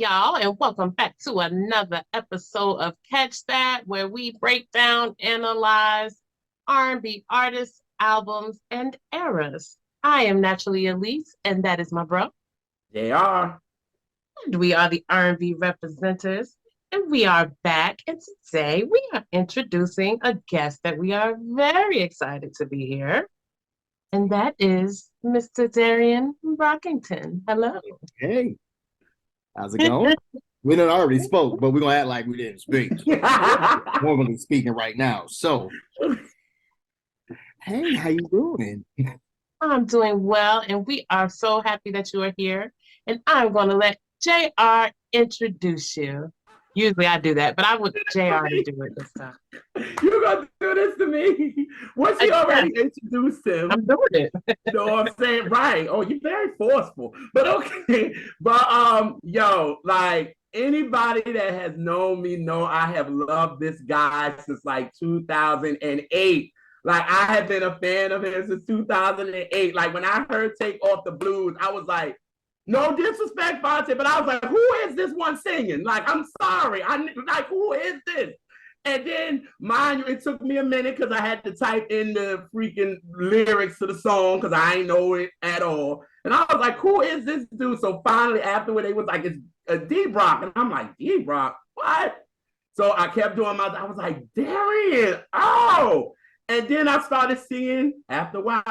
y'all, and welcome back to another episode of Catch That, where we break down, analyze R&B artists, albums, and eras. I am naturally Elise, and that is my bro. They are. And we are the R&B representatives, and we are back. And today we are introducing a guest that we are very excited to be here, and that is Mr. Darien Brockington. Hello. Hey, how's it going? We done already spoke, but we're gonna act like we didn't speak. Normally speaking right now. So, hey, how you doing? I'm doing well, and we are so happy that you are here. And I'm going to let JR introduce you. Usually I do that, but I want JR to do it this time. You're gonna do this to me? Once you already introduced him, I'm doing it. you know what I'm saying? Right. Oh, you're very forceful. But okay. But yo, like anybody that has known me know I have loved this guy since like 2008. Like I have been a fan of him since 2008. Like when I heard Take Off the Blues, I was like, no disrespect, Fonte, but I was like, who is this one singing? Like, I'm sorry. Like, who is this? And then, mind you, it took me a minute because I had to type in the freaking lyrics to the song because I ain't know it at all. And I was like, who is this dude? So finally, afterward, they was like, it's a D-Brock. And I'm like, D-Brock? What? So I kept doing I was like, Darien, oh. And then I started seeing, after a while,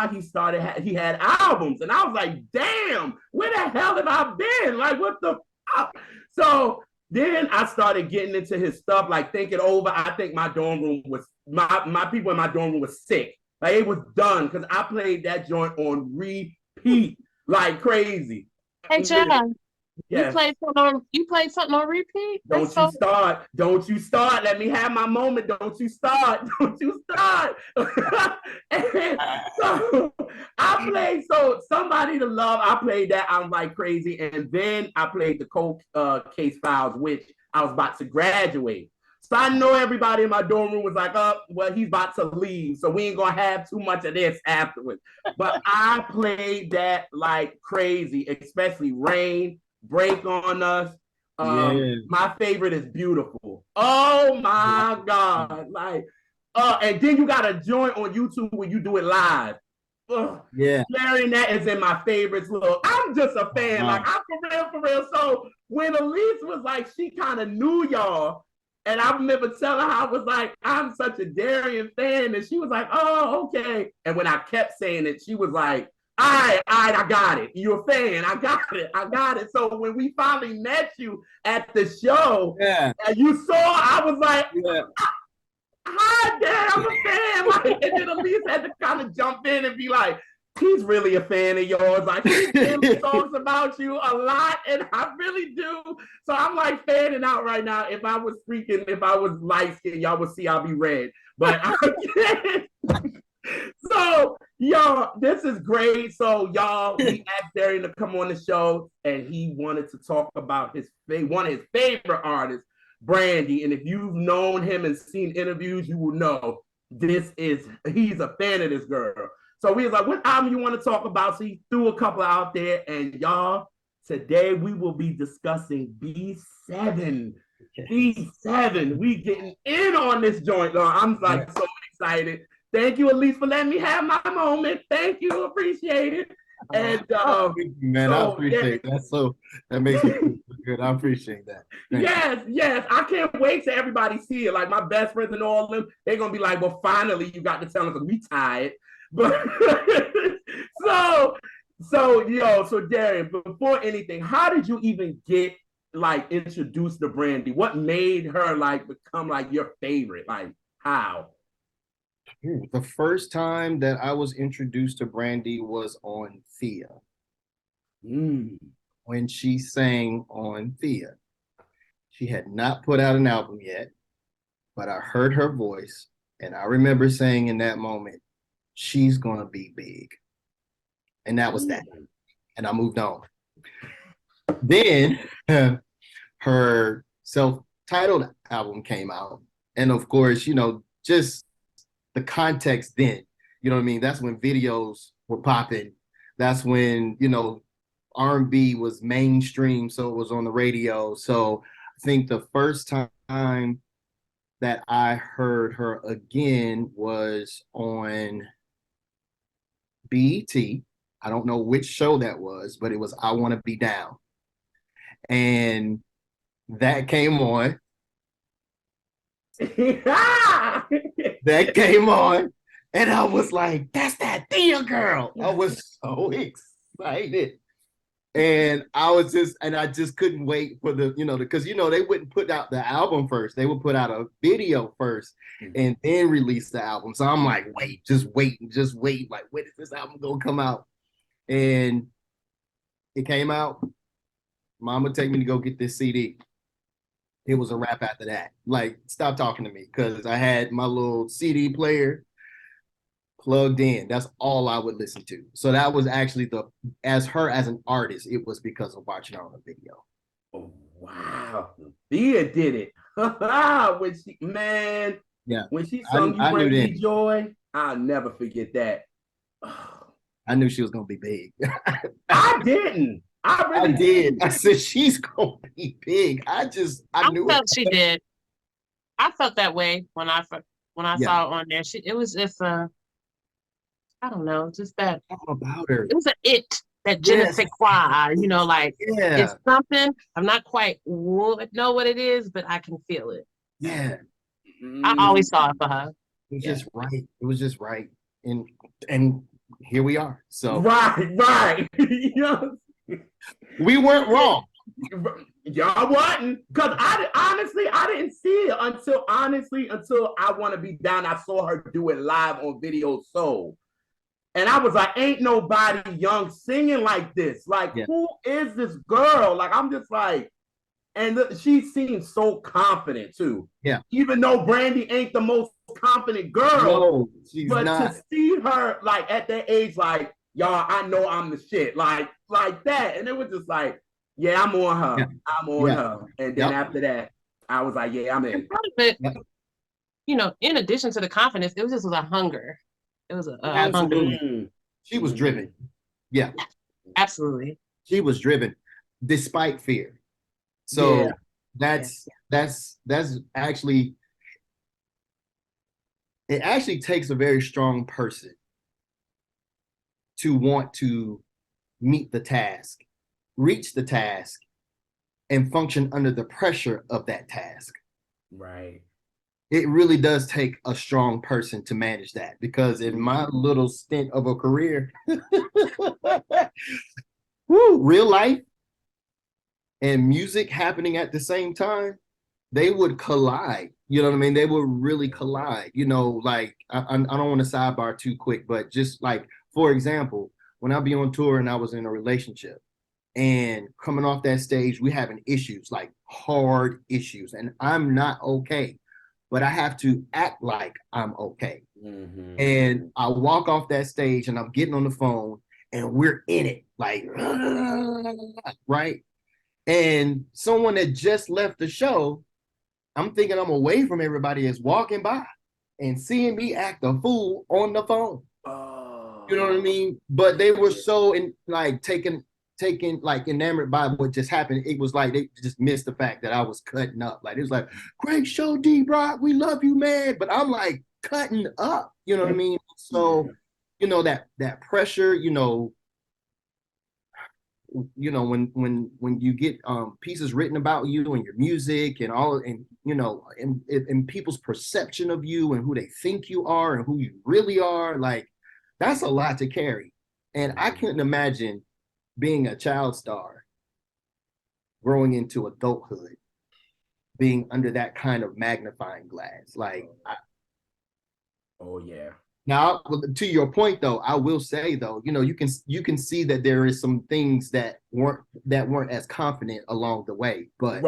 he had albums. And I was like, damn, where the hell have I been? Like, what the fuck? So then I started getting into his stuff, like thinking over. I think my dorm room was, my people in my dorm room was sick. Like, it was done because I played that joint on repeat like crazy. Hey, Chad. Yes. You played something on repeat? Don't you start. Let me have my moment. Don't you start. Don't you start. So I played Somebody to Love. I played that. I'm like crazy. And then I played the Cold Case Files, which I was about to graduate. So I know everybody in my dorm room was like, oh, well, he's about to leave. So we ain't going to have too much of this afterwards. But I played that like crazy, especially Rain, Break on Us. My favorite is Beautiful. Oh my God. Like, and then you got a joint on YouTube where you do it live. Yeah. Sharing that is in my favorites. Look, I'm just a fan. Like, I'm for real. So when Elise was like, she kind of knew y'all. And I remember telling her, I was like, I'm such a Darien fan. And she was like, oh, okay. And when I kept saying it, she was like, all right, I got it. You're a fan. I got it. So when we finally met you at the show, and you saw, I was like, hi, Dad, I'm a fan. Like, and then Elise had to kind of jump in and be like, he's really a fan of yours. Like, he really talks about you a lot, and I really do. So I'm like fanning out right now. If I was light skinned, y'all would see I'll be red. But so, y'all, this is great. So, y'all, we asked Darien to come on the show, and he wanted to talk about one of his favorite artists, Brandy. And if you've known him and seen interviews, you will know he's a fan of this girl. So we was like, what album you want to talk about? So he threw a couple out there, and y'all, today we will be discussing B7. Yes. B7. We getting in on this joint, y'all. I'm like so excited. Thank you, Elise, for letting me have my moment. Thank you. Appreciate it. And man, I appreciate that. So that makes me feel good. I appreciate that. Yes. I can't wait till everybody see it. Like my best friends and all of them, they're gonna be like, well, finally you got to tell us we tired. But so Darien, before anything, how did you even get like introduced to Brandy? What made her like become like your favorite? Like how? The first time that I was introduced to Brandy was on Thea. When she sang on Thea. She had not put out an album yet, but I heard her voice, and I remember saying in that moment, she's gonna be big. And that was that. And I moved on. Then her self-titled album came out. And of course, just the context then, you know what I mean? That's when videos were popping. That's when, R&B was mainstream, so it was on the radio. So I think the first time that I heard her again was on BET. I don't know which show that was, but it was I Want to Be Down. And that came on. That came on. And I was like, that's that Thea girl. I was so excited. And I just couldn't wait for because they wouldn't put out the album first. They would put out a video first and then release the album. So I'm like, just wait. Like, when is this album gonna come out? And it came out. Mom would take me to go get this CD. It was a wrap after that. Like, stop talking to me, because I had my little CD player plugged in. That's all I would listen to. So that was actually as an artist, it was because of watching her on a video. Oh, wow. Thea did it. When she sung You Bring Me Joy, I'll never forget that. I knew she was going to be big. I didn't. I did. I said, she's going to be big. I knew felt she did. I felt that way when I saw it on there. It was just I don't know, just that. All about her. It was that je ne sais quoi, it's something. I'm not quite know what it is, but I can feel it. Yeah. I always saw it for her. It was just right. It was just right. And here we are. So right. We weren't wrong. Y'all wasn't, because I didn't see it until I Want to Be Down. I saw her do it live on Video Soul. And I was like, ain't nobody young singing like this. Like, who is this girl? Like, I'm just like, and she seems so confident too. Yeah. Even though Brandy ain't the most confident girl. No, she's but not. To see her like at that age, like, y'all, I know I'm the shit. Like that. And it was just like, yeah, I'm on her. Yeah. I'm on her. And then after that, I was like, yeah, I'm in. And part of it, in addition to the confidence, it was just a hunger. It was a hunger. She was driven. Yeah. Absolutely. She was driven despite fear. So that's actually, it actually takes a very strong person to want to meet the task, reach the task, and function under the pressure of that task. Right. It really does take a strong person to manage that, because in my little stint of a career, real life and music happening at the same time, they would collide. You know what I mean? They would really collide. Like, I don't want to sidebar too quick, but just like, for example, when I be on tour and I was in a relationship and coming off that stage, we having issues, like hard issues, and I'm not okay, but I have to act like I'm okay. Mm-hmm. And I walk off that stage and I'm getting on the phone and we're in it, like, right? And someone that just left the show, I'm thinking I'm away from everybody, is walking by and seeing me act a fool on the phone. You know what I mean? But they were so taken like enamored by what just happened. It was like they just missed the fact that I was cutting up. Like, it was like, great show, D Brock, we love you, man. But I'm like cutting up. You know what I mean? So, that pressure, when you get pieces written about you and your music and all, and people's perception of you and who they think you are and who you really are, like, that's a lot to carry. And I couldn't imagine being a child star, growing into adulthood, being under that kind of magnifying glass. Like, Now, to your point, though, I will say, though, you can see that there is some things that weren't as confident along the way. But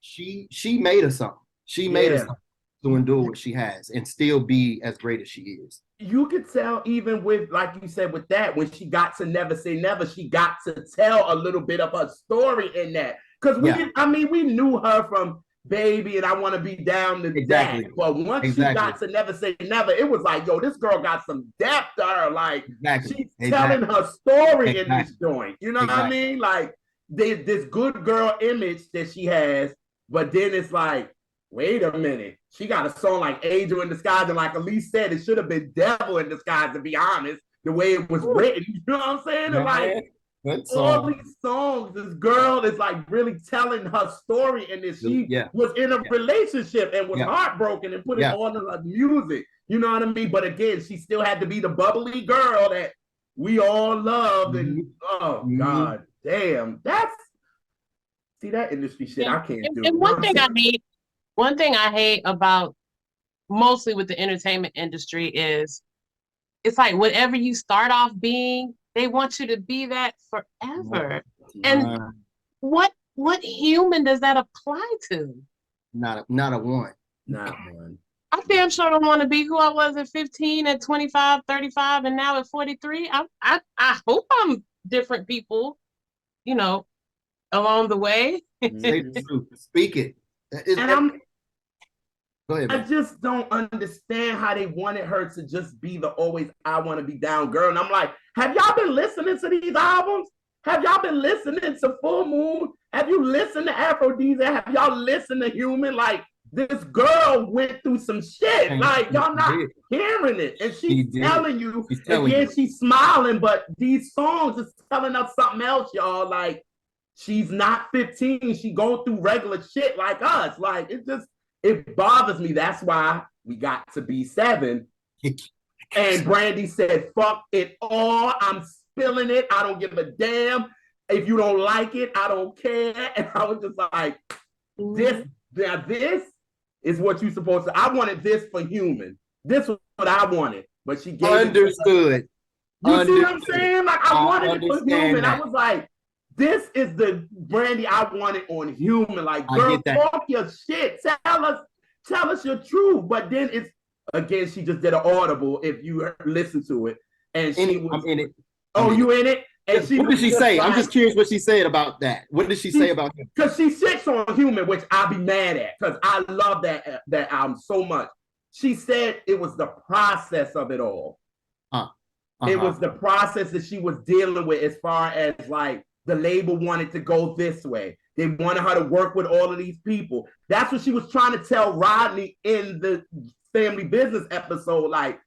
she made us something. She made us something to endure what she has and still be as great as she is. You could tell, even with, like you said, with that, when she got to Never Say Never, she got to tell a little bit of her story in that. Because we knew her from baby, and I want to be down to Exactly. that. But once she got to Never Say Never, it was like, yo, this girl got some depth to her. Like, she's telling her story in this joint. You know what I mean? Like, this good girl image that she has, but then it's like, wait a minute. She got a song like Angel in Disguise, and like Elise said, it should have been Devil in Disguise, to be honest, the way it was written. You know what I'm saying? And like, all these songs, this girl is like really telling her story, and that she was in a relationship and was heartbroken and put it all in her music. You know what I mean? But again, she still had to be the bubbly girl that we all loved. And God damn, that industry shit I can't do. And one thing I hate about mostly with the entertainment industry is it's like whatever you start off being, they want you to be that forever. And what human does that apply to? Not a one. Not one. I damn sure don't want to be who I was at 15, at 25, 35, and now at 43. I hope I'm different people, you know, along the way. Speak it. And Go ahead, I just don't understand how they wanted her to just be the always I want to be down girl. And I'm like, have y'all been listening to these albums? Have y'all been listening to Full Moon? Have you listened to Aphrodisiac? Have y'all listened to Human? Like, this girl went through some shit. Like, y'all not hearing it. And she's telling you, and she's smiling, but these songs is telling us something else, y'all. Like, she's not 15. She going through regular shit like us. Like, it bothers me. That's why we got to be 7. And Brandy said, fuck it all. I'm spilling it. I don't give a damn. If you don't like it, I don't care. And I was just like, this is what you're supposed to. I wanted this for Human. This was what I wanted. But she gave Understood. You see what I'm saying? Like, I wanted it for Human. I was like, this is the Brandy I wanted on Human. Like, girl, talk your shit. Tell us your truth. But then it's, again, she just did an audible if you listen to it. And I'm in it. Oh, you in it? And what did she say? I'm just curious what she said about that. What did she say about him? Because she shits on Human, which I'll be mad at, because I love that album so much. She said it was the process of it all. It was the process that she was dealing with, as far as like the label wanted to go this way. They wanted her to work with all of these people. That's what she was trying to tell Rodney in the Family Business episode. Like,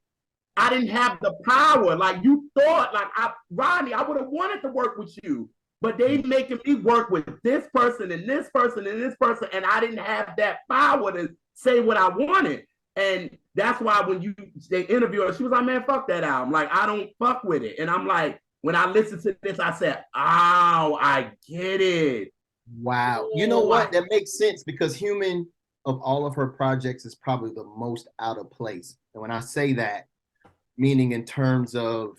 I didn't have the power. Like, you thought, like, Rodney, I would have wanted to work with you, but they making me work with this person and this person and this person, and I didn't have that power to say what I wanted. And that's why when they interviewed her, she was like, man, fuck that album. Like, I don't fuck with it. And I'm like, when I listened to this, I said, oh, I get it. Wow. You know what? That makes sense, because Human, of all of her projects, is probably the most out of place. And when I say that, meaning in terms of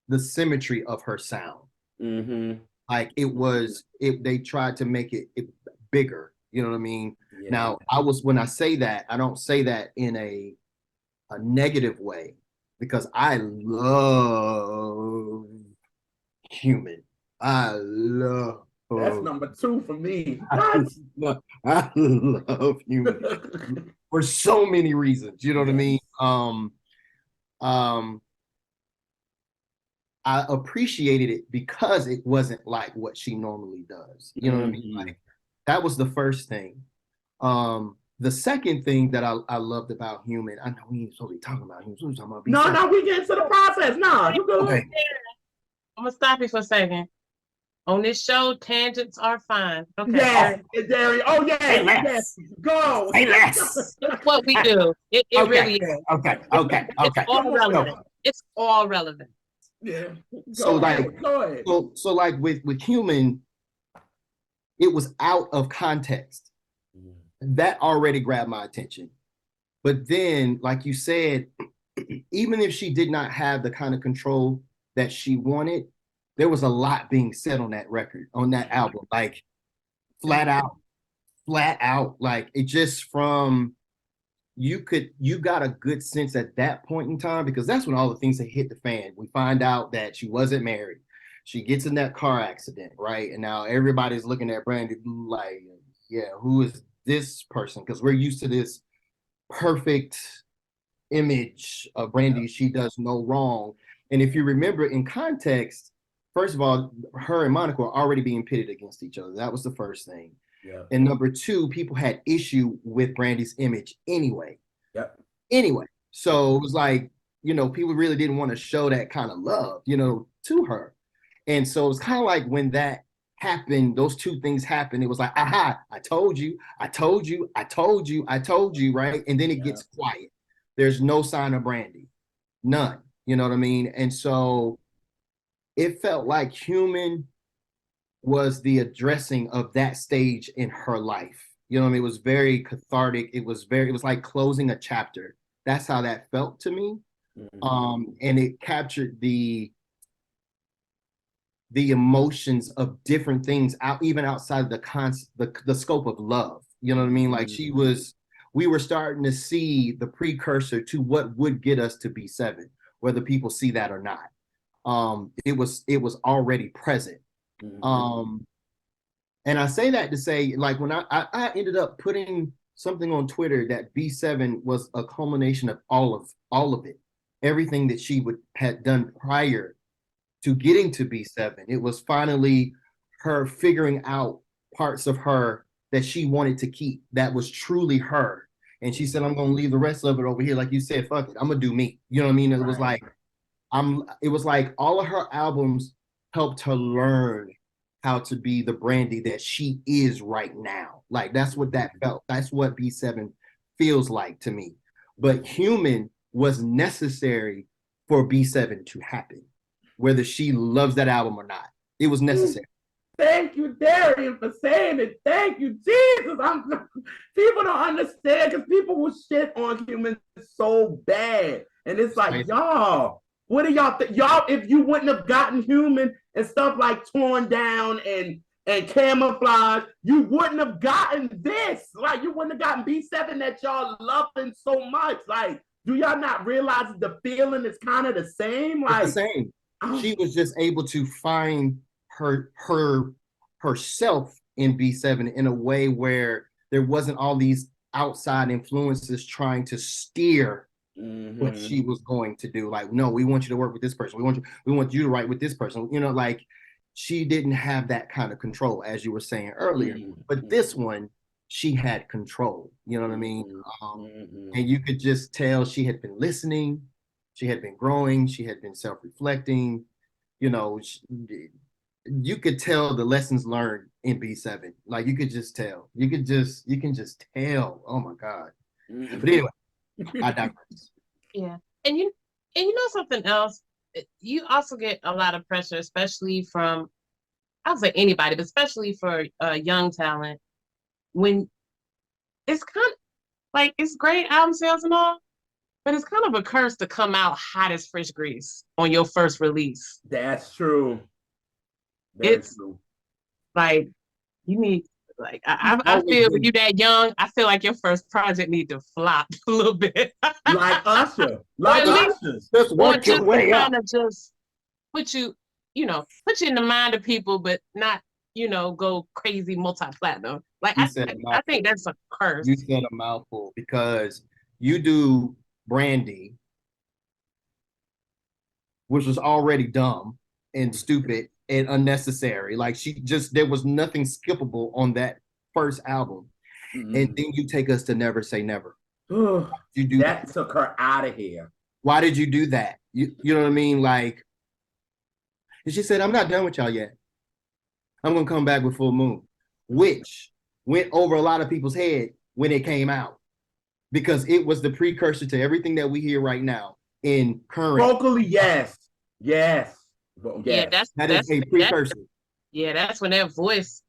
the symmetry of her sound. Like, they tried to make it bigger. You know what I mean? Yeah. Now, when I say that, I don't say that in a negative way, because I love Human. I love. That's number 2 for me. I love Human for so many reasons. You know what I mean? I appreciated it because it wasn't like what she normally does. You know what I mean? Like, that was the first thing. The second thing that I loved about Human, I know we ain't supposed to be talking about Human. We talking about no, we get to the process. No, you go. Okay. I'm gonna stop you for a second. On this show, tangents are fine. Okay. Yes, Darien. Oh, yes. Go. Say less. That's what we do. It really is. Okay. It's all relevant. It's all relevant. Yeah. Go ahead. So like with Human, it was out of context. That already grabbed my attention. But then, like you said, even if she did not have the kind of control that she wanted, there was a lot being said on that record, on that album, like flat out, like it just from, you got a good sense at that point in time, because that's when all the things that hit the fan. We find out that she wasn't married. She gets in that car accident, right? And now everybody's looking at Brandy like, yeah, who is this person? Because we're used to this perfect image of Brandy. She does no wrong. And if you remember in context, first of all, her and Monica were already being pitted against each other. That was the first thing. Yeah. And number two, people had issue with Brandy's image anyway. Yep. Anyway, so it was like, you know, people really didn't want to show that kind of love, you know, to her. And so it's kind of like when that happened, those two things happened, it was like, aha, I told you, I told you, I told you, I told you, right? And then it gets quiet. There's no sign of Brandy, none, you know what I mean? And so it felt like Human was the addressing of that stage in her life. You know what I mean? It was very cathartic. It was like closing a chapter. That's how that felt to me. And it captured the emotions of different things out, even outside the scope of love. You know what I mean? Like we were starting to see the precursor to what would get us to B7, whether people see that or not. It was already present. And I say that to say, like, when I ended up putting something on Twitter that B7 was a culmination of all of it, everything that she had done prior to getting to B7. It was finally her figuring out parts of her that she wanted to keep, that was truly her. And she said, I'm gonna leave the rest of it over here. Like you said, fuck it, I'm gonna do me. You know what I mean? It was like, it was like all of her albums helped her learn how to be the Brandy that she is right now. Like, that's what that felt. That's what B7 feels like to me. But Human was necessary for B7 to happen, whether she loves that album or not. It was necessary. Thank you, Darien, for saying it. Thank you, Jesus. People don't understand because people will shit on Human so bad. And it's like, y'all, what do y'all think? Y'all, if you wouldn't have gotten Human and stuff like Torn Down and Camouflage, you wouldn't have gotten this. Like, you wouldn't have gotten B7 that y'all loving so much. Like, do y'all not realize the feeling is kind of the same? Like, it's the same. She was just able to find herself in B7 in a way where there wasn't all these outside influences trying to steer what she was going to do. Like, no, we want you to work with this person. We want you to write with this person. You know, like, she didn't have that kind of control, as you were saying earlier. But this one, she had control. You know what I mean? And you could just tell she had been listening. She had been growing. She had been self-reflecting. You know, you could tell the lessons learned in B7. Like, you could just tell. You can just tell. Oh my God. But anyway, I digress. Yeah. And you know something else? You also get a lot of pressure, especially from, I would say anybody, but especially for young talent, when it's kind of like, it's great album sales and all, but it's kind of a curse to come out hot as fresh grease on your first release. That's true. It's true. Like, you need, like, I feel when you're that young, I feel like your first project need to flop a little bit. Like Usher. Like Usher. Just work your way up. Kind of just put you in the mind of people, but not, go crazy multi-platinum. Like, I think that's a curse. You said a mouthful, because you do Brandy, which was already dumb and stupid and unnecessary. Like, there was nothing skippable on that first album. And then you take us to Never Say Never. You do that took her out of here. Why did you do that? You know what I mean? Like, and she said, I'm not done with y'all yet. I'm gonna come back with Full Moon, which went over a lot of people's head when it came out, because it was the precursor to everything that we hear right now in current. Vocally, yes. Yeah, that is a precursor. That's when that voice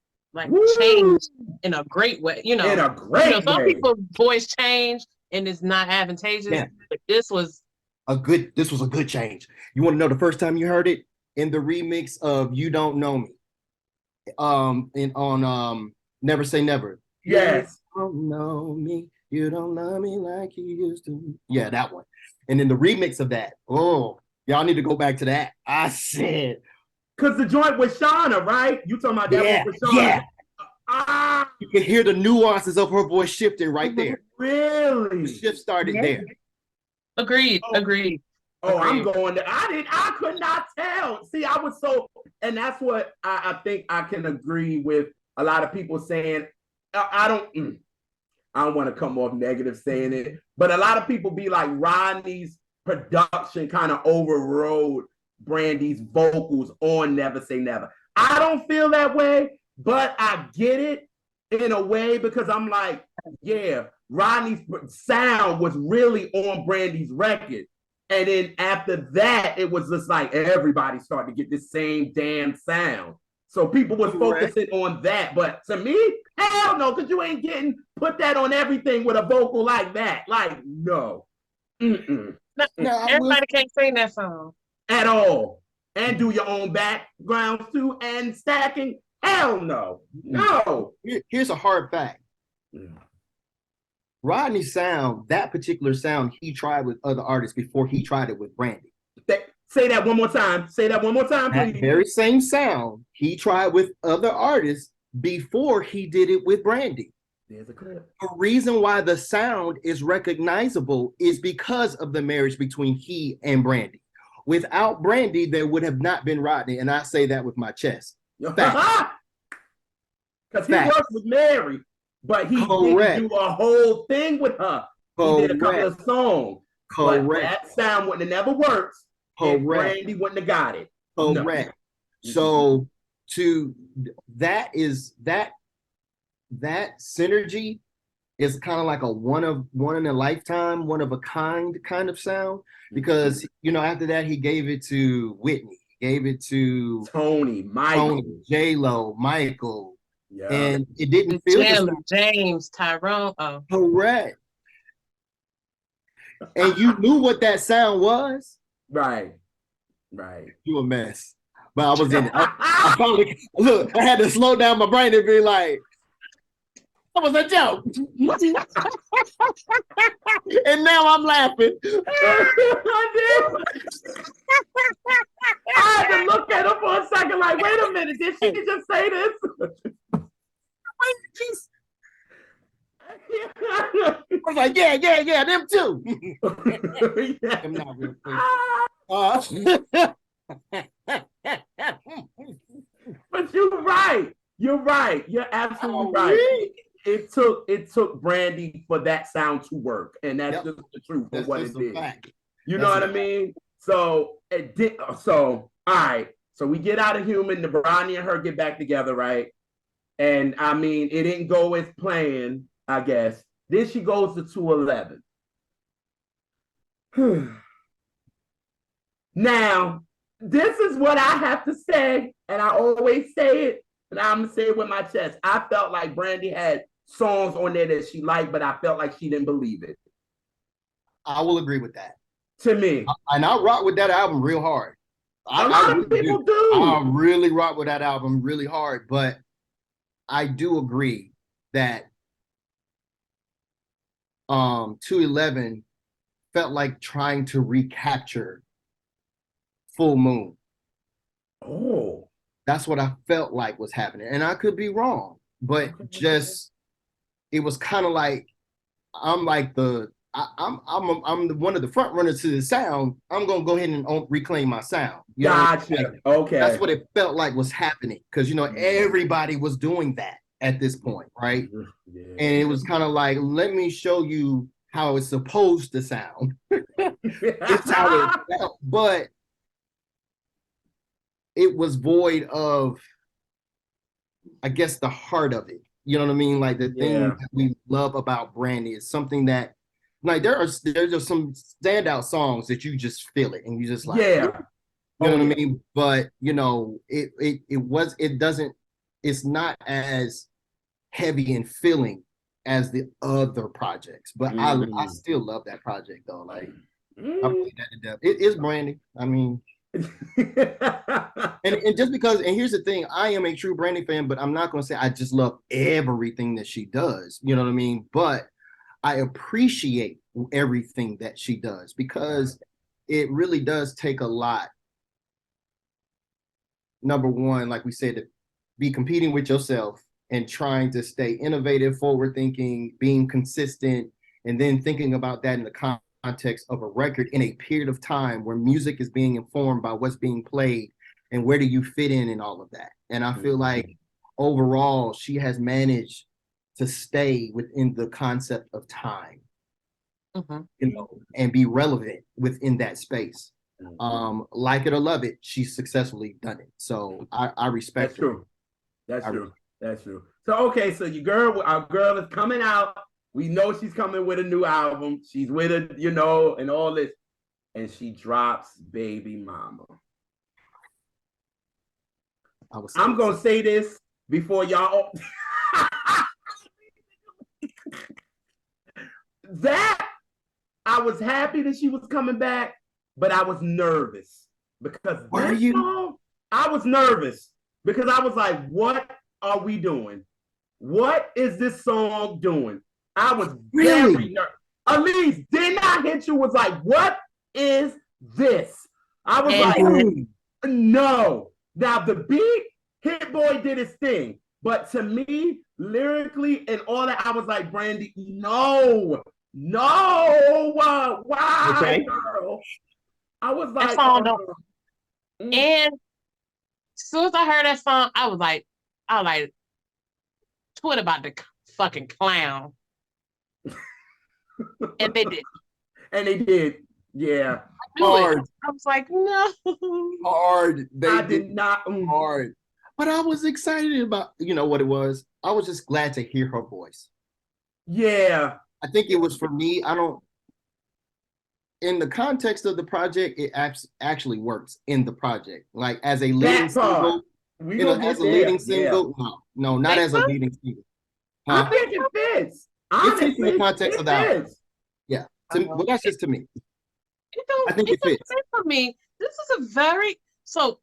changed in a great way. In a great way. Some people's voice change and it's not advantageous. Yeah. But this was a good change. You want to know the first time you heard it? In the remix of You Don't Know Me. On Never Say Never. Yes. You don't know me. You don't love me like you used to. Yeah, that one. And then the remix of that. Oh, y'all need to go back to that. I said. Because the joint with Shauna, right? You talking about that one with Shauna? Ah, You can hear the nuances of her voice shifting right there. really? The shift started there. Agreed. Oh. Agreed. Oh, I'm Agreed. going there. I could not tell. See, I was so, and that's what I think I can agree with a lot of people saying, I don't want to come off negative saying it, but a lot of people be like, Rodney's production kind of overrode Brandy's vocals on Never Say Never. I don't feel that way, but I get it in a way because I'm like, yeah, Rodney's sound was really on Brandy's record. And then after that, it was just like everybody started to get the same damn sound. So people was focusing on that. But to me, hell no, because you ain't getting put that on everything with a vocal like that. Like, no. No, everybody can't sing that song. At all. And do your own backgrounds too and stacking. Hell no. No. Here's a hard fact. Rodney's sound, that particular sound, he tried with other artists before he tried it with Brandy. Say that one more time. Say that one more time, please. That very same sound, he tried with other artists before he did it with Brandy. There's a clip. The reason why the sound is recognizable is because of the marriage between he and Brandy. Without Brandy, there would have not been Rodney, and I say that with my chest. Because he worked with Mary, but he didn't do a whole thing with her. He did a couple of songs. Correct. But that sound wouldn't have never worked. Correct. Brandy wouldn't have got it. Correct. No. So that synergy is kind of like a one in a lifetime, one of a kind of sound. Because after that he gave it to Whitney, gave it to Tony, Michael, J-Lo, Michael, and it didn't feel James, Tyrone. Oh. Correct. And you knew what that sound was. Right. You a mess. But I was in it. I finally look, I had to slow down my brain and be like, that was a joke. And now I'm laughing. I had to look at her for a second, like, wait a minute, did she just say this? I was like, yeah, them too. I'm not real But you're right. You're absolutely right. It took Brandy for that sound to work, and that's just the truth of what it did. You know what I mean? So it did. So all right. So we get out of Human. The Brandy and her get back together, right? And I mean, it didn't go as planned, I guess. Then she goes to 211. Now, this is what I have to say, and I always say it, and I'm gonna say it with my chest. I felt like Brandy had songs on there that she liked, but I felt like she didn't believe it. I will agree with that. To me. And I rock with that album real hard. A lot of people do. I really rock with that album really hard, but I do agree that 211 felt like trying to recapture Full Moon. Oh. That's what I felt like was happening. And I could be wrong, but just it was kind of like I'm like I'm one of the front runners to the sound. I'm gonna go ahead and reclaim my sound. Gotcha. Okay. That's what it felt like was happening because everybody was doing that at this point, right? Yeah. And it was kind of like, let me show you how it's supposed to sound. It's how it felt, but it was void of, I guess, the heart of it. You know what I mean? Like the thing that we love about Brandy is something that, like, there's just some standout songs that you just feel it and you just like, you know what I mean? But it's not as heavy and filling as the other projects. But I still love that project though. Like I played that to death. It is Brandy. I mean. and just because, and here's the thing, I am a true Brandy fan, but I'm not going to say I just love everything that she does, you know what I mean? But I appreciate everything that she does because it really does take a lot. Number one, like we said, to be competing with yourself and trying to stay innovative, forward thinking, being consistent, and then thinking about that in the context of a record in a period of time where music is being informed by what's being played and where do you fit in all of that. And I feel like overall she has managed to stay within the concept of time, you know, and be relevant within that space. Like it or love it, she's successfully done it. So I respect That's true. That's true. That's true. So okay, so our girl is coming out. We know she's coming with a new album. She's with it, you know, and all this. And she drops Baby Mama. I'm gonna say this before y'all. That I was happy that she was coming back, but I was nervous because song, I was nervous because I was like, what are we doing? What is this song doing? I was very nervous. Elise, didn't I hit you? Was like, what is this? I was like, no. Now the beat, Hit Boy did his thing, but to me, lyrically and all that, I was like, Brandy, no, why, girl? I was like, that song and as soon as I heard that song, I was like, Twitter about to fucking clown. And they did. And they did. Yeah. Hard. I was like, no. Hard. I did not. Hard. But I was excited about, you know what it was? I was just glad to hear her voice. Yeah. I think it was for me. In the context of the project, it actually works in the project. Like as a leading single. As a leading single. No, not as a leading single. I think it fits. It fits in the context of that. Yeah. But that's just to me. I think it fits. For me, this is a very, so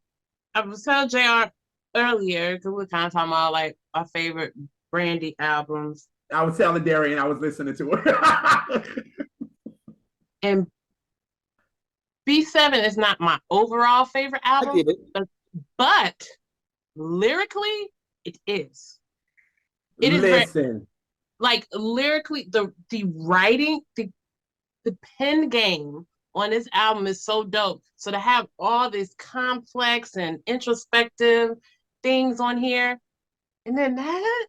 I was telling JR earlier, because we were kind of talking about like our favorite Brandy albums. I was telling Darien I was listening to her. And B7 is not my overall favorite album. I get it. But lyrically, it is. It is Listen. like lyrically, the writing, the pen game on this album is so dope. So to have all these complex and introspective things on here, and then that,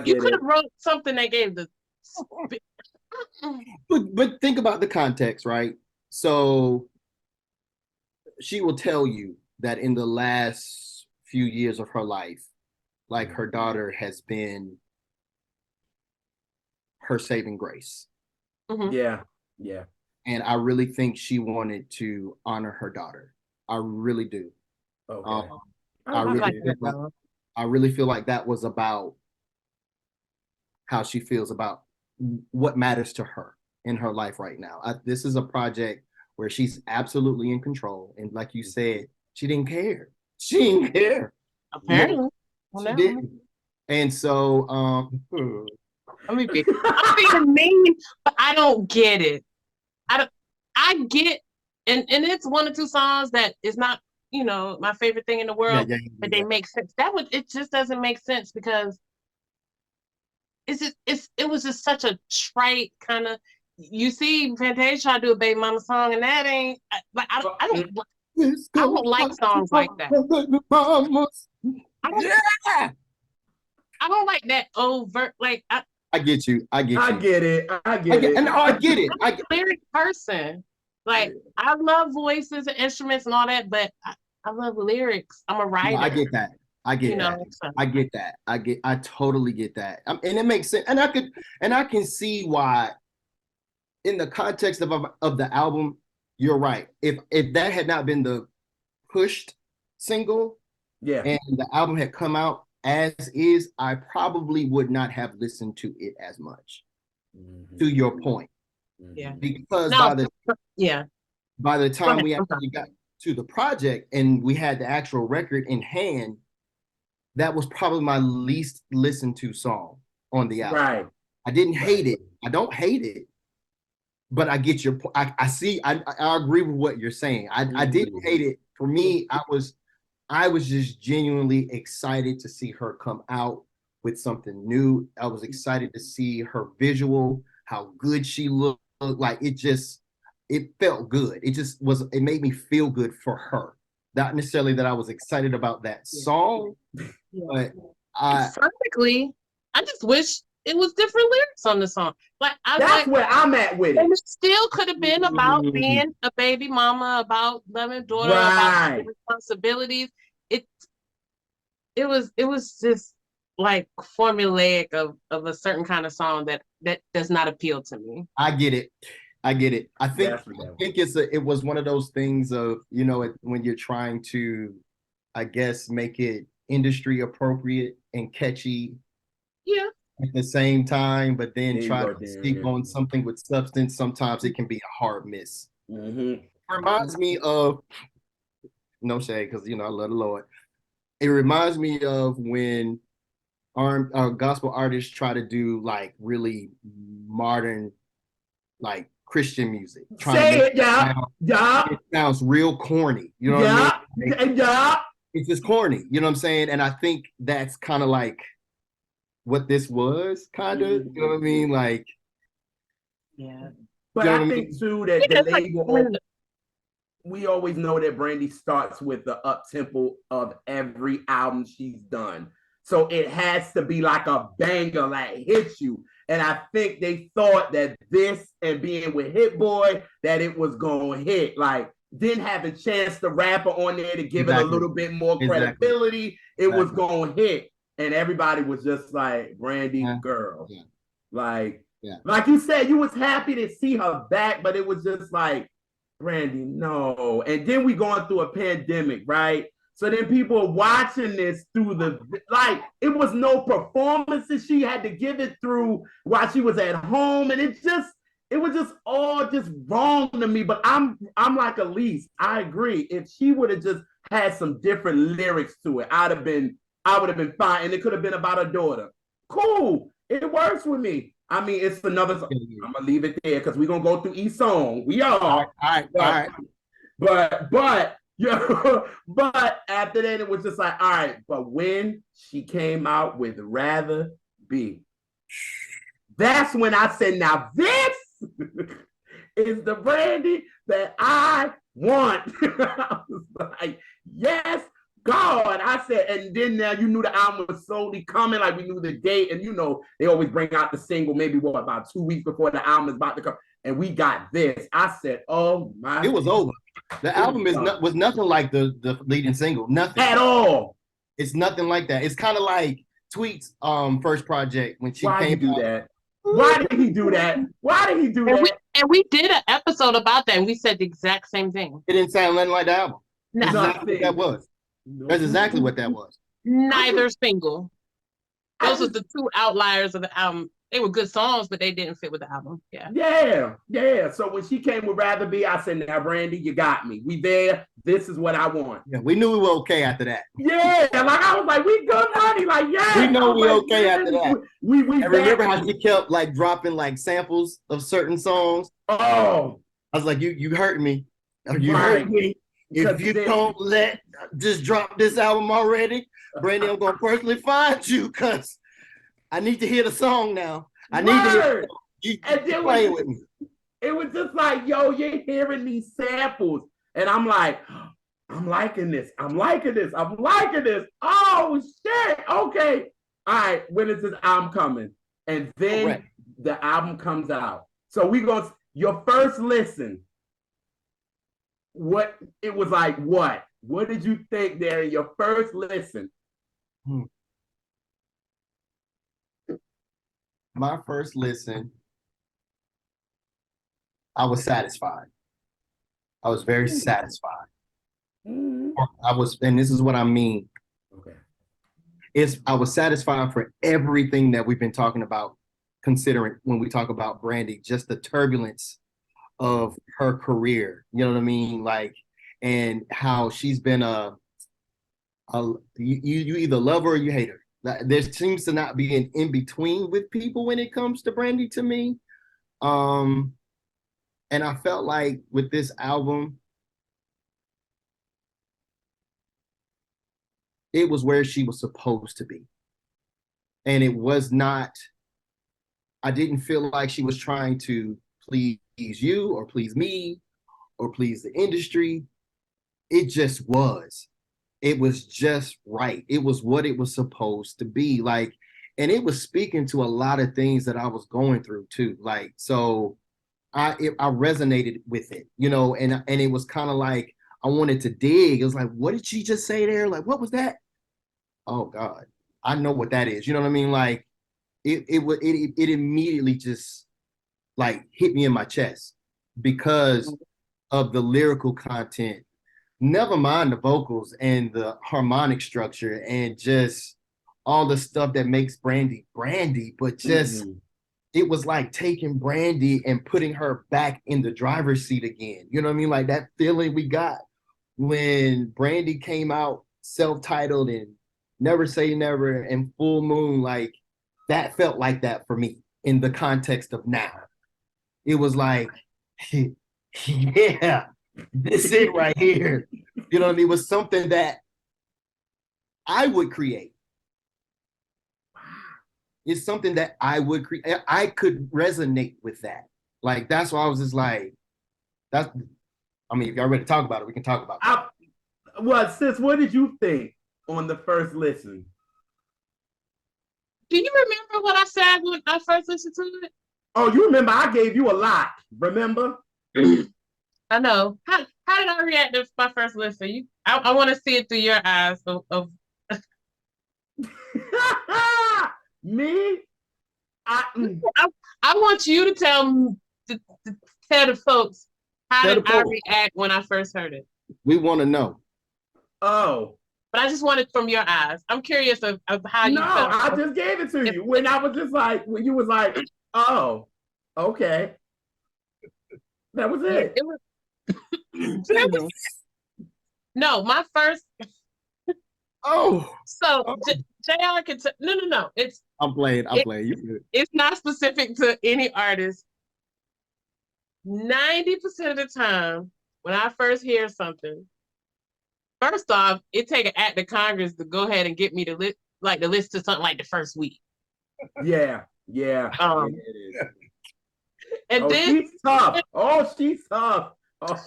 you could have wrote something that gave the. But think about the context, right? So she will tell you that in the last few years of her life, like her daughter has been her saving grace. Yeah. And I really think she wanted to honor her daughter. I really do. Okay. I really feel like that was about how she feels about what matters to her in her life right now. This is a project where she's absolutely in control. And like you said, she didn't care. She didn't care. Apparently. She didn't. And so, I'm being mean, but I don't get it. I get, and it's one or two songs that is not, you know, my favorite thing in the world, but they make sense. It just doesn't make sense because it was just such a trite kind of. You see, Fantasia try to do a Baby Mama song, and that ain't like I don't like songs like that. I don't like that overt. Like I get you. I get it. And I get it. I'm a lyric person. Like I love voices and instruments and all that, but I love lyrics. I'm a writer. No, I get that. I get that. I totally get that. And it makes sense. And I can see why in the context of the album, you're right. If that had not been the pushed single, and the album had come out as is, I probably would not have listened to it as much. To your point. Yeah. Because by the time we actually got to the project and we had the actual record in hand, that was probably my least listened to song on the album. Right. I didn't hate it. I don't hate it. But I get your point. I agree with what you're saying. I didn't hate it. For me, I was I was just genuinely excited to see her come out with something new. I was excited to see her visual, how good she looked. Like it felt good. It made me feel good for her. Not necessarily that I was excited about that song, but Frankly, I just wish it was different lyrics on the song. That's where I'm at with it. And it still could have been about being a baby mama, about loving a daughter, Right. about responsibilities. It was just like formulaic of a certain kind of song that does not appeal to me. I get it. I think it was one of those things of, when you're trying to, I guess, make it industry appropriate and catchy. Yeah. At the same time, but then try to speak on something with substance. Sometimes it can be a hard miss. Mm-hmm. Reminds me of, no shade, because I love the Lord. It reminds me of when gospel artists try to do like really modern, like Christian music. It sounds real corny. You know what I mean? It's just corny. You know what I'm saying? And I think that's kind of like what this was, kind of. You know what I mean? Like, yeah. But I think too that the label, we always know that Brandy starts with the up tempo of every album she's done. So it has to be like a banger that hits you. And I think they thought that this and being with Hit Boy, that it was going to hit. Like, didn't have a chance to rapper on there to give it a little bit more credibility. It was going to hit. And everybody was just like, Brandy, girl. Yeah. Like you said, you was happy to see her back, but it was just like, Brandy, no. And then we going through a pandemic, right? So then people are watching this through it was no performances she had to give it through while she was at home. And it was just all just wrong to me. But I'm like Elise. I agree. If she would have just had some different lyrics to it, I would have been fine. And it could have been about a daughter. Cool. It works with me. I mean, it's another song. I'm gonna leave it there because we're gonna go through each song. We are. All right. But but after that, it was just like, all right. But when she came out with Rather Be, that's when I said, now this is the Brandy that I want. I was like, yes, God. I said, and then now you knew the album was slowly coming, like we knew the date, and they always bring out the single maybe about 2 weeks before the album is about to come, and we got this. I said, oh my, it was over. The album was nothing like the leading single, nothing at all. It's nothing like that. It's kind of like Tweet's first project when she came do that. Why did he do that? And we did an episode about that, and we said the exact same thing. It didn't sound nothing like the album. No. That's exactly what that was. That's exactly what that was. Neither single. Those are the two outliers of the album. They were good songs, but they didn't fit with the album. Yeah. So when she came with Rather Be, I said, now, Brandy, you got me. We there. This is what I want. Yeah, we knew we were okay after that. Yeah, like I was like, we good, honey. Like, yeah. We know we okay after that. We I remember how she kept like dropping like samples of certain songs. Oh. I was like, you hurt me. You hurt me. If you don't just drop this album already, Brandy, I'm gonna personally find you because I need to hear the song now. I need to hear you playing with me. It was just like, yo, you're hearing these samples. And I'm like, I'm liking this. Oh, shit. Okay. All right. When is this album coming? And then the album comes out. So your first listen, what it was like, what? What did you think there in your first listen? My first listen, I was satisfied. I was very satisfied. Mm-hmm. And this is what I mean. Okay. I was satisfied for everything that we've been talking about, considering when we talk about Brandy, just the turbulence of her career. You know what I mean? Like, and how she's been you either love her or you hate her. There seems to not be an in-between with people when it comes to Brandy to me. And I felt like with this album, it was where she was supposed to be. And it was not, I didn't feel like she was trying to please you or please me or please the industry. It just was. It was just right. It was what it was supposed to be. Like, and it was speaking to a lot of things that I was going through too. Like, so I resonated with it, you know, and it was kind of like I wanted to dig. It was like, what did she just say there? Like, what was that? Oh God, I know what that is. You know what I mean? Like, it immediately just like hit me in my chest because of the lyrical content. Never mind the vocals and the harmonic structure and just all the stuff that makes Brandy Brandy, but just it was like taking Brandy and putting her back in the driver's seat again. You know what I mean? Like that feeling we got when Brandy came out self-titled and Never Say Never and Full Moon, like that felt like that for me in the context of now. It was like, yeah, this it right here. You know what I mean? It was something that I would create. It's something that I would create. I could resonate with that. Like, that's why I was just like, that's, I mean, if y'all ready to talk about it, we can talk about it. Well, sis, what did you think on the first listen? Do you remember what I said when I first listened to it? Oh, you remember I gave you a lot, remember? I know. How did I react to my first listen? I want to see it through your eyes of me? I want you to tell the folks how did I react when I first heard it. We want to know. Oh. But I just want it from your eyes. I'm curious of how you felt. No, I just gave it to you. When I was just like, when you was like, oh, okay. That was it. It was no, my first. Oh. So JR can no. It's I'm playing. It's not specific to any artist. 90% of the time, when I first hear something, first off, it take an act of Congress to go ahead and get me to list to something like the first week. Yeah. And then she's tough. She's tough. I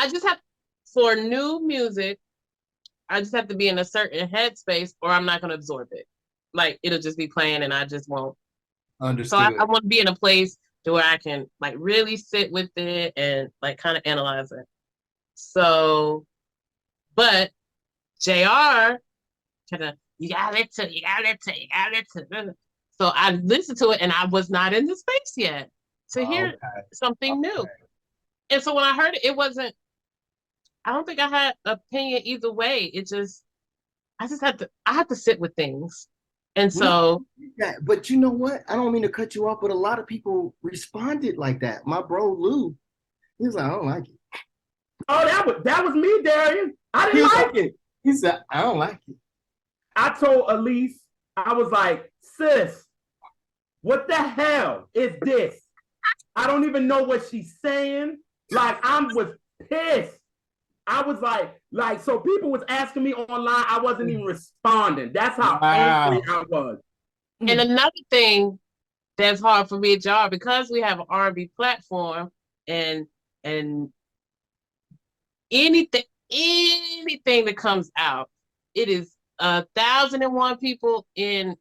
just have, for new music, I just have to be in a certain headspace or I'm not going to absorb it. Like, it'll just be playing and I just won't. Understood. So I want to be in a place to where I can like really sit with it and like kind of analyze it. So, but JR kind of, you gotta listen. So I listened to it and I was not in the space yet to hear something new. And so when I heard it, it wasn't, I don't think I had opinion either way. It just, I had to sit with things. And so. Yeah, but you know what? I don't mean to cut you off, but a lot of people responded like that. My bro Lou, he was like, I don't like it. Oh, that was me, Darien. I didn't like it. He said, I don't like it. I told Elise, I was like, sis, what the hell is this? I don't even know what she's saying. Like, I was pissed. I was like, so people was asking me online, I wasn't even responding. That's how angry I was. And another thing that's hard for me at y'all, because we have an R&B platform and anything that comes out, it is 1,001 people in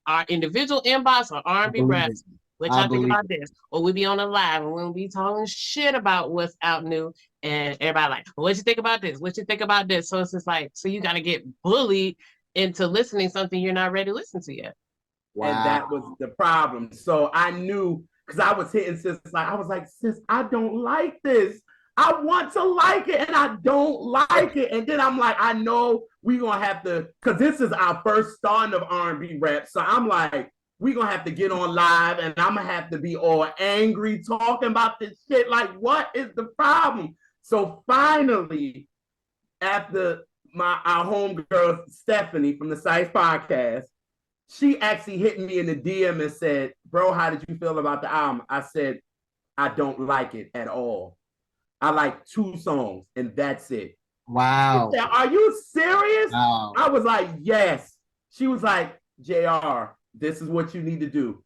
our individual inbox or R&B reps. What y'all think about this? Or we be on a live and we'll be talking shit about what's out new, and everybody like, well, what you think about this? What you think about this? So it's just like, so you gotta get bullied into listening something you're not ready to listen to yet. Wow. And that was the problem. So I knew, because I was hitting sis, I was like, sis, I don't like this. I want to like it and I don't like it. And then I'm like, I know we're gonna have to, because this is our first starting of R&B rap. So I'm like, we're gonna have to get on live and I'm gonna have to be all angry talking about this shit. Like, what is the problem? So finally, after our homegirl Stephanie from the Sites Podcast, she actually hit me in the DM and said, bro, how did you feel about the album? I said, I don't like it at all. I like 2 songs and that's it. Wow. She said, "Are you serious?" Wow. I was like, "Yes." She was like, "JR, this is what you need to do.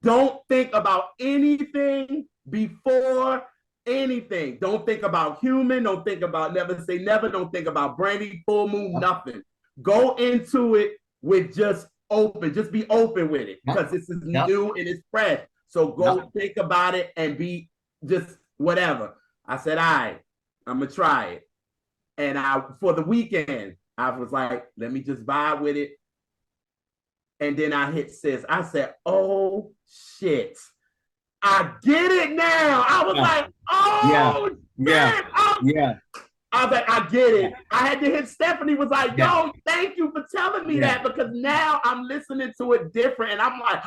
Don't think about anything before anything. Don't think about human. Don't think about never say never. Don't think about Brandy, full moon, nothing. Go into it with just open. Just be open with it because this is new and it's fresh. So go think about it and be just whatever." I said, "All right, I'm gonna try it." And for the weekend, I was like, let me just vibe with it. And then I hit sis. I said, "Oh shit. I get it now." I was like, "Oh shit." I was like, "I get it." I had to hit Stephanie, was like, "Yo, thank you for telling me that because now I'm listening to it different." And I'm like,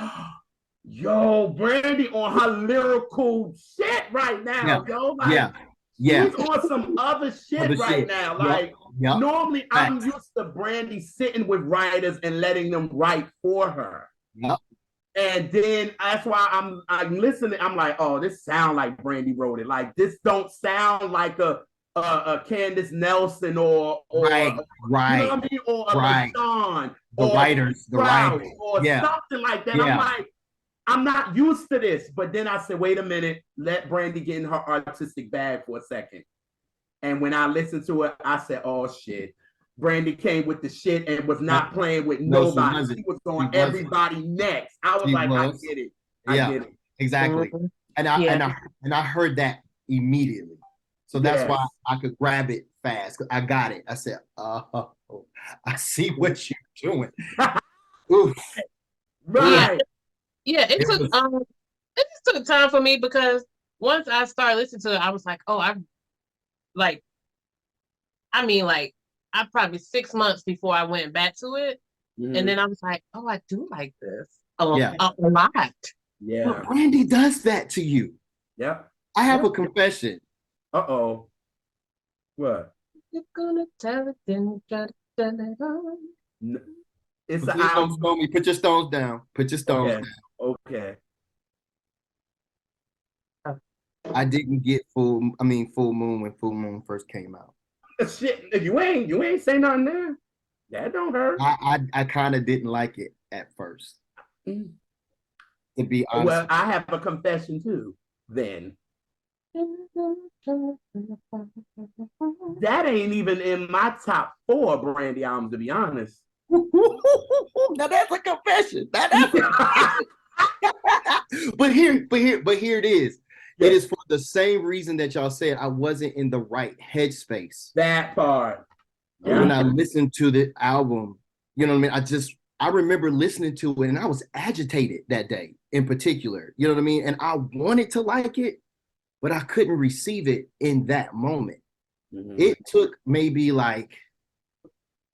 "Yo, Brandy on her lyrical shit right now, yo." Like, she's on some other shit right now. Like, normally I'm used to Brandy sitting with writers and letting them write for her. And then that's why I'm listening. I'm like, "Oh, this sound like Brandy wrote it. Like, this don't sound like a Candace Nelson or right. You know what I mean? Or a LaShawn or writers, or something like that." I'm like, I'm not used to this. But then I said, wait a minute, let Brandy get in her artistic bag for a second. And when I listened to it, I said, "Oh shit." Brandy came with the shit and was not playing with nobody. She was on everybody next. I was like, I get it. I get it. Exactly. And I heard that immediately. So that's why I could grab it fast. I got it. I said, "Oh, I see what you're doing." Oof. Right. Yeah, it just took time for me because once I started listening to it, I was like, "Oh, I probably 6 months before I went back to it." And then I was like, "Oh, I do like this a lot." Yeah. But Brandy does that to you. Yep. I have a confession. Uh-oh. What? You're gonna tell it, then you gotta tell it all. It's don't stone me. Put your stones down. Put your stones down. Okay. I didn't get Full Moon when Full Moon first came out. Shit, you ain't say nothing there. That don't hurt. I kind of didn't like it at first. To be honest. Well, I have a confession too. Then that ain't even in my top 4 Brandy albums, to be honest. Now that's a confession. But here it is. It is for the same reason that y'all said I wasn't in the right headspace. That part. When I listened to the album, you know what I mean? I remember listening to it and I was agitated that day in particular. You know what I mean? And I wanted to like it, but I couldn't receive it in that moment. It took maybe I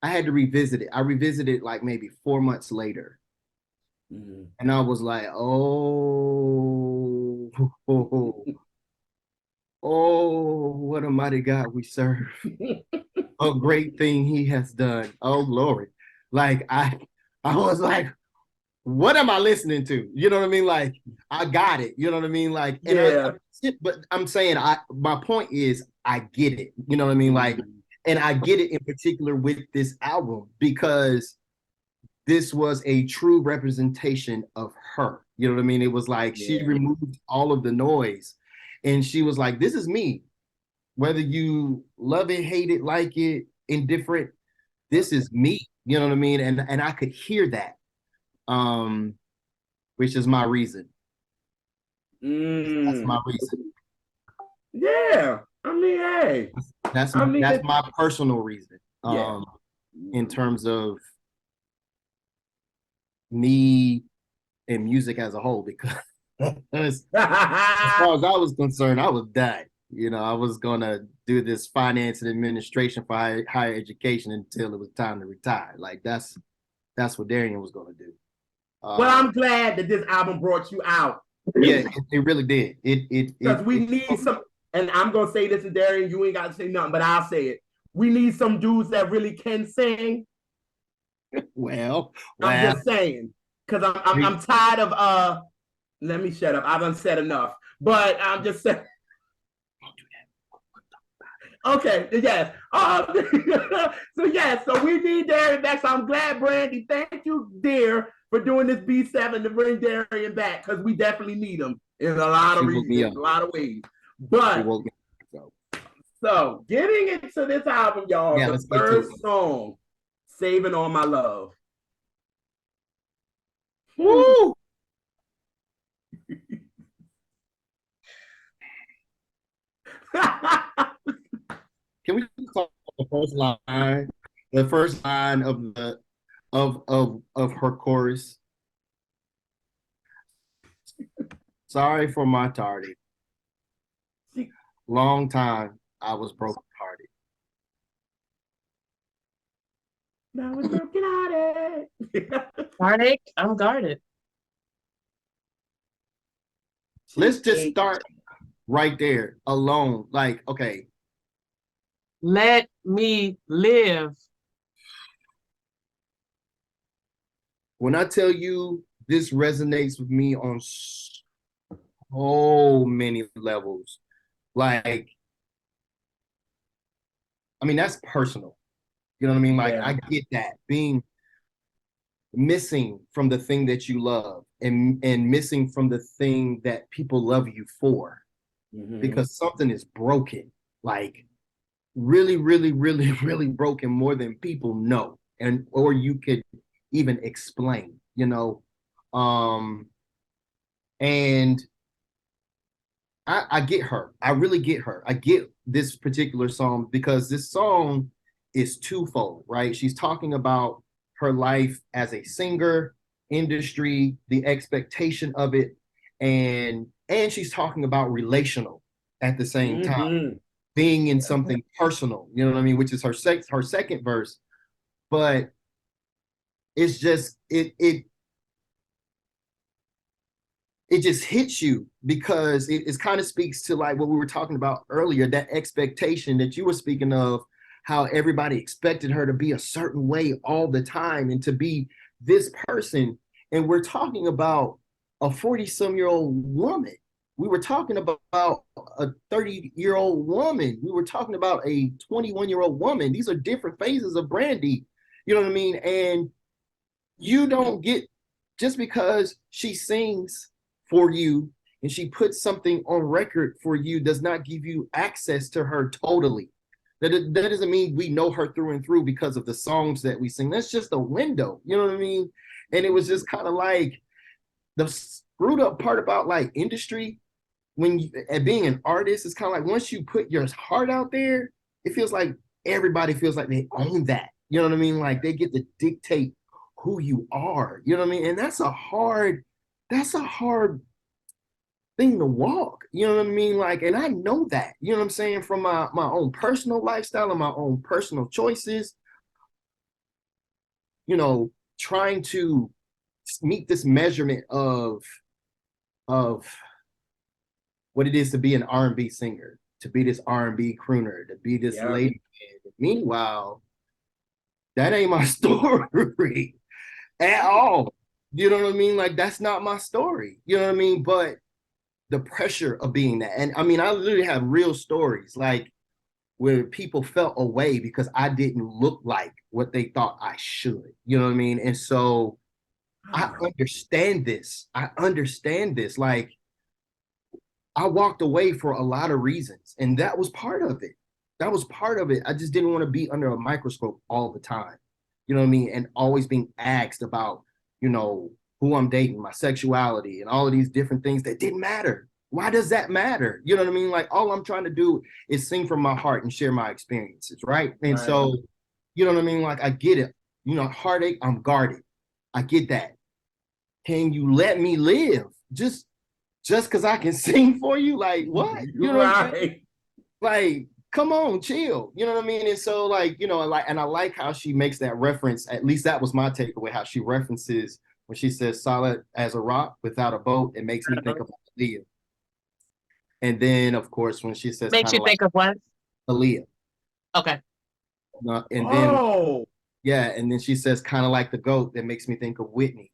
had to revisit it. I revisited like maybe 4 months later. And I was like, oh, what a mighty God we serve. A great thing he has done. Oh, glory. Like, I was like, what am I listening to? You know what I mean? Like, I got it. You know what I mean? Like, but I'm saying, my point is, I get it. You know what I mean? Like, and I get it in particular with this album because this was a true representation of her. You know what I mean? It was like she removed all of the noise and she was like, this is me. Whether you love it, hate it, like it, indifferent, this is me. You know what I mean? And I could hear that, which is my reason. That's my reason. Yeah. I mean, hey. That's my personal reason. In terms of me and music as a whole, because as far as I was concerned, I was done. You know, I was gonna do this finance and administration for higher education until it was time to retire. Like that's what Darien was gonna do. Well, I'm glad that this album brought you out. Yeah, it really did. Because we need some, and I'm gonna say this to Darien, you ain't gotta say nothing, but I'll say it. We need some dudes that really can sing. Well, I'm just saying, because I'm tired of let me shut up. I haven't said enough. But I'm just saying. Okay, yes. So we need Darien back. So I'm glad, Brandy. Thank you, dear, for doing this B7 to bring Darien back because we definitely need him in a lot of reasons, a lot of ways. But so getting into this album, y'all, the first song, Saving All My Love. Woo! Can we talk about the first line? The first line of her chorus. Sorry for my tardy. Long time I was broken hearted. Now we're broken hearted. Heartache, I'm guarded. Let's just start right there alone. Like, okay. Let me live. When I tell you this resonates with me on so many levels, like, I mean, that's personal. You know what I mean? Like, I get that being missing from the thing that you love and missing from the thing that people love you for, because something is broken, like really, really, really, really broken, more than people know, and or you could even explain, you know. And I get her. I really get her. I get this particular song because this song is twofold, right? She's talking about her life as a singer, industry, the expectation of it, and she's talking about relational at the same time, being in something personal, you know what I mean, which is her second verse. But it's just it just hits you because it kind of speaks to like what we were talking about earlier, that expectation that you were speaking of, how everybody expected her to be a certain way all the time and to be this person. And we're talking about a 40-some-year-old woman. We were talking about a 30-year-old woman. We were talking about a 21-year-old woman. These are different phases of Brandy. You know what I mean? And you don't get, just because she sings for you and she puts something on record for you, does not give you access to her totally. That doesn't mean we know her through and through because of the songs that we sing. That's just a window, you know what I mean? And it was just kind of like the screwed up part about like industry, when you, and being an artist, it's kind of like once you put your heart out there, it feels like everybody feels like they own that. You know what I mean? Like they get to dictate who you are. You know what I mean? And that's a hard thing to walk, you know what I mean? Like, and I know that, you know what I'm saying, from my own personal lifestyle and my own personal choices, you know, trying to meet this measurement of what it is to be an R&B singer, to be this R&B crooner, to be this lady. Meanwhile, that ain't my story at all. You know what I mean? Like, that's not my story. You know what I mean? But the pressure of being that. And I mean, I literally have real stories, like where people felt away because I didn't look like what they thought I should. You know what I mean? And so I understand this. Like, I walked away for a lot of reasons, and that was part of it. I just didn't want to be under a microscope all the time. You know what I mean? And always being asked about, you know, who I'm dating, my sexuality, and all of these different things that didn't matter. Why does that matter? You know what I mean? Like, all I'm trying to do is sing from my heart and share my experiences, right? And so, you know what I mean? Like, I get it. You know, heartache, I'm guarded. I get that. Can you let me live? Just because I can sing for you? Like, what? You know what I'm saying? Like, come on, chill. You know what I mean? And so, like, you know, and I like how she makes that reference. At least that was my takeaway, how she references when she says solid as a rock without a boat. It makes me think of Aaliyah. And then, of course, when she says makes you think of what? Aaliyah. Okay. And then, yeah, and then she says kind of like the goat. That makes me think of Whitney.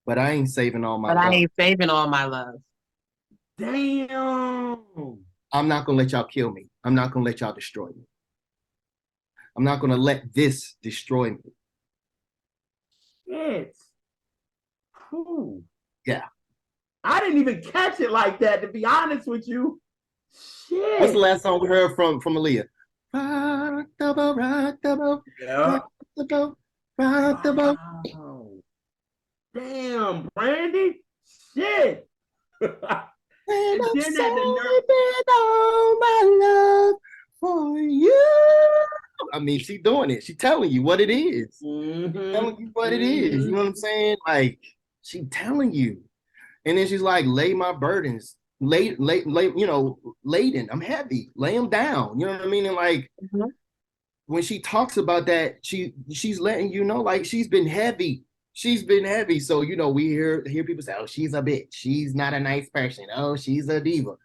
But I ain't saving all my love. I ain't saving all my love. Damn. I'm not gonna let y'all kill me. I'm not gonna let y'all destroy me. I'm not gonna let this destroy me. Shit. Ooh. Yeah. I didn't even catch it like that, to be honest with you. Shit. What's the last song we heard from Aaliyah? Rock the boat, rock the boat, rock the boat, rock the boat. Wow. Damn, Brandy. Shit. And I'm then at the saving all my love for you. I mean, she's doing it. She's telling you what it is. Mm-hmm. Telling you what it is. You know what I'm saying? Like, she telling you. And then she's like, lay my burdens, lay, you know, laden. I'm heavy. Lay them down. You know what I mean? And like, when she talks about that, she's letting you know, like, she's been heavy. She's been heavy. So, you know, we hear people say, oh, she's a bitch. She's not a nice person. Oh, she's a diva.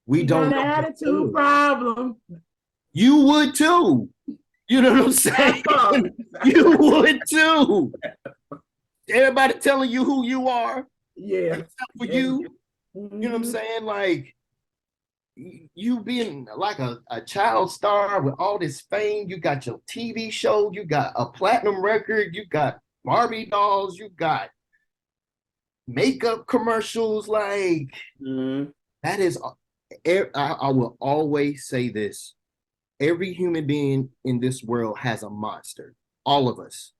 We don't know. Attitude problem. You would too. You know what I'm saying? You would too. Everybody telling you who you are. Yeah. Except for you. You know what I'm saying? Like, you being like a child star with all this fame. You got your TV show. You got a platinum record. You got Barbie dolls. You got makeup commercials. Like, that is, I will always say this. Every human being in this world has a monster. All of us.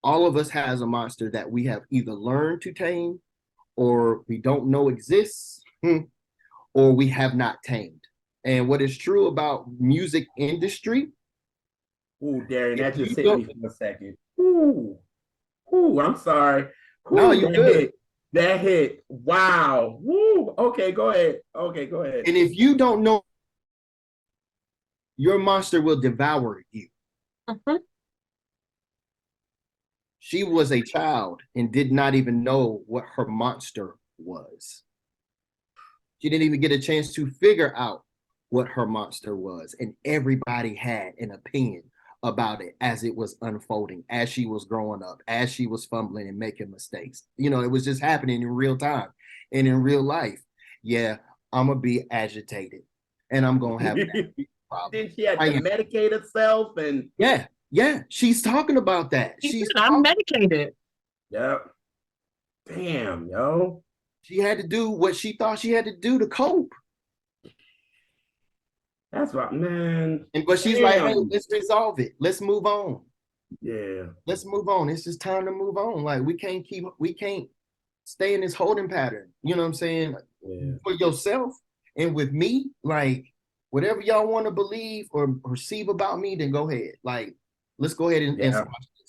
All of us has a monster that we have either learned to tame, or we don't know exists, or we have not tamed. And what is true about music industry? Ooh, Darien, that just hit me for a second. Ooh, I'm sorry. Ooh, no, you good. That hit. Wow. Woo. Okay, go ahead. And if you don't know, your monster will devour you. She was a child and did not even know what her monster was. She didn't even get a chance to figure out what her monster was. And everybody had an opinion about it as it was unfolding, as she was growing up, as she was fumbling and making mistakes. You know, it was just happening in real time and in real life. Yeah, I'm going to be agitated and I'm going to have that problem. Then she had to medicate herself and... Yeah, she's talking about that. I'm medicated. Yep. Damn, yo. She had to do what she thought she had to do to cope. That's right, man. But she's like, hey, let's resolve it. Let's move on. Yeah. Let's move on. It's just time to move on. Like, we can't stay in this holding pattern. You know what I'm saying? Yeah. For yourself and with me, like, whatever y'all want to believe or perceive about me, then go ahead. Like, let's go ahead and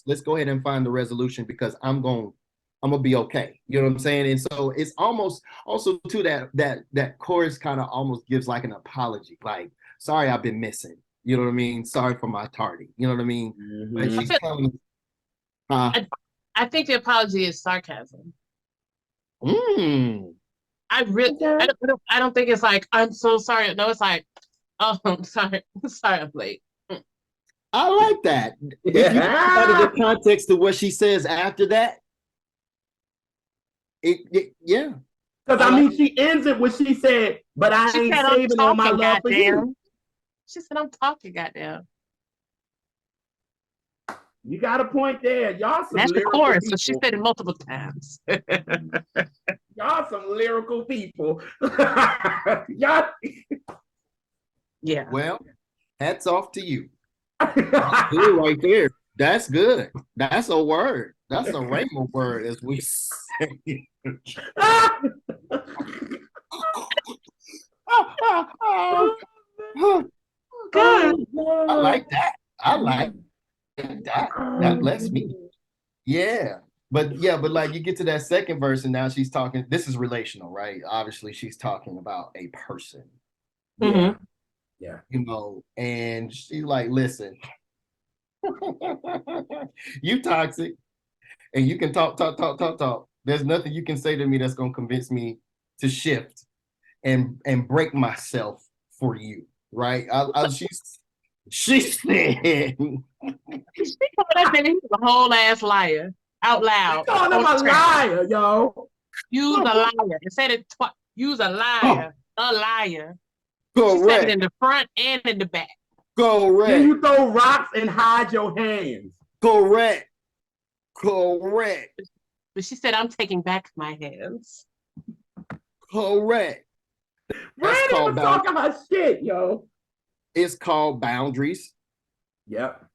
let's go ahead and find the resolution, because I'm gonna be okay. You know what I'm saying? And so it's almost also to that chorus kind of almost gives like an apology, like, sorry, I've been missing. You know what I mean? Sorry for my tardy. You know what I mean? But she's telling I think the apology is sarcasm. I don't think it's like, I'm so sorry. No, it's like, oh, I'm sorry. Sorry, I'm late. I like that. If you added the context to what she says after that, yeah. Because I mean, she ends it when she said, but I ain't saving all my love for you. She said, I'm talking, goddamn. You got a point there. Y'all some That's the chorus, people. so she said it multiple times. Y'all some lyrical people. Y'all. Yeah. Well, hats off to you. That's good right there. That's good. That's a word. That's a rainbow word, as we say. Good. I like that. I like that. That bless me. Yeah. But like, you get to that second verse and now she's talking, this is relational, right? Obviously she's talking about a person. Mm-hmm. Yeah. You know, and she's like, listen, you toxic and you can talk. There's nothing you can say to me that's going to convince me to shift and break myself for you. Right. She said, She called that nigga a whole ass liar out loud. She called him a liar, yo. Use a liar. It said it twice. Use a liar. A liar. She said it Correct. in the front and in the back. Then Correct. you throw rocks and hide your hands. Correct. Correct. But she said, I'm taking back my hands. Correct. Brandy was talking her shit, yo. It's called boundaries. Yep.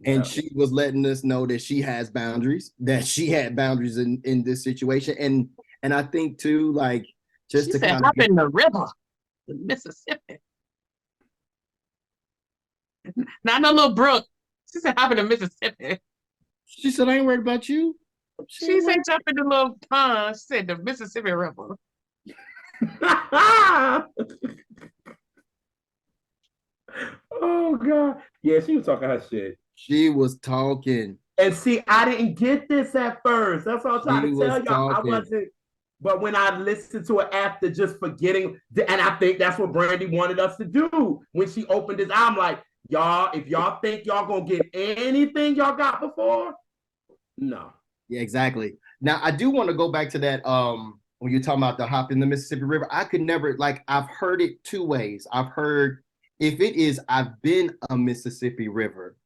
And she was letting us know that she has boundaries, that she had boundaries in this situation. And I think too, like, just she to said, kind hop of in the river, the Mississippi. Not no little brook. She said, hop in the Mississippi. she said, I ain't worried about you. She said, jump in the little pond. She said, the Mississippi River. Oh God. Yeah, she was talking her shit. She was talking. And see, I didn't get this at first. That's what I'm trying to tell y'all. Talking. I wasn't, but when I listened to it after just forgetting, and I think that's what Brandy wanted us to do when she opened this. I'm like, y'all, if y'all think y'all gonna get anything y'all got before, no. Yeah, exactly. Now I do want to go back to that. When you're talking about the hop in the Mississippi River, I could never, like, I've heard it two ways. I've heard if it is, I've been a Mississippi River,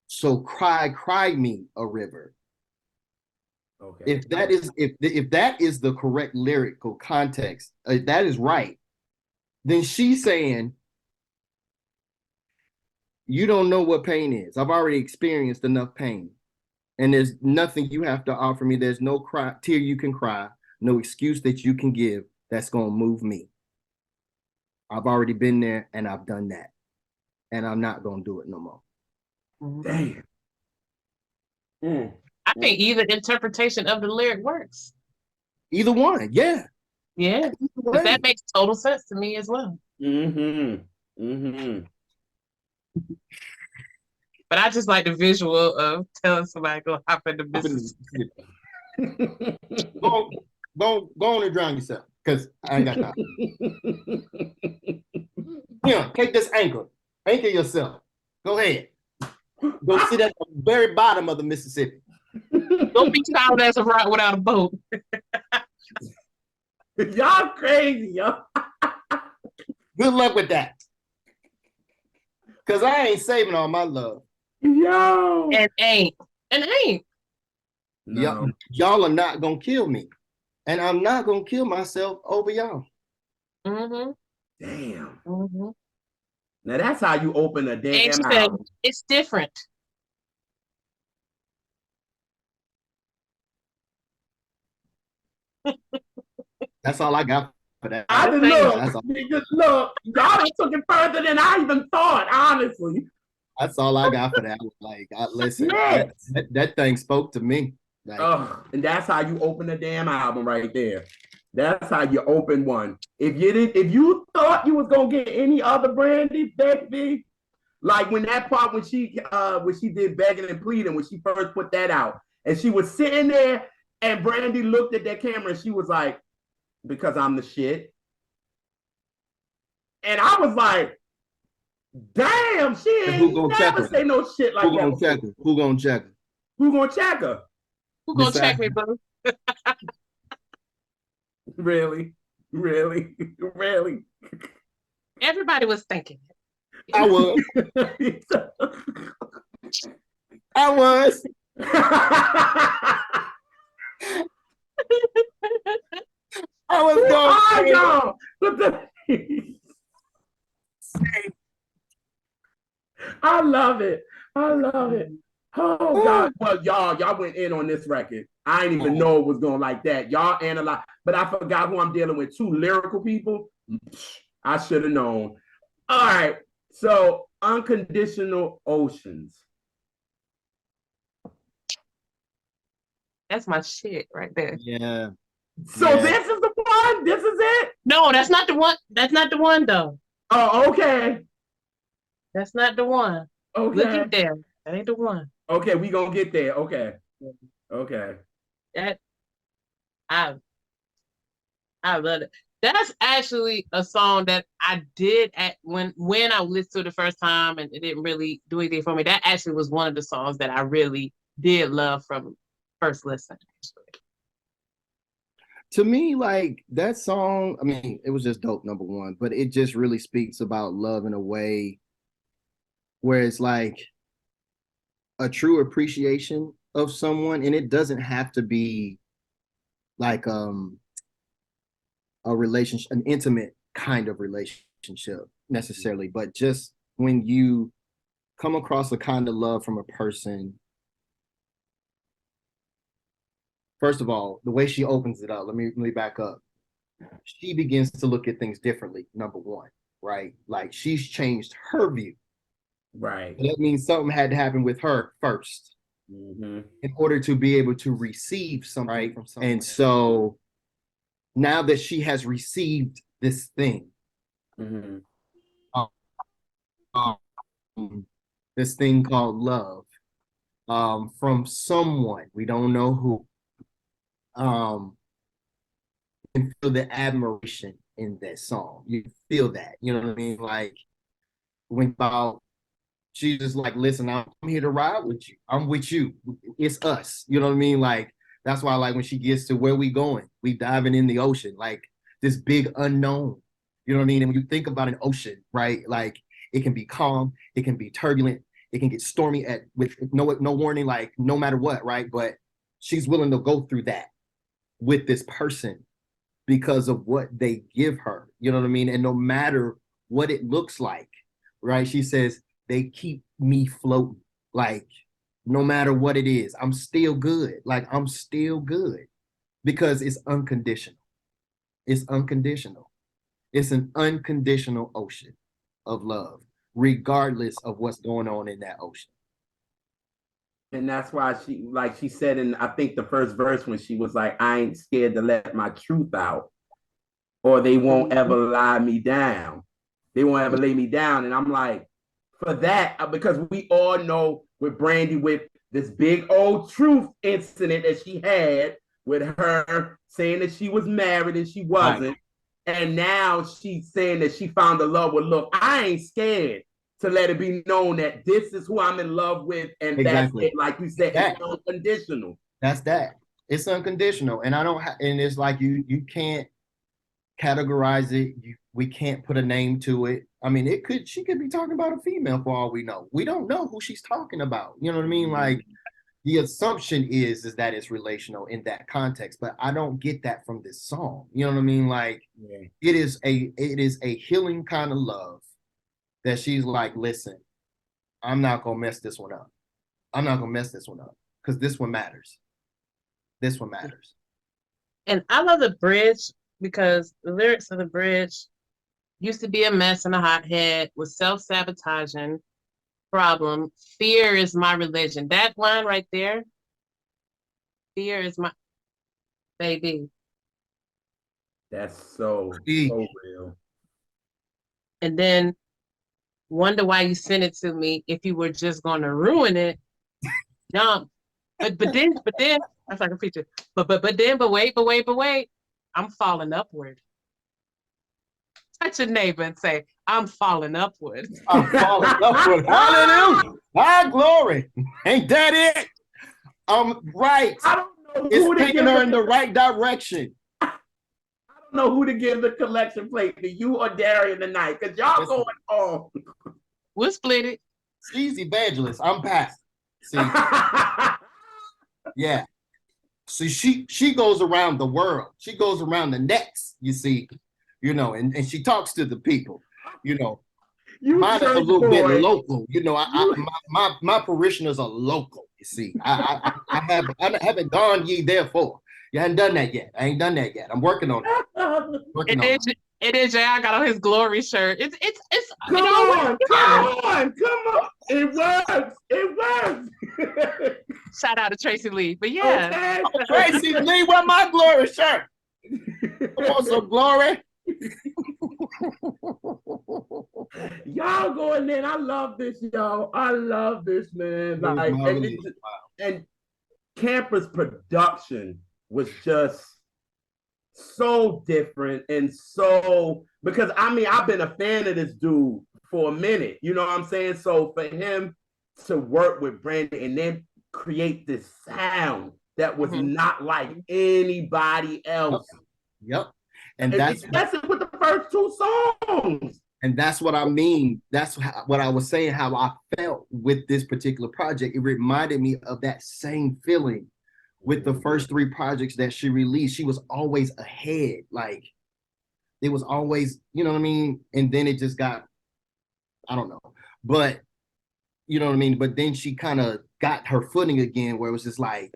so cry me a river. Okay. If that is the correct lyrical context, that is right. Then she's saying, you don't know what pain is. I've already experienced enough pain, and there's nothing you have to offer me. There's no tear you can cry, no excuse that you can give that's gonna move me. I've already been there and I've done that, and I'm not gonna do it no more. Damn. I think either interpretation of the lyric works. Either one, yeah. Yeah, because that makes total sense to me as well. But I just like the visual of telling somebody go hop in the Mississippi. go on and drown yourself, because I ain't got time. Yeah, take this anchor yourself. Go ahead. Go sit at the very bottom of the Mississippi. Don't be tired as a rock without a boat. Y'all crazy, yo. Good luck with that. Because I ain't saving all my love. Yo. And ain't. No. Y'all are not going to kill me. And I'm not going to kill myself over y'all. Mm-hmm. Damn. Mm-hmm. Now that's how you open a damn And album. it's different. That's all I got for that. I didn't look. Y'all took it further than I even thought, honestly. That's all I got for that. Like, listen, that thing spoke to me. Like, and that's how you open a damn album right there. That's how you open one. If you thought you was gonna get any other Brandy, baby, like when she did Begging and Pleading, when she first put that out, and she was sitting there, and Brandy looked at that camera, and she was like, "Because I'm the shit," and I was like, "Damn, she ain't never say no shit like that." Who gonna check her? Who gonna check her? Who gonna check me, bro? Really? Everybody was thinking it. I was. I was. I was going. I love it. Oh God. Well, y'all went in on this record. I didn't even know it was going like that. Y'all analyze, but I forgot who I'm dealing with. Two lyrical people. I should have known. All right. So, Unconditional Oceans. That's my shit right there. Yeah. So this is the one? This is it? No, that's not the one. That's not the one, though. Oh, okay. That's not the one. Okay. Look at there. That ain't the one. Okay, we gonna get there. Okay. That I love it. That's actually a song that I did when I listened to it the first time, and it didn't really do anything for me. That actually was one of the songs that I really did love from first listen. To me, like that song, I mean, it was just dope, number one, but it just really speaks about love in a way where it's like a true appreciation of someone, and it doesn't have to be like a relationship, an intimate kind of relationship necessarily, but just when you come across a kind of love from a person. First of all, the way she opens it up, let me back up. She begins to look at things differently, number one, right? Like she's changed her view. Right. That means something had to happen with her first in order to be able to receive something, right? From someone. And so now that she has received this thing, this thing called love, from someone, we don't know who, and feel the admiration in that song. You feel that, you know what I mean? Like when about she's just like, listen, I'm here to ride with you. I'm with you. It's us. You know what I mean? Like that's why, like when she gets to where we going, we diving in the ocean, like this big unknown. You know what I mean? And when you think about an ocean, right? Like it can be calm, it can be turbulent, it can get stormy with no warning, like no matter what, right? But she's willing to go through that with this person because of what they give her. You know what I mean? And no matter what it looks like, right? She says, they keep me floating. Like, no matter what it is, I'm still good. Like, I'm still good because it's unconditional. It's unconditional. It's an unconditional ocean of love, regardless of what's going on in that ocean. And that's why she said in, I think the first verse when she was like, I ain't scared to let my truth out, or they won't ever lie me down. They won't ever lay me down. And I'm like, for that, because we all know with Brandy, with this big old truth incident that she had with her saying that she was married and she wasn't. Right. And now she's saying that she found a love with, look, I ain't scared to let it be known that this is who I'm in love with. And exactly. That's it. Like you said, it's unconditional. That's that. It's unconditional. And and it's like you can't categorize it. We can't put a name to it. I mean, she could be talking about a female for all we know. We don't know who she's talking about. You know what I mean? Like the assumption is that it's relational in that context, but I don't get that from this song. You know what I mean? Like it is a healing kind of love that she's like, listen, I'm not gonna mess this one up. I'm not gonna mess this one up because this one matters. This one matters. And I love the bridge because the lyrics of the bridge used to be a mess and a hothead with self-sabotaging problem. Fear is my religion. That line right there, fear is my baby. That's so real. And then wonder why you sent it to me if you were just going to ruin it. Jump. But then, that's like a feature. But wait. I'm falling upward. Touch your neighbor and say, I'm falling upward. I'm falling upward. Hallelujah. My glory. Ain't that it? Right. I don't know. It's taking her in the right direction. I don't know who to give the collection plate to, you or Darien tonight, because y'all going on. We'll split it. She's evangelist. I'm pastor. See? Yeah. So she goes around the world. She goes around the nets, you see, you know, and she talks to the people, you know. Mine is a little bit local, you know. My parishioners are local, you see. I haven't gone ye therefore. You haven't done that yet. I ain't done that yet. I'm working on it. It is. I got on his glory shirt. It's. Come on. It works. Shout out to Tracy Lee, but yeah. Okay. Tracy Lee, wear my glory shirt. Want some glory? Y'all going in. I love this, y'all. I love this, man. Like, and Camper's production was just so different, and so, because I mean, I've been a fan of this dude for a minute, you know what I'm saying? So for him to work with Brandy and then create this sound that was not like anybody else. Yep. And that's especially with the first two songs. And that's what I mean. That's what I was saying, how I felt with this particular project. It reminded me of that same feeling with the first three projects that she released. She was always ahead. Like, it was always, you know what I mean? And then it just got, I don't know. But, you know what I mean? But then she kind of got her footing again, where it was just like,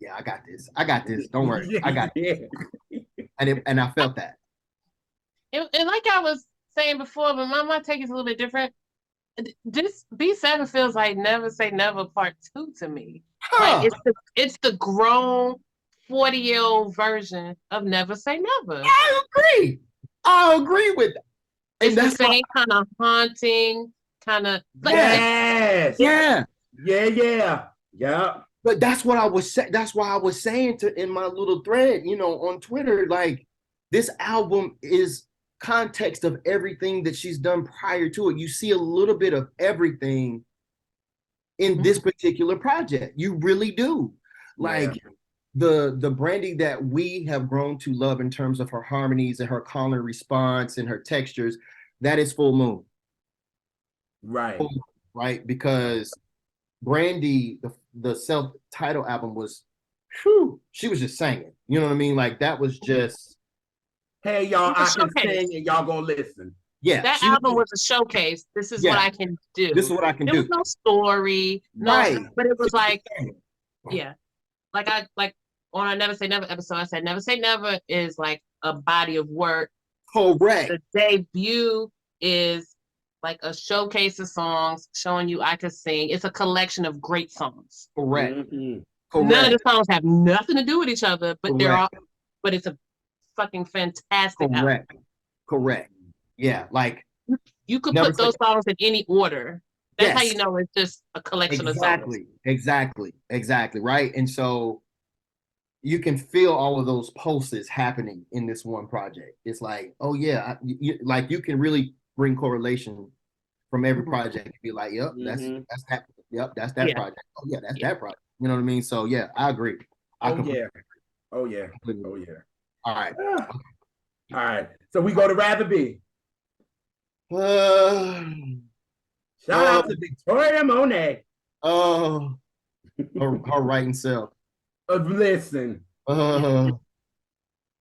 yeah, I got this. I got this. Don't worry. I got it. And I felt that. And like I was saying before, but my take is a little bit different. This B7 feels like Never Say Never Part 2 to me. Like it's the grown 40-year-old version of Never Say Never. I agree with that. It's the same kind of haunting, kind of like yeah. But that's what I was saying. That's why I was saying in my little thread, you know, on Twitter, like, this album is context of everything that she's done prior to it. You see a little bit of everything in this particular project. You really do. Like, the Brandy that we have grown to love in terms of her harmonies and her call and response and her textures, that is Full Moon. Right. Full Moon, right? Because Brandy, the self-titled album was, she was just singing. You know what I mean? Like, that was just, hey, y'all, I can sing and y'all gonna listen. Yeah. That album was a showcase. This is what I can do. This is what I can do. There was no story. Right. But it was like, like on our Never Say Never episode, I said Never Say Never is like a body of work. Correct. The debut is like a showcase of songs showing you I could sing. It's a collection of great songs. Correct. Correct. None of the songs have nothing to do with each other, but they're all. But it's a fucking fantastic album. Correct. Yeah, like you could put those songs in any order. That's how you know it's just a collection of songs. Exactly. Right. And so you can feel all of those pulses happening in this one project. It's like, oh yeah, like you can really bring correlation from every project and be like, yep, that's that. Yep, that's that project. Oh yeah, that's that project. You know what I mean? So yeah, I agree. Oh yeah. All right. All right. So we go to Rather Be. Shout out to Victoria Monet. Oh, her writing self. Listen,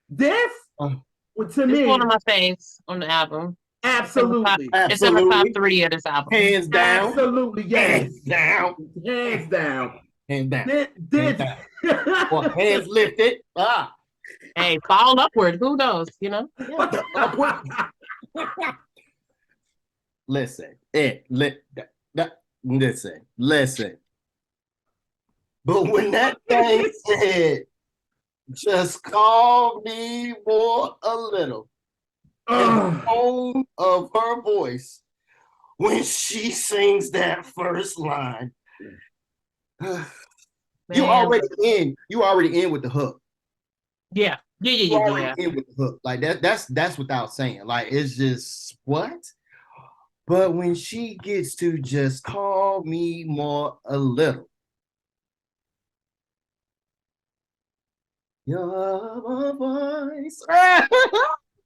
this to me, it's one of my faves on the album. Absolutely, it's in the top 3 of this album. Hands down. Absolutely, yes. Hands down. This. Well, hands lifted. Hey, fall upward. Who knows? You know. Listen. Listen. But when that thing said, just call me more a little, the tone of her voice when she sings that first line, you already in with the hook. Yeah. In with the hook. Like that's without saying. Like, it's just what? But when she gets to just call me more a little, your voice.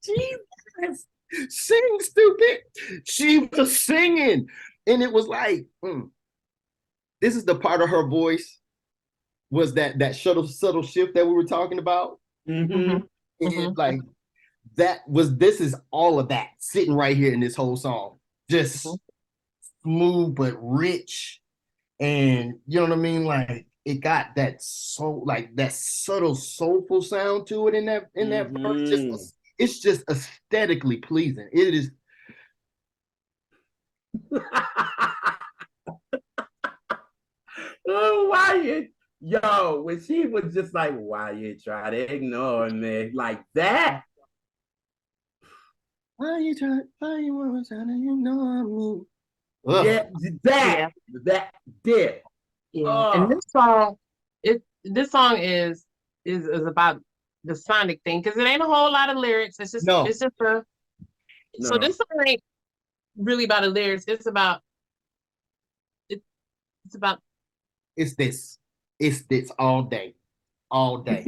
Jesus. Sing, stupid. She was singing. And it was like, this is the part of her voice was that subtle shift that we were talking about. Like, this is all of that sitting right here in this whole song. Just smooth but rich. And you know what I mean? Like, it got that that subtle soulful sound to it in that verse. It's just aesthetically pleasing. It is. Oh, Wyatt. Yo, when she was just like, why you try to ignore me like that? Why you want to ignore me? Yeah, that did. Yeah. And this song is about the sonic thing, because it ain't a whole lot of lyrics. It's just so this song ain't really about the lyrics. It's this all day. all day.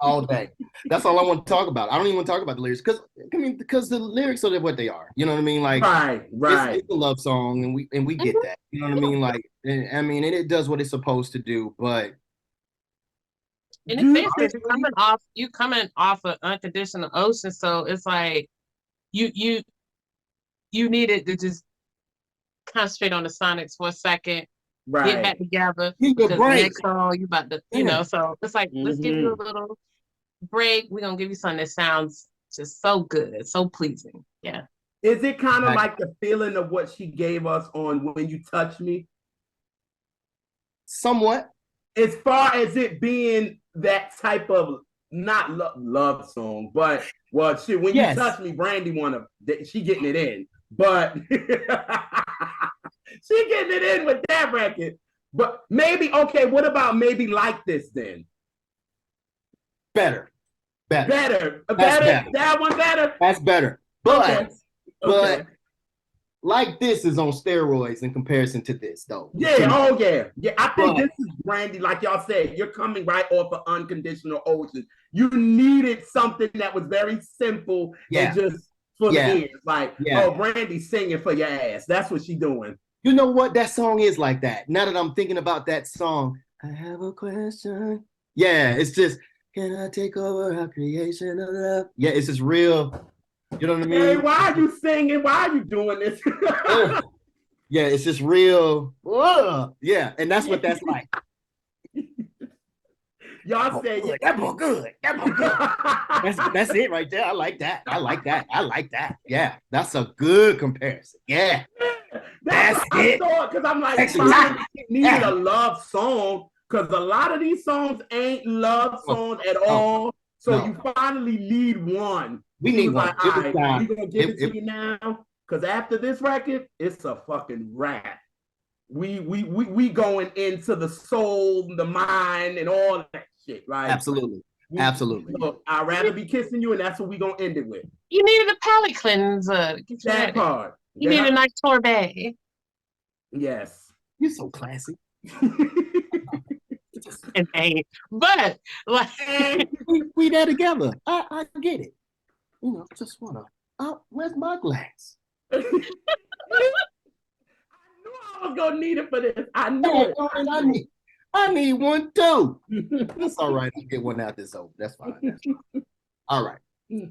All day. That's all I want to talk about. I don't even want to talk about the lyrics because the lyrics are what they are. You know what I mean? Like, right. It's a love song, and we get that. You know what I mean? Like, and it does what it's supposed to do. But and it's basically you coming off of Unconditional Ocean, so it's like you needed to just concentrate on the Sonics for a second, get back together, because the next song you about to, so it's like, let's give you a little break. We're gonna give you something that sounds just so good, so pleasing. Yeah. Is it kind of like the feeling of what she gave us on When You Touch Me? Somewhat. As far as it being that type of not love song, but well, shit, When You Touch Me, Brandy she getting it in, but she getting it in with that record. But maybe, okay, what about maybe Like This then? Better. Better. That one better? That's better. But Like This is on steroids in comparison to this, though. Yeah, I think this is Brandy, like y'all said, you're coming right off of Unconditional Ocean. You needed something that was very simple and just for the ears. Like, oh, Brandy's singing for your ass. That's what she's doing. You know what? That song is like that. Now that I'm thinking about that song, I have a question. Yeah, it's just, can I take over our creation of love? Yeah, it's just real. You know what I mean? Hey, why are you singing? Why are you doing this? Yeah, it's just real. Yeah, and that's what that's like. Y'all say that boy good. That boy good. That's it right there. I like that. Yeah, that's a good comparison. Yeah. That's it. Because I'm like, she needed a love song, because a lot of these songs ain't love songs at all. So you finally need one. We need one. Like, all right, we're going to give it to you now. Because after this record, it's a fucking wrap. We going into the soul, the mind, and all that shit, right? Absolutely. Look, I'd rather be kissing you, and that's what we're going to end it with. You needed a palate cleanser. That part. You need a nice sorbet. Yes. You're so classy. And ain't. But like we there together. I get it. You know, just wanna. Where's my glass? I knew I was gonna need it for this. I knew it. I need one too. That's all right. I'll get one out this over. That's fine. All right.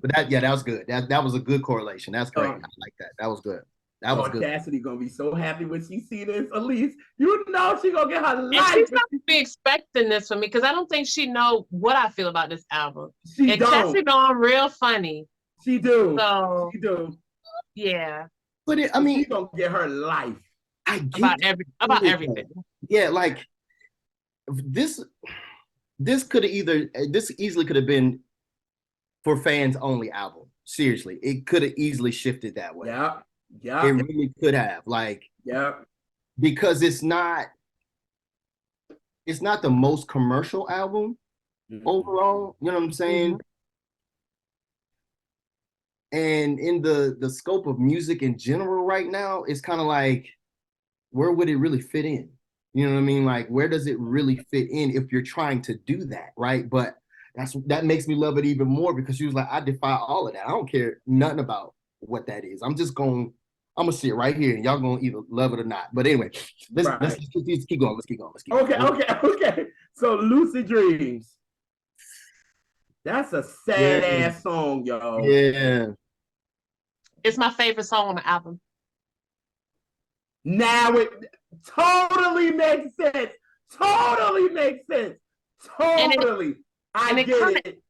But that was good. That was a good correlation. That's great. I like that. That was good. That was good. Cassidy gonna be so happy when she see this. Elise, you know she gonna get her life. And she's not be expecting this from me, because I don't think she know what I feel about this album. She don't. Cassidy know I'm real funny. She do. So she do. Yeah. But she's gonna get her life. I get about everything. Yeah, like this easily could have been for fans only album. Seriously, it could have easily shifted that way. Yeah. It really could have, because it's not the most commercial album overall. You know what I'm saying? And in the scope of music in general right now, it's kind of like, where would it really fit in? You know what I mean? Like, where does it really fit in if you're trying to do that, right? But that makes me love it even more, because she was like, I defy all of that. I don't care nothing about what that is. I'm gonna sit right here, and y'all gonna either love it or not. But anyway, let's keep going. Let's keep going. Okay. So Lucid Dreams. That's a sad ass song, y'all. Yeah. It's my favorite song on the album. Now it totally makes sense. Totally. I get it.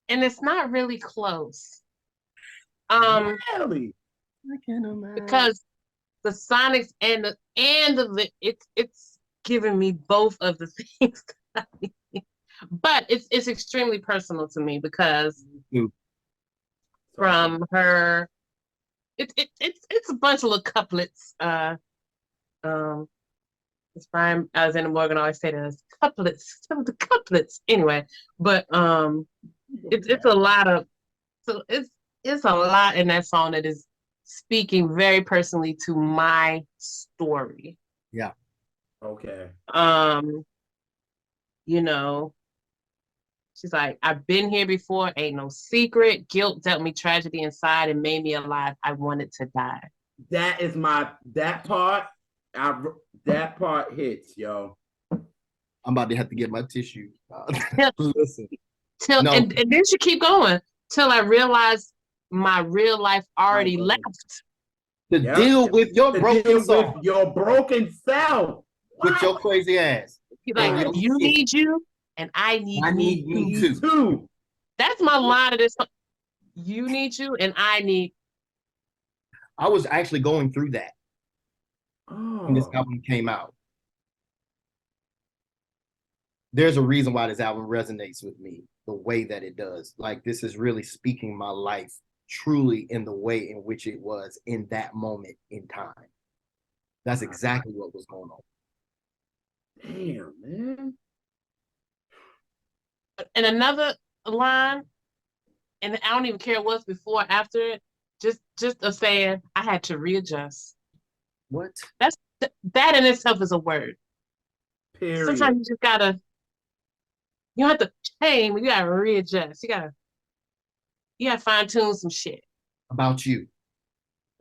And it's not really close. Really? I can't imagine. Because the Sonics and it's giving me both of the things. But it's extremely personal to me, because from her, it's a bunch of little couplets. It's Brian Alexander Morgan always say there's couplets, some of the couplets anyway. But it's a lot of, so it's a lot in that song that is speaking very personally to my story. Yeah. Okay. You know, She's like, I've been here before, ain't no secret. Guilt dealt me tragedy inside and made me alive. I wanted to die. That is that part hits, yo. I'm about to have to get my tissue. Listen. And then she keep going till I realized my real life already left. To deal with your broken self. With your broken self. With your crazy ass. Like, you need you, and I need me too. That's my line of this. You need you, and I need. I was actually going through that when this album came out. There's a reason why this album resonates with me the way that it does. Like, this is really speaking my life truly in the way in which it was in that moment in time. That's exactly what was going on. Damn, man. And another line, and I don't even care what's before or after it, just a saying, I had to readjust. What? That in itself is a word. Period. Sometimes you just gotta, you don't have to change, you gotta readjust. You gotta fine tune some shit. About you.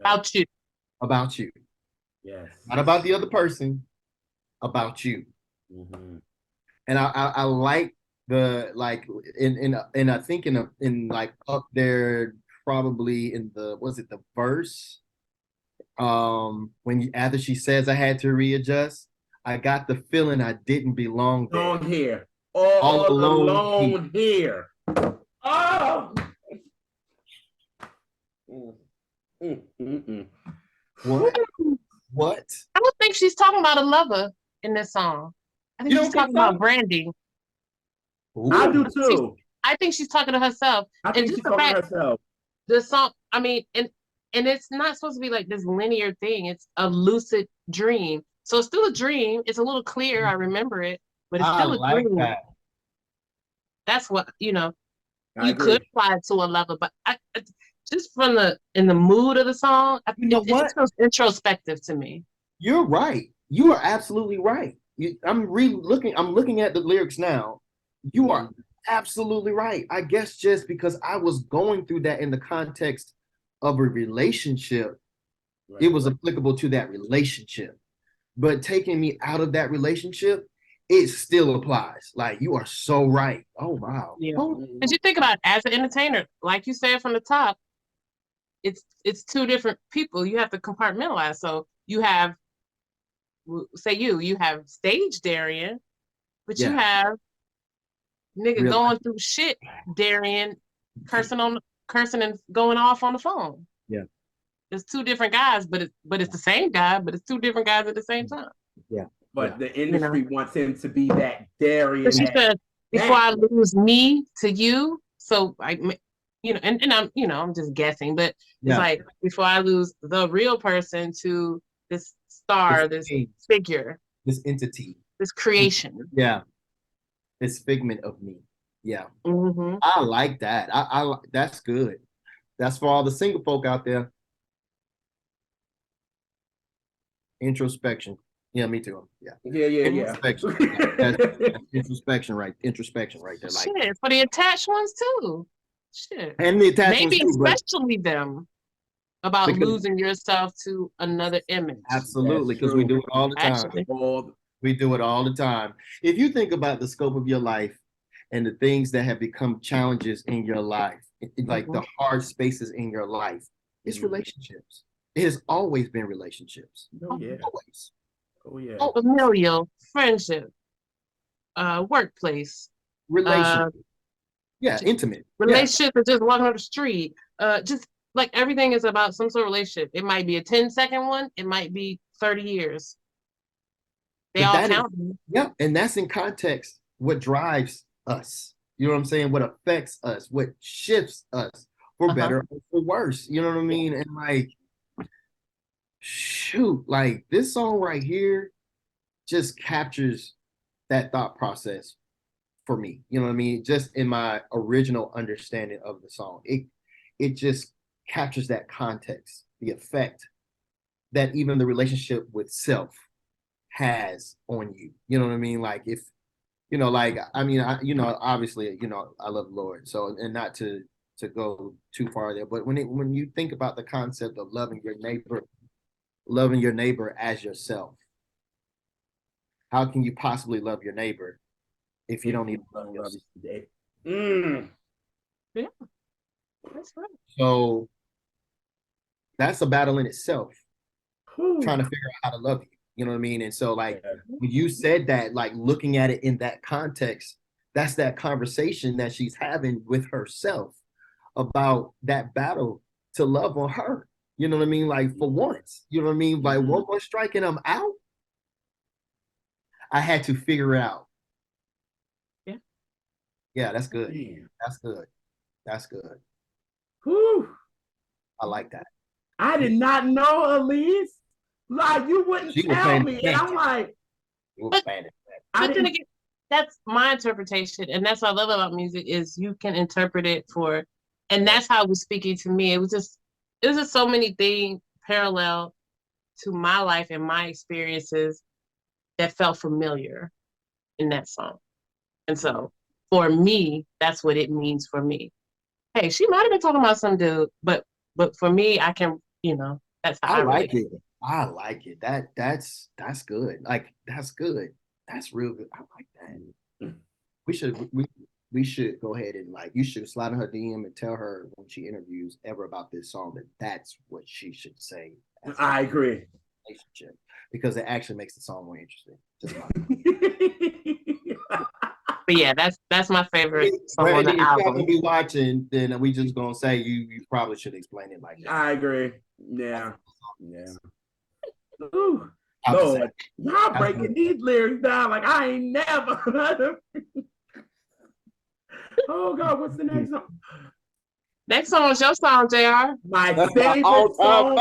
About you. About you. Yes. Not about the other person. About you. Mm-hmm. And I like the, like, in I think in like up there, probably in the, was it the verse? After she says I had to readjust, I got the feeling I didn't belong there. Alone here. All alone here. Oh. What? I don't think she's talking about a lover in this song. I think she's talking about Brandy. Ooh. I do too. I think she's talking to herself. I think she's talking to herself. The song, I mean, and it's not supposed to be like this linear thing. It's a lucid dream. So it's still a dream. It's a little clear. I remember it, but it's still a dream. That. That's what, you could apply it to a lover, but just from in the mood of the song, it's introspective to me. You're right. You are absolutely right. I'm looking at the lyrics now. You are absolutely right. I guess just because I was going through that in the context of a relationship, it was applicable to that relationship. But taking me out of that relationship, it still applies. Like, you are so right. Oh, wow. Yeah. Because you think about it, as an entertainer, like you said from the top, it's two different people. You have to compartmentalize. So you have, say you have stage Darien, but you have nigga going through shit Darien, cursing and going off on the phone. Yeah. It's two different guys, but it's the same guy, but it's two different guys at the same time. Yeah. But the industry wants him to be that Darien. She said, before I lose me to you, so and I'm just guessing, but it's like, before I lose the real person to this star, this figure, this entity, this creation. Yeah. This figment of me. Yeah. Mm-hmm. I like that. I that's good. That's for all the single folk out there. Introspection. Yeah, me too. Yeah. Introspection. That's introspection right there. Like, shit, for the attached ones too. Shit. And the attached ones too, especially them about losing yourself to another image. Absolutely, because we do it all the time. Actually. We do it all the time. If you think about the scope of your life and the things that have become challenges in your life, like the hard spaces in your life, it's relationships. It has always been relationships. Oh, yeah. Always. Oh, yeah. Familial, friendship, workplace. Relationship. Intimate. Relationship is just walking on the street. Just like everything is about some sort of relationship. It might be a 10-second one. It might be 30 years. They all count. And that's in context what drives us. You know what I'm saying? What affects us, what shifts us for better or for worse. You know what I mean? And like, shoot, like this song right here just captures that thought process for me. You know what I mean? Just in my original understanding of the song. It just captures that context, the effect that even the relationship with self has on you. You know what I mean? Like, if like, I mean, obviously, I love the Lord. So, and not to go too far there, but when you think about the concept of loving your neighbor as yourself, how can you possibly love your neighbor if you don't even love yourself? Yeah, that's right. So that's a battle in itself, trying to figure out how to love you. You know what I mean? And so, like, when you said that, like, looking at it in that context, that's that conversation that she's having with herself about that battle to love on her. You know what I mean? Like, for once, you know what I mean? Like, one more strike and I'm out. I had to figure it out. Yeah. Yeah, that's good. That's good. That's good. Whew. I like that. I did not know, Elise. Like, you wouldn't tell me. And I'm like, but then again, that's my interpretation. And that's what I love about music is you can interpret it for, and that's how it was speaking to me. It was just so many things parallel to my life and my experiences that felt familiar in that song. And so for me, that's what it means for me. Hey, she might have been talking about some dude, but for me, I can, that's how I like it. I like it. That's good. Like, that's good. That's real good. I like that. We should go ahead and, like, you should slide in her DM and tell her when she interviews ever about this song that that's what she should say. I agree. Relationship, because it actually makes the song more interesting. But yeah, that's my favorite song Brandy, on the album. If you're gonna be watching, then we just gonna say you probably should explain it like that. I agree. Yeah. Ooh, Lord, y'all breaking these lyrics down like I ain't never. Oh God, what's the next song? Next song is your song, JR. My favorite song.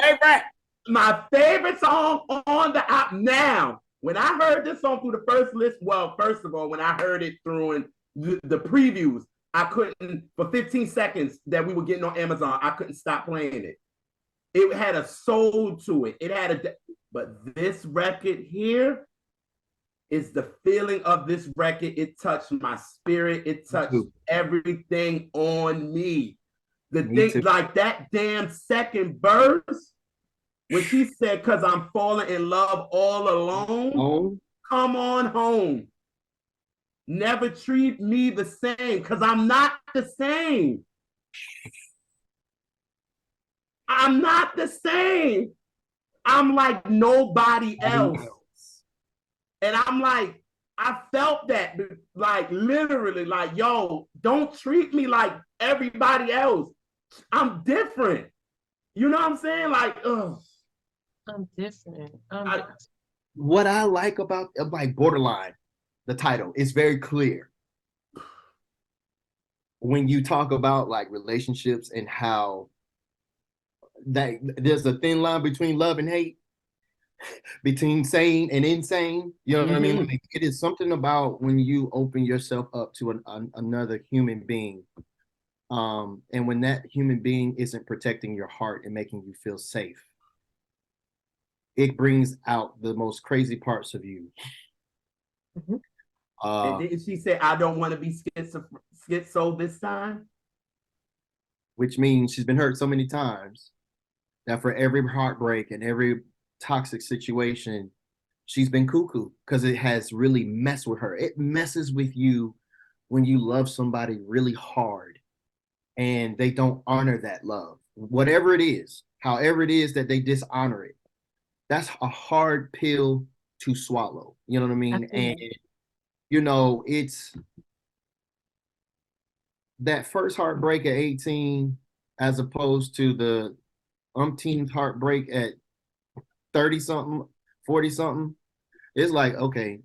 My favorite song on the album. Now, when I heard this song through the first list, well, first of all, when I heard it through the previews, I couldn't, for 15 seconds that we were getting on Amazon, I couldn't stop playing it. It had a soul to it. It had but this record here is the feeling of this record. It touched my spirit. It touched everything on me. The thing, like that damn second verse, when she said, "'Cause I'm falling in love all alone, come on home. Never treat me the same, because I'm not the same. I'm not the same. I'm like nobody else." And I'm like, I felt that, like, literally, like, yo, don't treat me like everybody else. I'm different. You know what I'm saying? Like, ugh. I'm different. What I like about, like, Borderline, the title, is very clear. When you talk about, like, relationships and how that there's a thin line between love and hate, between sane and insane. You know what I mean? Like, it is something about when you open yourself up to another human being. And when that human being isn't protecting your heart and making you feel safe, it brings out the most crazy parts of you. And didn't she say, "I don't want to be schizo this time"? Which means she's been hurt so many times that for every heartbreak and every toxic situation, she's been cuckoo, because it has really messed with her. It messes with you when you love somebody really hard and they don't honor that love. Whatever it is, however it is that they dishonor it, that's a hard pill to swallow. You know what I mean? And, it's that first heartbreak at 18 as opposed to the umpteenth heartbreak at 30 something, 40 something. It's like, okay,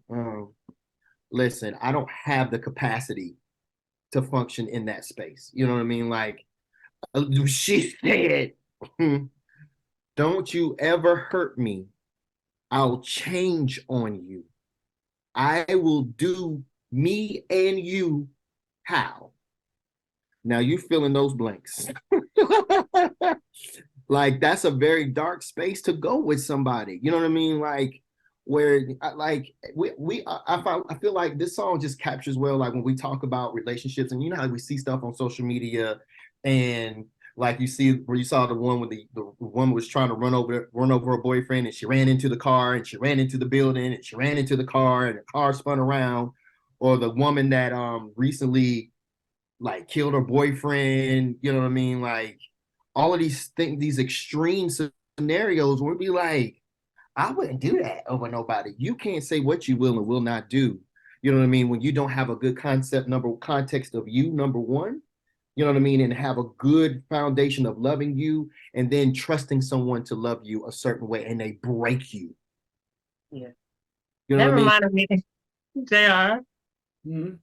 listen, I don't have the capacity to function in that space. You know what I mean? Like, she said, "Don't you ever hurt me. I'll change on you. I will do me and you how." Now you fill in those blanks. Like, that's a very dark space to go with somebody. You know what I mean? Like, where I feel like this song just captures well, like when we talk about relationships, and you know how we see stuff on social media, and like you see where you saw the one when the woman was trying to run over her boyfriend, and she ran into the car, and she ran into the building, and she ran into the car, and the car spun around, or the woman that recently like killed her boyfriend, you know what I mean? Like all of these things, these extreme scenarios would be like, I wouldn't do that over nobody. You can't say what you will and will not do. You know what I mean? When you don't have a good context of you, number one, you know what I mean? And have a good foundation of loving you and then trusting someone to love you a certain way and they break you. Yeah. You know That what I mean? reminded me, JR. Mm-hmm.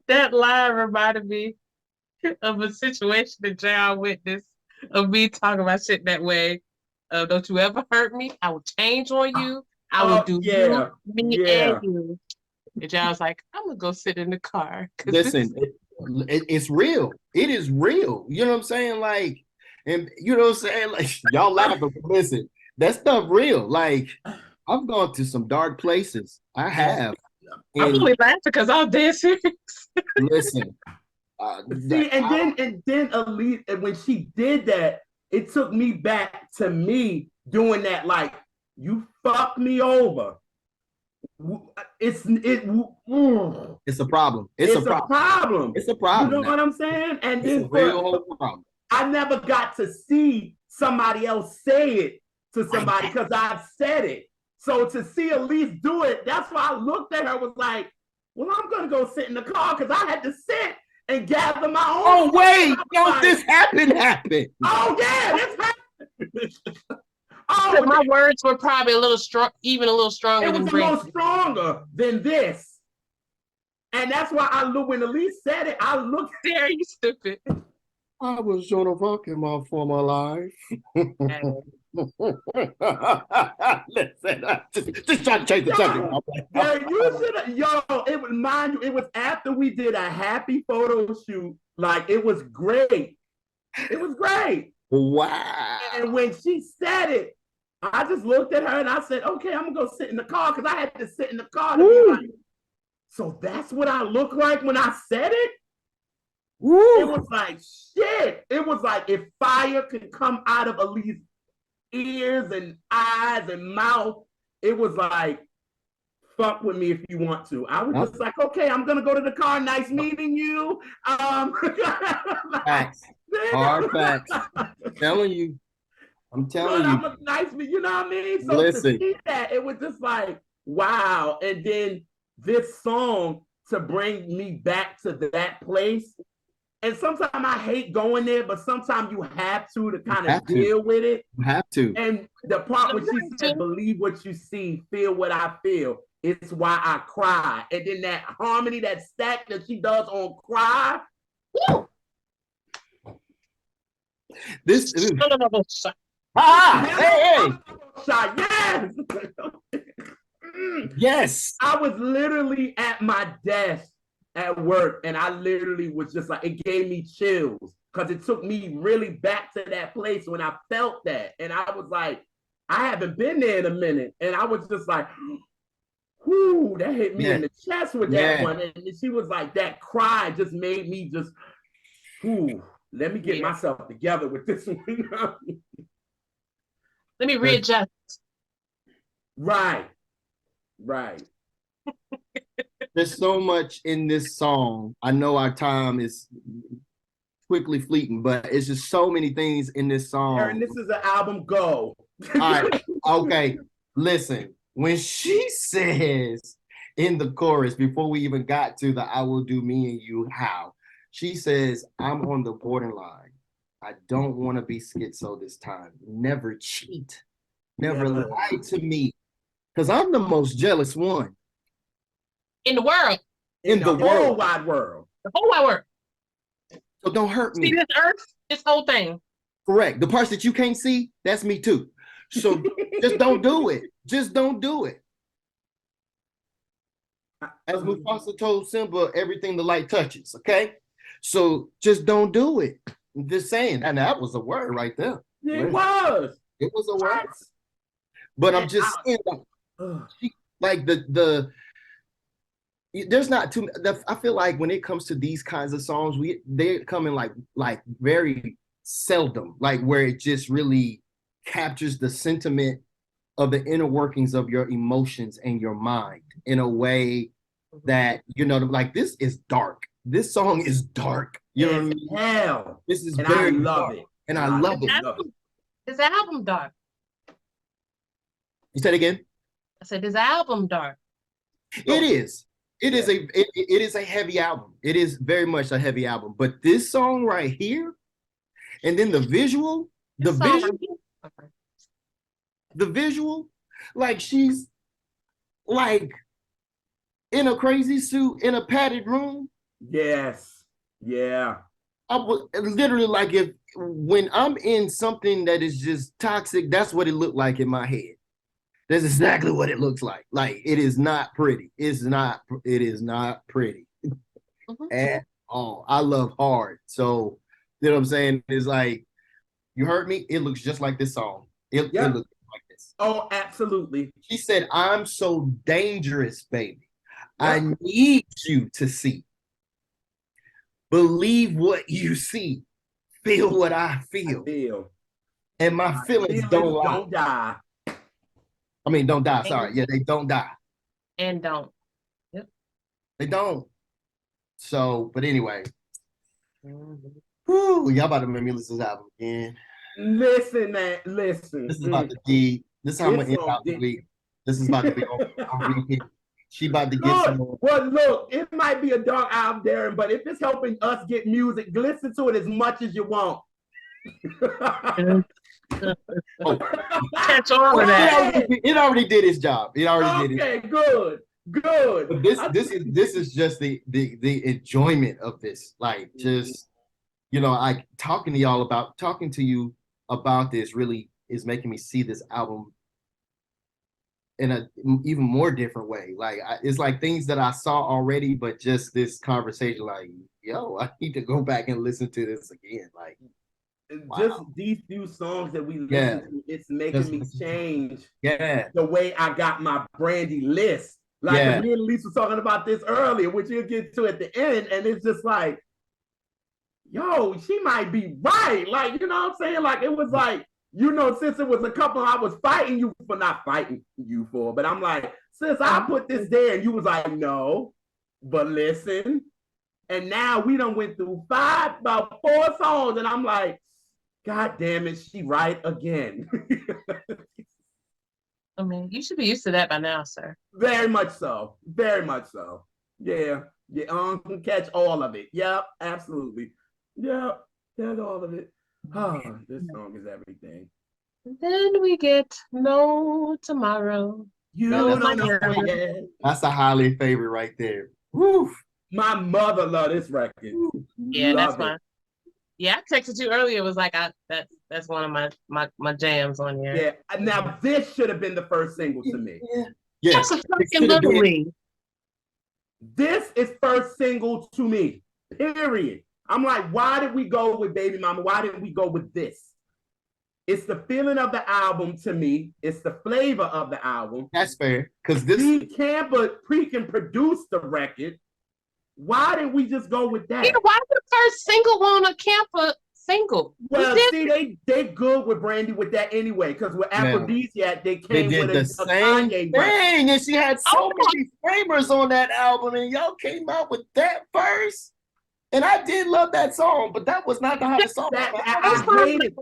That line reminded me of a situation that JR witnessed of me talking about shit that way. Don't you ever hurt me? I will change on you. I will do you, me, and you. And JR was like, I'm gonna go sit in the car. Listen, it's real. It is real. You know what I'm saying? Like, and you know what I'm saying? Like, y'all laugh, but listen, that stuff real. Like, I've gone to some dark places. I have. I'm only laughing because I'm dead serious. Listen. See, and then Aaliyah, when she did that, it took me back to me doing that. Like, you fucked me over. It's a problem. It's a problem. It's a problem. You know what I'm saying? And it's a real problem. I never got to see somebody else say it to somebody because I've said it. So to see Elise do it, that's why I looked at her, was like, well, I'm gonna go sit in the car because I had to sit and gather my own. Oh wait, yo, this happened. Oh yeah, this happened. Oh, my words were probably a little strong, even a little stronger. It was a little stronger than this, and that's why I look when Elise said it. I looked. There, you stupid. I was trying to fuck in my former life. Listen, just trying to change the subject. Yeah, you should have. Yo, it was, mind you, it was after we did a happy photo shoot. Like, it was great. It was great. Wow. And when she said it, I just looked at her and I said, okay, I'm gonna go sit in the car, because I had to sit in the car to be like, so that's what I look like when I said it? Woo. It was like, shit. It was like if fire could come out of Aaliyah's ears and eyes and mouth, it was like, fuck with me if you want to. I was just like, okay, I'm gonna go to the car. Nice meeting you. Facts. Hard facts. I'm telling you. I'm telling you. I'm a nice, you know what I mean? So listen, to see that, it was just like, wow. And then this song to bring me back to that place. And sometimes I hate going there, but sometimes you have to kind of deal with it. You have to. And the part where she said, believe what you see, feel what I feel. It's why I cry. And then that harmony, that stack that she does on Cry. Woo! This is hey. Yes. Yes. I was literally at my desk at work, and I literally was just like, it gave me chills because it took me really back to that place when I felt that. And I was like, I haven't been there in a minute. And I was just like, whoo, that hit me in the chest with that one. And she was like, that cry just made me just, whoo, let me get myself together with this one. Let me readjust. Right. There's so much in this song. I know our time is quickly fleeting, but it's just so many things in this song. Aaron, this is an album. Go. All right. Okay. Listen, when she says in the chorus, before we even got to the I will do me and you, how? She says, I'm on the borderline. I don't want to be schizo this time. Never cheat. Never lie to me. Because I'm the most jealous one. In the world. In the whole wide world. The whole wide world. So don't hurt me. See this earth? This whole thing. Correct. The parts that you can't see, that's me too. So just don't do it. Just don't do it. As Mufasa told Simba, everything the light touches, okay? So just don't do it. I'm just saying. And that was a word right there. It was. It was a word. But I'm just saying, Like there's not too. I feel like when it comes to these kinds of songs, they come in like very seldom, like where it just really captures the sentiment of the inner workings of your emotions and your mind in a way that, like, this is dark. This song is dark. You know what I mean? Hell. This is and very I love dark. it. And I love it. His album dark. You said again? I said his album dark. It is. It is a heavy album. It is very much a heavy album. But this song right here, and then the visual, like she's like in a crazy suit in a padded room. Yes. Yeah. I was literally like, when I'm in something that is just toxic, that's what it looked like in my head. That's exactly what it looks like. Like, it is not pretty. It is not pretty at all. I love hard. So, you know what I'm saying? It's like, you heard me? It looks just like this song. It looks like this. Oh, absolutely. She said, I'm so dangerous, baby. I need you to see. Believe what you see. Feel what I feel. And my feelings don't die. I mean, don't die. Sorry. Yeah, they don't die. And don't. Yep. They don't. So, but anyway. Whew, y'all about to make me listen to this album again. Listen, man. Listen. This is about to be. This is how I'm going to end out the week. This is about to be on repeat. She about to get some more. Well, look, it might be a dark album, Darren, but if it's helping us get music, listen to it as much as you want. Catch on with that. It already did its job. It already did it. Okay, good. But this is just the enjoyment of this. Like, just, talking to you about this really is making me see this album in an even more different way. Like, it's like things that I saw already, but just this conversation, like, yo, I need to go back and listen to this again. Like, just these few songs that we listen to, it's making me change the way I got my Brandy list. Like, me and Lisa was talking about this earlier, which you'll get to at the end, and it's just like, yo, she might be right. Like, you know what I'm saying? Like, it was like, since it was a couple I was fighting you for, not fighting you for, but I'm like, sis, I put this there, and you was like, no, but listen. And now we done went through about 4 songs, and I'm like, God damn it, she right again. I mean, you should be used to that by now, sir. Very much so. Very much so. Yeah. Can catch all of it. Yep, absolutely. Yep, that's all of it. Oh, this song is everything. Then we get No Tomorrow. That's a highly favorite right there. Woo. My mother loved this record. Yeah, that's mine. Yeah, I texted you earlier. It was like, that's one of my jams on here. Yeah. Now this should have been the first single to me. Yeah. That's a fucking literally. This is first single to me. Period. I'm like, why did we go with Baby Mama? Why didn't we go with this? It's the feeling of the album to me. It's the flavor of the album. That's fair. Because this can produce the record. Why didn't we just go with that? Yeah, why the first single on a Camper single? Well, see, they good with Brandy with that anyway, because with Aphrodisiac, they came with the same thing, and she had so many flavors on that album, and y'all came out with that first. And I did love that song, but that was not the hottest song. That was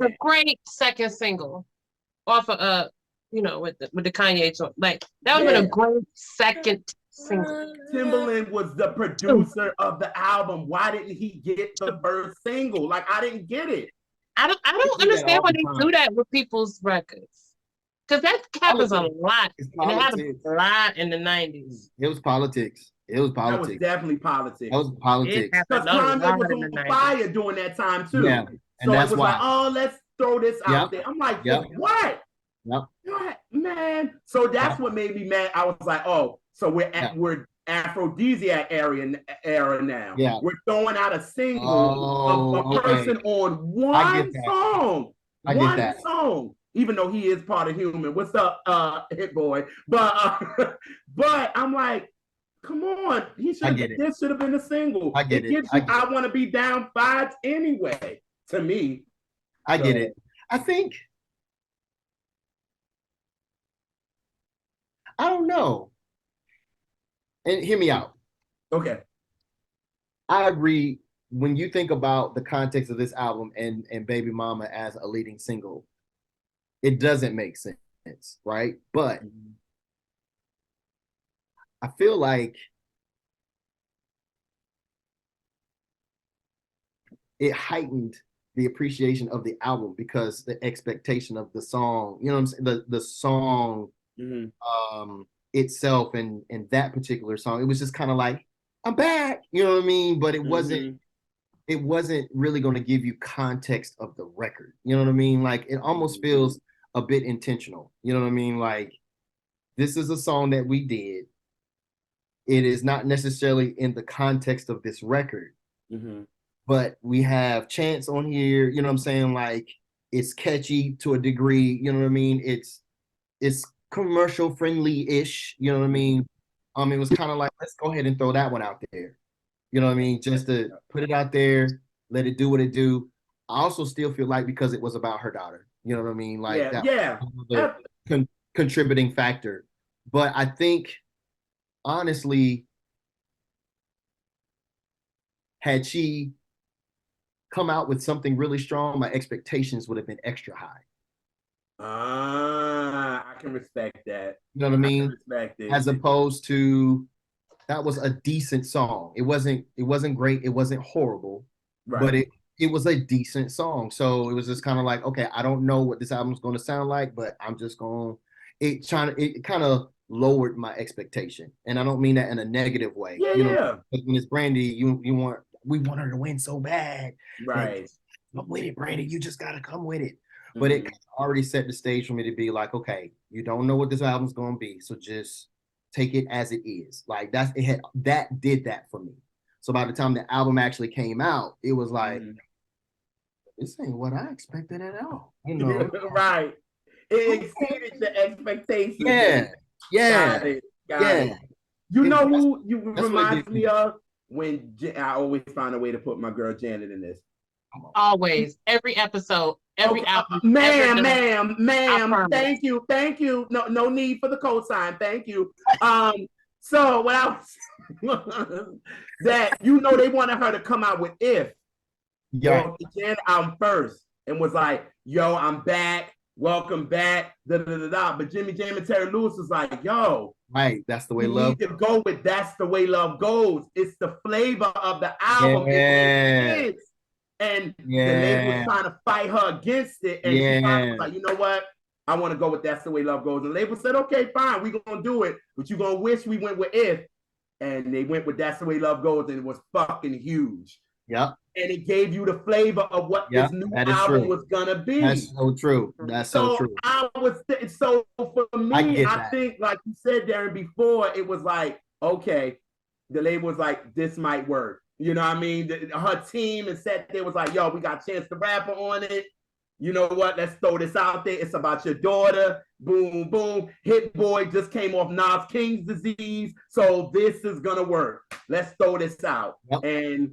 a great second single off of with the Kanye song. Like, that would have been a great second single. Timbaland was the producer of the album. Why didn't he get the first single? Like, I didn't get it. I don't understand why they do that with people's records. Because that happens a lot. And it happened a lot in the 90s. It was politics. That was definitely politics. That was politics. Because Kanye was on fire during that time too. Yeah. And so that's it was why. like, oh, let's throw this out there. I'm like, what? What, man? So that's what made me mad. I was like, oh, so we're Aphrodisiac era now. Yeah. We're throwing out a single of a person on one song. One song. even though he is part of human. What's up, Hit Boy? But I'm like, come on, this should have been a single. It gives you I want to be down vibes anyway. To me, I get it. I think I don't know. And hear me out. Okay. I agree. When you think about the context of this album and Baby Mama as a leading single, it doesn't make sense, right? But I feel like it heightened the appreciation of the album because the expectation of the song, you know what I'm saying? The song itself and that particular song, it was just kind of like, I'm back, you know what I mean? But it wasn't really going to give you context of the record. You know what I mean? Like it almost feels a bit intentional. You know what I mean? Like this is a song that we did. It is not necessarily in the context of this record, but we have Chance on here. You know what I'm saying? Like it's catchy to a degree. You know what I mean? It's commercial friendly-ish. You know what I mean? It was kind of like, let's go ahead and throw that one out there. You know what I mean? Just to put it out there, let it do what it do. I also still feel like because it was about her daughter. You know what I mean? Like that contributing factor. But I think, honestly, had she come out with something really strong, my expectations would have been extra high. I can respect that. You know what I mean? I can respect it. As opposed to, that was a decent song. It wasn't great. It wasn't horrible, but it was a decent song. So it was just kind of like, okay, I don't know what this album's going to sound like, but I'm just going. It kind of lowered my expectation, and I don't mean that in a negative way. Yeah, you know, when it's Brandy, we want her to win so bad, right? Come with it, Brandy. You just gotta come with it. But it already set the stage for me to be like, okay, you don't know what this album's going to be, so just take it as it is. Like that did that for me. So by the time the album actually came out, it was like, this ain't what I expected at all. You know, right? It exceeded the expectations. Yeah. Got it. You know who you reminds me of? When I always find a way to put my girl Janet in this. Always, every episode, every album. Ma'am. Thank you. No need for the cosign. Thank you. So what I was that they wanted her to come out with If. Yeah. Janet out first and was like, yo, I'm back. Welcome back. But Jimmy Jam and Terry Lewis was like, yo. Right, that's the way love. You need to go with That's the Way Love Goes. It's the flavor of the album. Yeah. And the lady was trying to fight her against it. And she was like, you know what? I want to go with That's the Way Love Goes. And the label said, okay, fine, we're going to do it. But you're going to wish we went with If. And they went with That's the Way Love Goes. And it was fucking huge. Yeah. And it gave you the flavor of what this new album was going to be. That's so true. That's so true. So for me, I think, like you said, Darren, before, it was like, okay, the label was like, this might work. You know what I mean? Her team and set there was like, yo, we got Chance the Rapper on it. You know what? Let's throw this out there. It's about your daughter. Boom, boom. Hit Boy just came off Nas King's disease. So this is going to work. Let's throw this out. Yep. And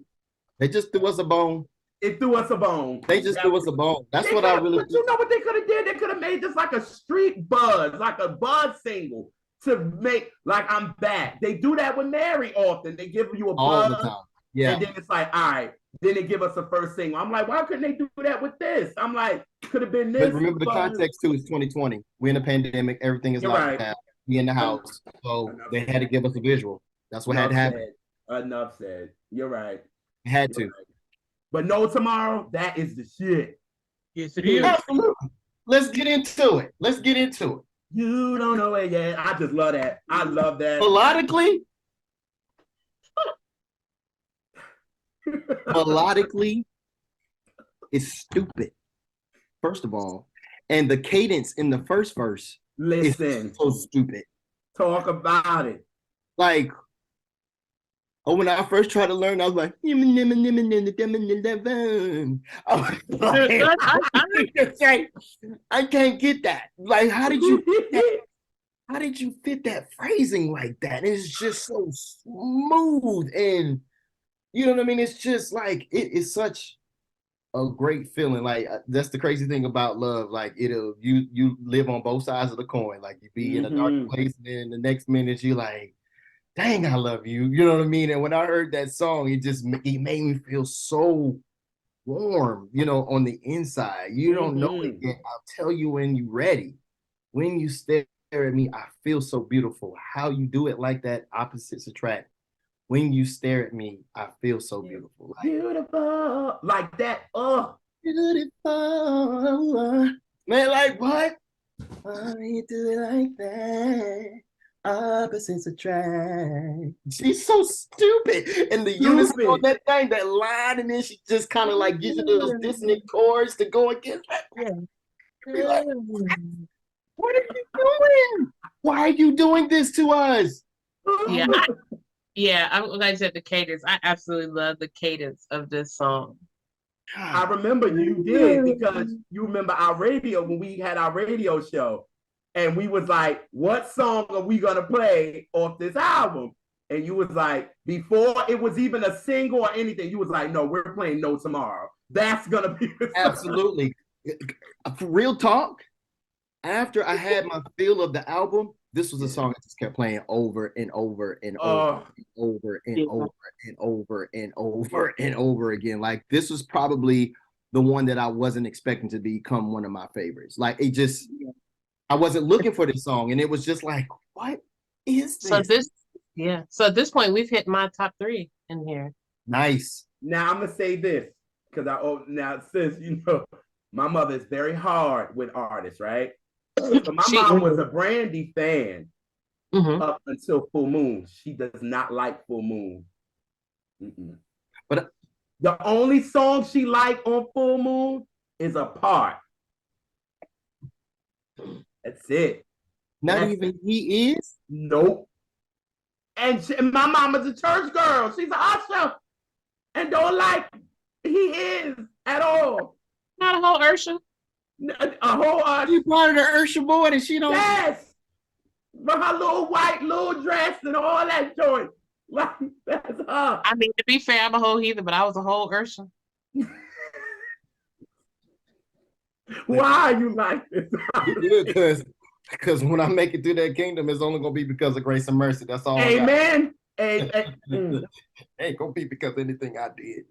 they just threw us a bone. It threw us a bone. They just threw us a bone. That's what I really. But you know what they could have did? They could have made this like a street buzz, like a buzz single to make like I'm back. They do that with Mary often. They give you a buzz. All the time. Yeah. And then it's like, all right. Then they give us a first single. I'm like, why couldn't they do that with this? I'm like, could have been this. But remember the context too is 2020. We're in a pandemic. Everything is locked down. We in the house. So they had to give us a visual. That's what had to happen. Enough said. You're right. It had to. Right. But No Tomorrow, that is the shit. Yes, it is. Absolutely. Let's get into it. You don't know it yet. I just love that. I love that. Melodically, it's stupid. First of all, and the cadence in the first verse is so stupid. Talk about it. Like, Oh, when I first tried to learn, I was like, I was like, I can't get that. Like, how did you fit that phrasing like that? It's just so smooth, and you know what I mean? It's just like it is such a great feeling. Like that's the crazy thing about love. Like you live on both sides of the coin. Like you be in a dark place, and then the next minute you like, dang, I love you. You know what I mean? And when I heard that song, it made me feel so warm, on the inside. You don't know it yet. I'll tell you when you're ready. When you stare at me, I feel so beautiful. How you do it like that, opposites attract. When you stare at me, I feel so beautiful. Like, beautiful. Like that. Oh. Beautiful. Man, like what? Why you do it like that? Opposites attract. She's so stupid. And the unison on that thing, that line, and then she just kind of like gives you those dissonant chords to go against that. Be like, what are you doing? Why are you doing this to us? Yeah, like I said, the cadence. I absolutely love the cadence of this song. I remember you did, because you remember our radio, when we had our radio show, and we was like, what song are we gonna play off this album? And you was like, before it was even a single or anything, you was like, no, we're playing No Tomorrow. That's gonna be the song. Absolutely. For real talk, after I had my feel of the album, this was a song I just kept playing over and over and over and over and over and over and over and over again. Like this was probably the one that I wasn't expecting to become one of my favorites. Like it just, I wasn't looking for this song, and it was just like, what is this? So at this point, we've hit my top 3 in here. Nice. Now I'm gonna say this, because since my mother is very hard with artists, right? So my mom was a Brandy fan up until Full Moon. She does not like Full Moon. But the only song she liked on Full Moon is Apart. That's it. Not even He Is? Nope. And my mama's a church girl. She's an usher. And don't like He Is at all. Not a whole Ursha. A whole you part of the Ursha board and she don't. Yes, but her little white little dress and all that joint, like that's her. I mean, to be fair, I'm a whole heathen, but I was a whole Ursha. Why are you like this? Because when I make it through that kingdom, it's only gonna be because of grace and mercy. That's all. Amen. Ain't gonna be because of anything I did.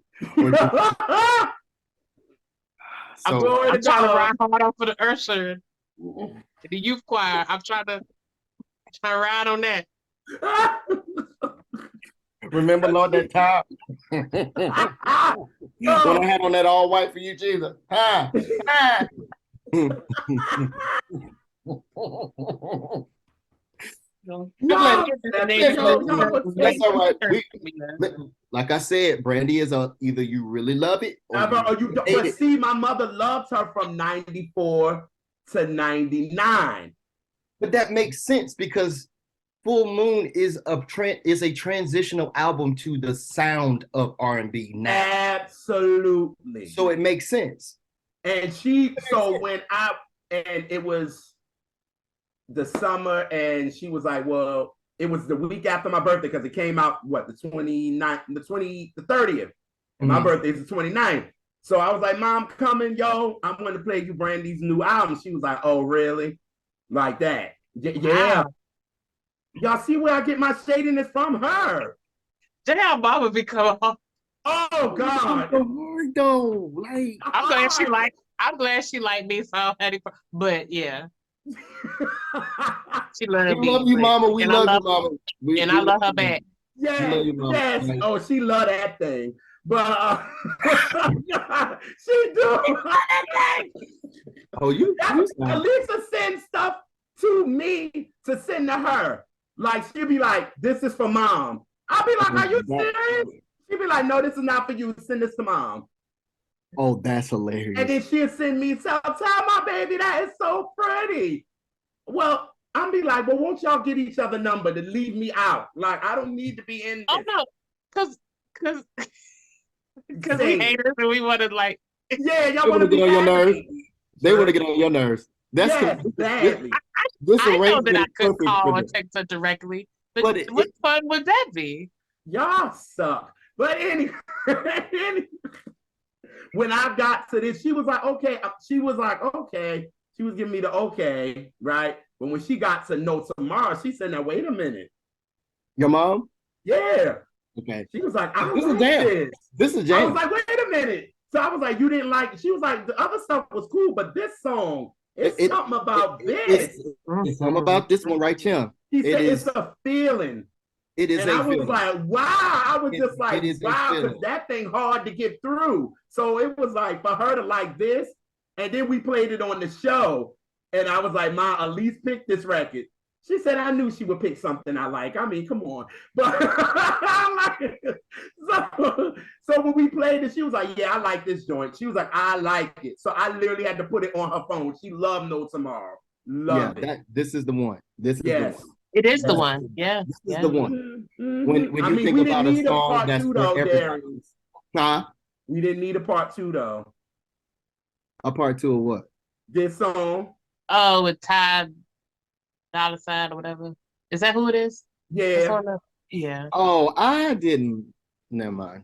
I'm trying to ride hard off for the Ursha, the youth choir. I'm trying to ride on that. Remember, Lord, that time when I had on that all white for you, Jesus. That's all right. Like I said, Brandy is either you really love it or you don't. But see, my mother loved her from 94 to 99. But that makes sense because Full Moon is a transitional album to the sound of R&B now. Absolutely. So it makes sense. And it was the summer, and she was like, well, it was the week after my birthday, because it came out, the 30th. And my birthday is the 29th. So I was like, Mom, coming, yo, I'm going to play you Brandy's new album. She was like, oh, really? Like that. Yeah. Wow. Y'all see where I get my shadiness from? Her. Damn, Mama become. Oh God. Though. I'm glad she liked me, so but yeah. She learned we love you, Mama. We love you, Mama. I love her back. Yes, yes. Oh, she love that thing. But she do. Oh, you. Alisa sends stuff to me to send to her. Like she'll be like, "This is for Mom." I'll be like, "Are you serious?" She'll be like, "No, this is not for you. Send this to Mom." Oh, that's hilarious. And then she'll send me, tell my baby that is so pretty. Well, I'll be like, well, won't y'all get each other number to leave me out? Like, I don't need to be in this. Oh, no. cause we haters and we wanted like. Yeah, y'all want to get on your nerves. They want to get on your nerves. That's badly. I know that I could call or text her directly, but what fun would that be? Y'all suck. But anyway, when I got to this, she was like, okay. She was like, okay. She was giving me the okay, right? But when she got to know tomorrow, she said, now wait a minute. Your mom? Yeah. Okay. She was like, this is jam. This is jam. I was like, wait a minute. So I was like, you didn't like, she was like, the other stuff was cool, but this song, it's something about this. It's something about this one right here. She said it's a feeling. It is and I was like, wow. I was just like, wow, because that thing hard to get through. So it was like for her to like this, and then we played it on the show. And I was like, Ma, Elise picked this record. She said, I knew she would pick something I like. I mean, come on. But so when we played it, she was like, yeah, I like this joint. She was like, I like it. So I literally had to put it on her phone. She loved No Tomorrow. Love it. This is the one. This is the one. It is the one. Yeah. This is the one. When you think about a song that's for everybody. Huh? We didn't need a part 2 though. A part 2 of what? This song. Oh, with Ty Dolla $ign or whatever. Is that who it is? Yeah. Yeah. Oh, I didn't. Never mind.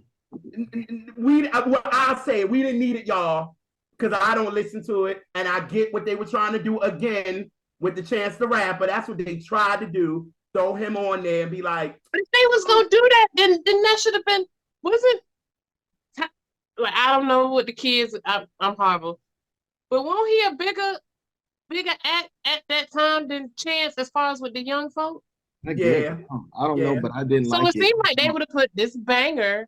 I say we didn't need it, y'all, because I don't listen to it, and I get what they were trying to do again with the Chance to Rap, but that's what they tried to do. Throw him on there and be like, but if they was gonna do that, then that should have been. Wasn't like I don't know what the kids. I'm horrible, but won't he a bigger act at that time than Chance as far as with the young folk? I don't know, but I didn't like it. So it seemed like they would have put this banger,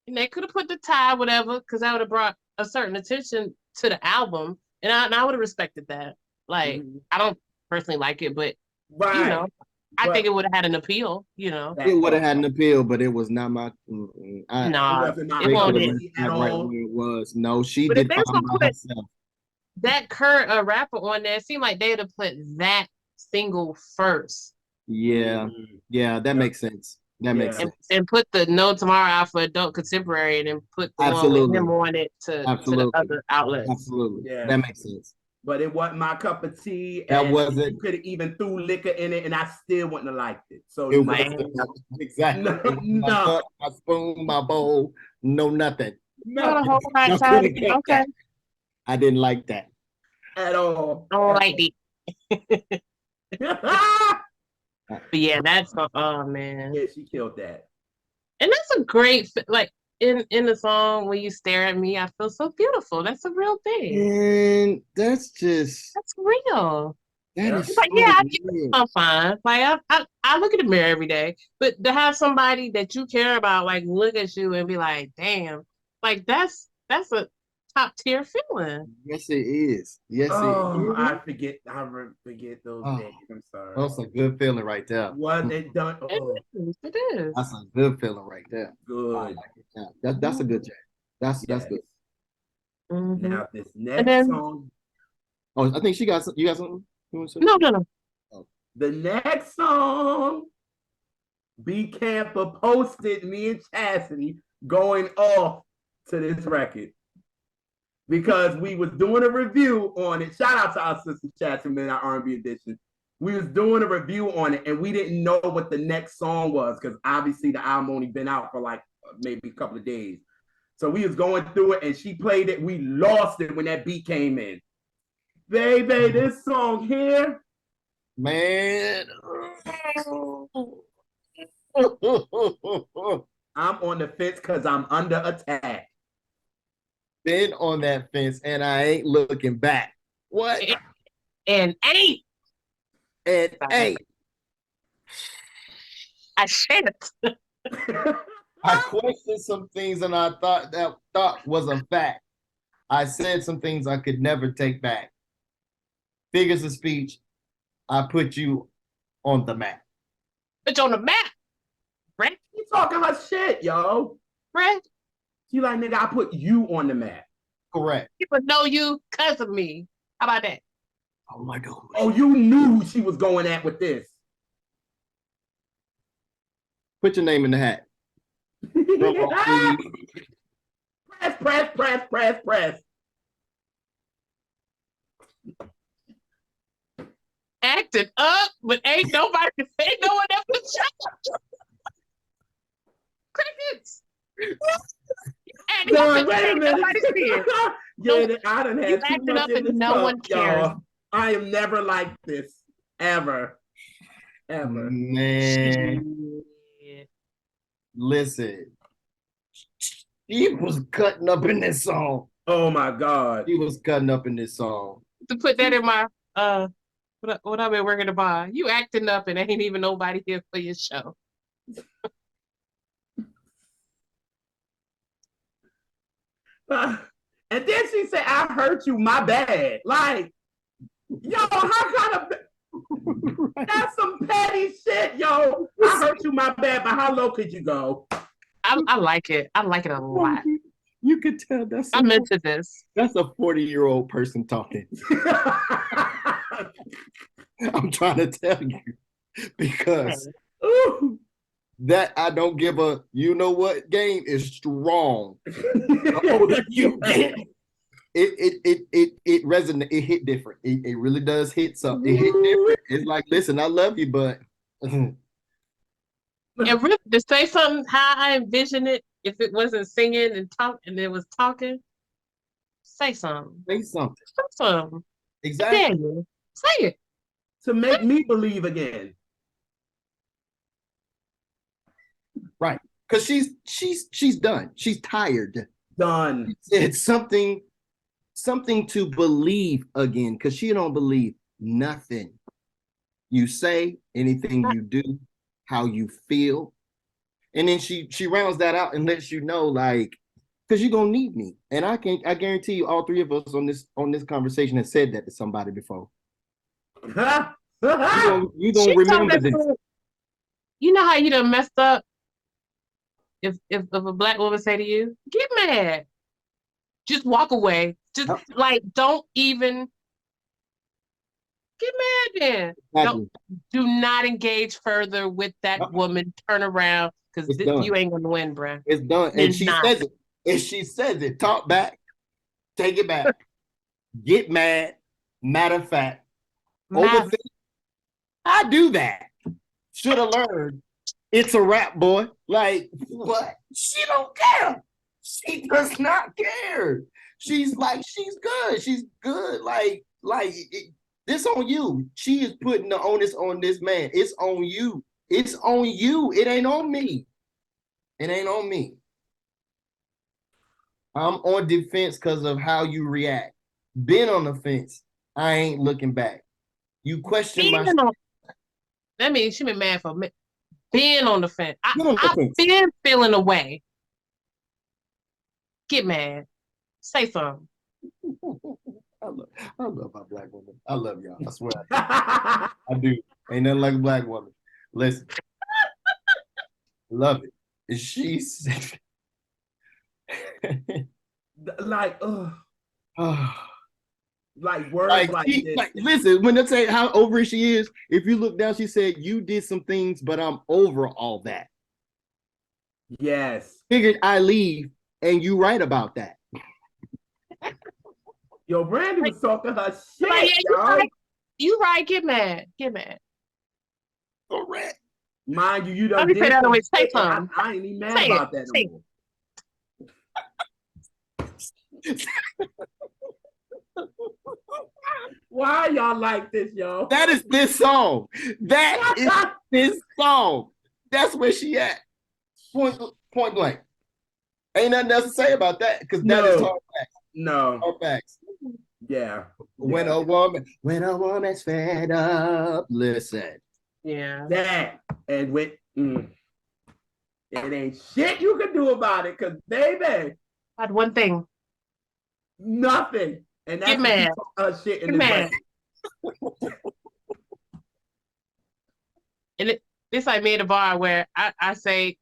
and they could have put the tie, whatever, because that would have brought a certain attention to the album, and I would have respected that. Like, I don't personally like it, but you know, I think it would have had an appeal. You know, it would have had an appeal, but it was not my. No, it won't at all. It was no. She did fine by herself. That current rapper on there, it seemed like they'd have put that single first. Yeah, that makes sense. That makes sense. And put the No Tomorrow out for adult contemporary, and then put the one with him on it to the other outlets. Absolutely, that makes sense. But it wasn't my cup of tea. That wasn't. You could have even threw liquor in it, and I still wouldn't have liked it. So it wasn't exactly. No. My spoon, my bowl, no nothing. No. Okay. I didn't like that at all. I don't like it. But yeah, that's oh man. Yeah, she killed that. And that's a great like in the song when you stare at me, I feel so beautiful. That's a real thing. And that's real. That is like, I'm fine. Like I look in the mirror every day, but to have somebody that you care about like look at you and be like, damn, like that's a top tier feeling. Yes, it is. Yes, it is. I forget those days. I'm sorry. That's a good feeling right there. What they done? It is. That's a good feeling right there. Good. I like it. That's a good jam. That's good. Mm-hmm. Now this next song. Oh, I think you got something. You want to say? No. Oh. The next song, B Camper posted me and Chastity going off to this record. Because we was doing a review on it. Shout out to our sister Chastity in our R&B edition. We was doing a review on it, and we didn't know what the next song was because obviously the album only been out for like maybe a couple of days. So we was going through it, and she played it. We lost it when that beat came in. Baby, this song here, man. I'm on the fence because I'm under attack. Been on that fence and I ain't looking back. What? And ain't. I shan't. I questioned some things and I thought was a fact. I said some things I could never take back. Figures of speech, I put you on the map. Put you on the map, Brent. You talking her shit, yo. Brent. She like, nigga, I put you on the map. Correct. People know you because of me. How about that? Oh my God. Oh, you knew who she was going at with this. Put your name in the hat. Press. Acting up, but ain't no one else to show. Crickets. No, wait a minute. Yeah, I done had too much in this no one cares. Y'all. I am never like this. Ever. Man. Listen. She was cutting up in this song. Oh my God. She was cutting up in this song. To put that in my what I've been working to buy. You acting up and ain't even nobody here for your show. And then she said, I hurt you, my bad. Like, yo, how kind of that's some petty shit, yo. I hurt you, my bad, but how low could you go? I like it. I like it a lot. You could tell that's I'm into this. That's a 40-year-old person talking. I'm trying to tell you because that I don't give a you know what game is strong. It resonates. It hit different. It really does hit something. It hit different. It's like, listen, I love you, but and really, to say something how I envision it, if it wasn't singing and talk and it was talking, say something. Say something. Say something. Exactly. Say it. To make me believe again. Right. Because she's done. She's tired. Done. It's something to believe again, because she don't believe nothing you say, anything you do, how you feel. And then she rounds that out and lets you know, like, because you're gonna need me. And I guarantee you all three of us on this conversation have said that to somebody before. You don't remember this. You know how you done messed up? If a black woman say to you, get mad. Just walk away. Just like don't even get mad then. Exactly. Do not engage further with that woman. Turn around because you ain't gonna win, bruh. It's done. And she says it. And she says it. Talk back. Take it back. Get mad. Matter of fact. Overthink. I do that. Should have learned. It's a rap, boy. Like, what? She don't care. She does not care. She's like, she's good. She's good. Like this on you. She is putting the onus on this man. It's on you. It's on you. It ain't on me. It ain't on me. I'm on defense because of how you react. Been on the fence. I ain't looking back. You question my... That means she been mad for me. Being on the fence. I've been feeling away. Get mad. Say something. I love my black woman. I love y'all. I swear. I do. Ain't nothing like a black woman. Listen. Love it. And she said... like words like this. Like, listen, when they say how over she is, if you look down, she said, you did some things, but I'm over all that. Yes. Figured I leave, and you right about that. Yo, Brandy was talking her shit, like, yeah, you right. Get mad. Get mad. Correct. Mind you, you done Let me say that away. Say something. I ain't even mad about that no more. Why y'all like this, yo? That is this song. That is this song. That's where she at. Point blank. Ain't nothing else to say about that because that is hard facts. No. Hard facts. Yeah. When a woman's fed up, listen. Yeah. That and with it ain't shit you can do about it because baby. I had one thing. Nothing. And that's get mad. Shit in get mad. And it's like me at a bar where I say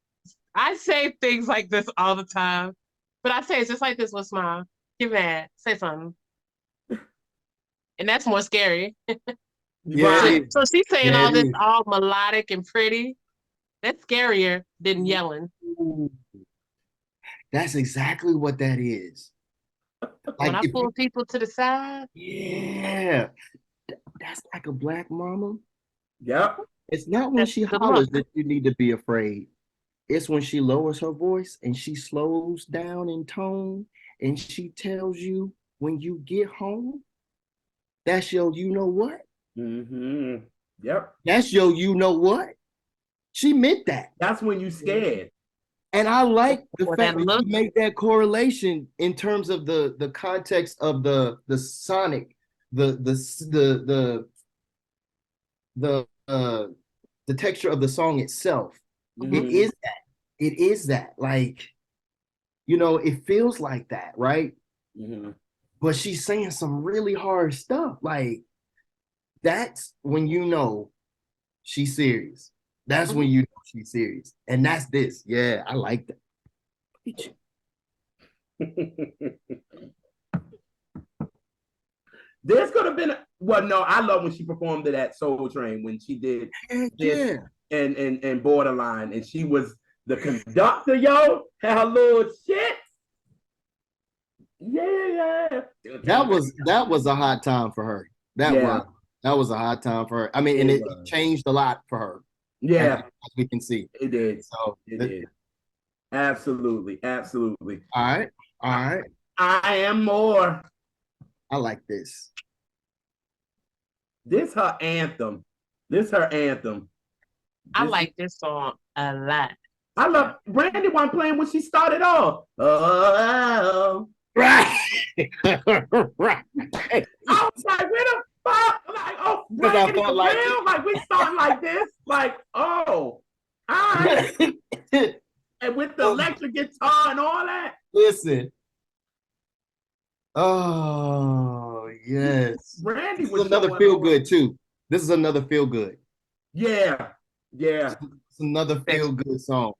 things like this all the time, but I say it's just like this with smile. Get mad. Say something. And that's more scary. Yeah. So she's saying all this all melodic and pretty. That's scarier than yelling. That's exactly what that is. When Like I pull people to the side. yeah, that's like a black mama. Yep. It's not when That's she the hollers look. that you need to be afraid. It's when she lowers her voice and she slows down in tone and she tells you when you get home, that's your you know what? Mm-hmm. Yep. That's your you know what? She meant that. That's when you scared. And I like the Or fact that that look. you make that correlation in terms of the context of the sonic, the the texture of the song itself. It Mm-hmm. is that. It is that. Like, you know, it feels like that, right? Mm-hmm. But she's saying some really hard stuff. Like, that's when you know she's serious. That's when you know she's serious. And that's this. Yeah, I like that. There's gonna been well, no, I love when she performed it at Soul Train when she did Heck this yeah. and Borderline, and she was the conductor, yo. Her little shit. Yeah. That was a hot time for her. Yeah, That was a hot time for her. I mean, and it changed a lot for her, yeah, as we can see. it did. So It did. Absolutely. all right, all right. I am more. I like this. This her anthem. This her anthem. I like this song a lot. I love Brandy wasn't playing when she started off. Oh, Right. Right. I was like, where the fuck? Like, oh, Brandy for like real? Like, we starting like this? Like, oh, all right. And with the electric guitar and all that. Listen. Oh, yes. Brandy This was is another feel good too. This is another feel good. Yeah. It's another feel good song.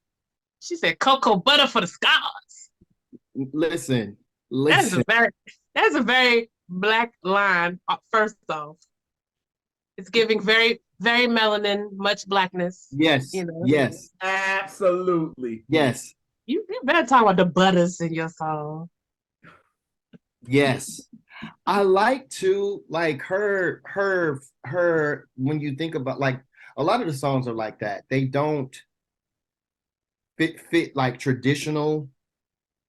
She said cocoa butter for the scars. Listen. That's a very black line, first off. It's giving very, very melanin, much blackness. Yes. You know? Yes. Absolutely. Yes. You better talk about the butters in your song. Yes. I like to like her when you think about like a lot of the songs are like that. They don't fit like traditional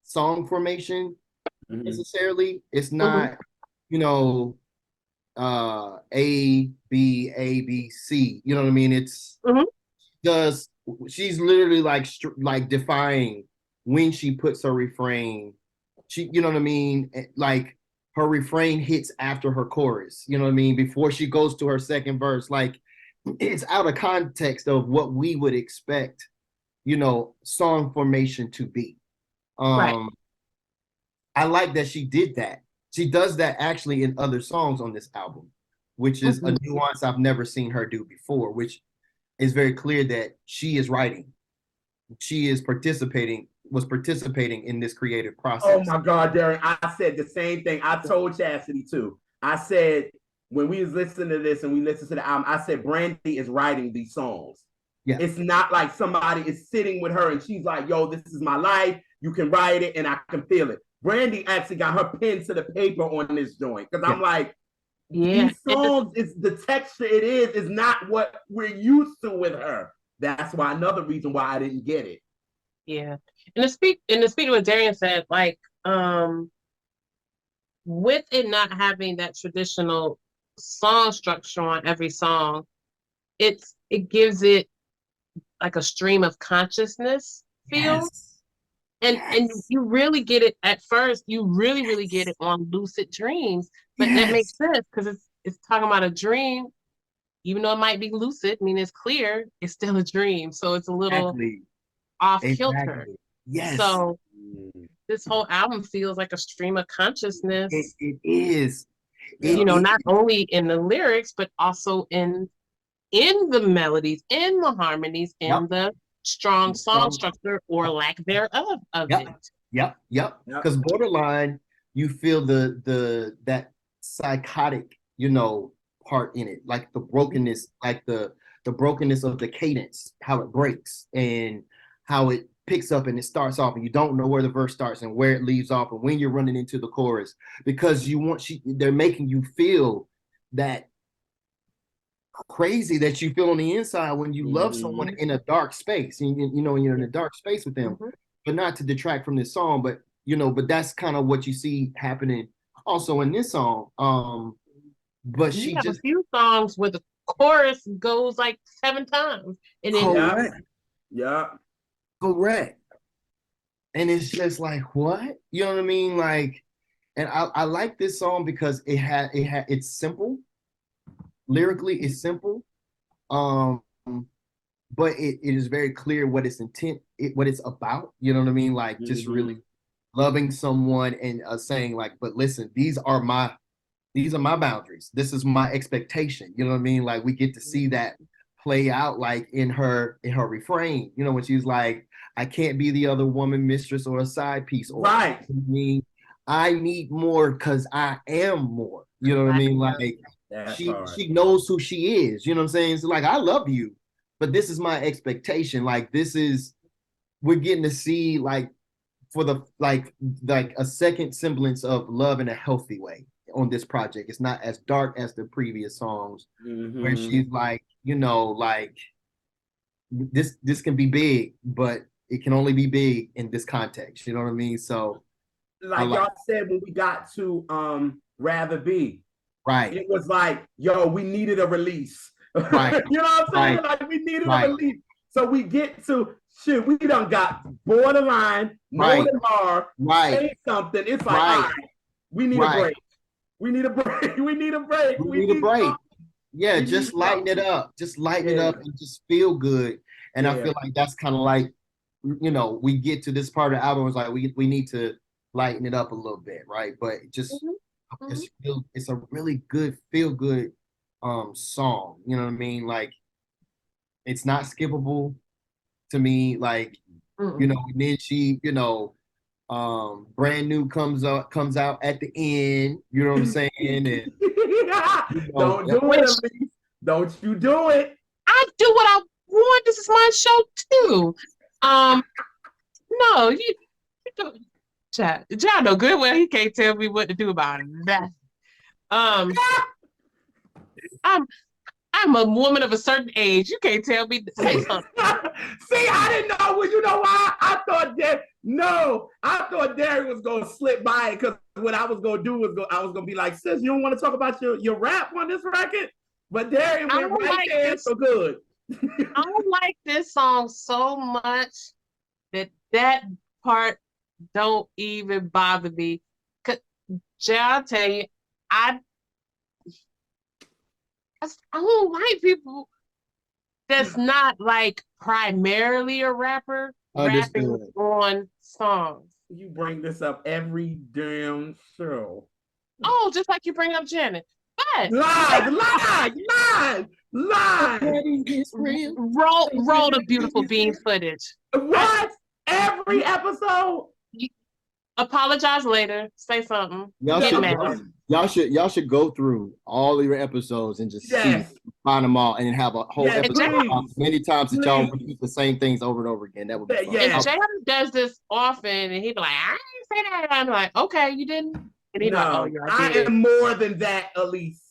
song formation necessarily. It's not, you know, A B C. You know what I mean? It's does she's literally like defying when she puts her refrain. She, you know what I mean? Like her refrain hits after her chorus. You know what I mean? Before she goes to her second verse, like it's out of context of what we would expect, you know, song formation to be. Right. I like that she did that. She does that actually in other songs on this album, which is a nuance I've never seen her do before, which is very clear that she is writing. She is was participating in this creative process. Oh my God, Darren, I said the same thing. I told Chastity too. I said, when we was listening to this and we listened to the album, I said, Brandy is writing these songs. Yeah. It's not like somebody is sitting with her and she's like, yo, this is my life. You can write it and I can feel it. Brandy actually got her pen to the paper on this joint. Because I'm like, these songs, is the texture it is not what we're used to with her. That's why another reason why I didn't get it. Yeah. In the speak what Darien said, like, with it not having that traditional song structure on every song, it gives it like a stream of consciousness feel. Yes. And you really get it at first, you really get it on Lucid Dreams. But that makes sense because it's talking about a dream, even though it might be lucid, I mean it's clear, it's still a dream. So it's a little off kilter. Yes. So this whole album feels like a stream of consciousness. It is. You know, not only in the lyrics, but also in the melodies, in the harmonies, in the strong song structure or lack thereof of it. Yep. Because Borderline, you feel that psychotic, you know, part in it, like the brokenness, like the brokenness of the cadence, how it breaks and how it picks up and it starts off and you don't know where the verse starts and where it leaves off and when you're running into the chorus, because they're making you feel that crazy that you feel on the inside when you love someone in a dark space, and you know, when you're in a dark space with them. But not to detract from this song, but but that's kind of what you see happening also in this song. But she have just a few songs where the chorus goes like 7 times, and then correct. And it's just like, what? You know what I mean? Like, and I like this song because it's simple. Lyrically, it's simple. But it is very clear what its intent, what it's about. You know what I mean? Like, just really loving someone and saying like, but listen, these are my boundaries. This is my expectation. You know what I mean? Like, we get to see that play out like in her refrain, when she's like, I can't be the other woman, mistress, or a side piece. Or, right. I need more because I am more. You know what I mean? Like, she knows who she is. You know what I'm saying? It's like, I love you, but this is my expectation. Like, we're getting to see like for the like a second semblance of love in a healthy way on this project. It's not as dark as the previous songs where she's like, like this can be big, but it can only be big in this context. You know what I mean? So like y'all said when we got to Rather Be, right, it was like, yo, we needed a release. Right. You know what I'm saying? Right. Like, we needed a release. So we get to shit, we done got Borderline, Know Tomorrow, Say Something. It's like, all right, we need a break. We need a break. We need a break. We need a break. Yeah, just lighten it up. Just lighten it up and just feel good. And I feel like that's kind of like, we get to this part of the album, it's like we need to lighten it up a little bit, right? But just it's a really good, feel good song. You know what I mean? Like, it's not skippable to me. Like, and then she, Brand New comes out at the end. You know what I'm saying? And don't do it, Elise. Don't you do it. I do what I want. This is my show too. No, you don't. John know good well he can't tell me what to do about it. I'm a woman of a certain age. You can't tell me to say something. See, I didn't know. Well, you know why? I thought Darien was gonna slip by it, because what I was gonna do was I was gonna be like, sis, you don't want to talk about your rap on this record? But Darien went right there, so good. I like this song so much that part don't even bother me. I'll tell you, I don't like people that's not like primarily a rapper rapping on songs. You bring this up every damn show. Oh, just like you bring up Janet. But live. Roll the beautiful bean footage. What? Every episode? Apologize later. Say something. Y'all should go through all of your episodes and just see, find them all, and have a whole episode many times that y'all repeat the same things over and over again. That would be fun. And Jay does this often, and he'd be like, I didn't say that. I'm like, okay, you didn't. And he's like, oh, yeah, I am more than that, Elise.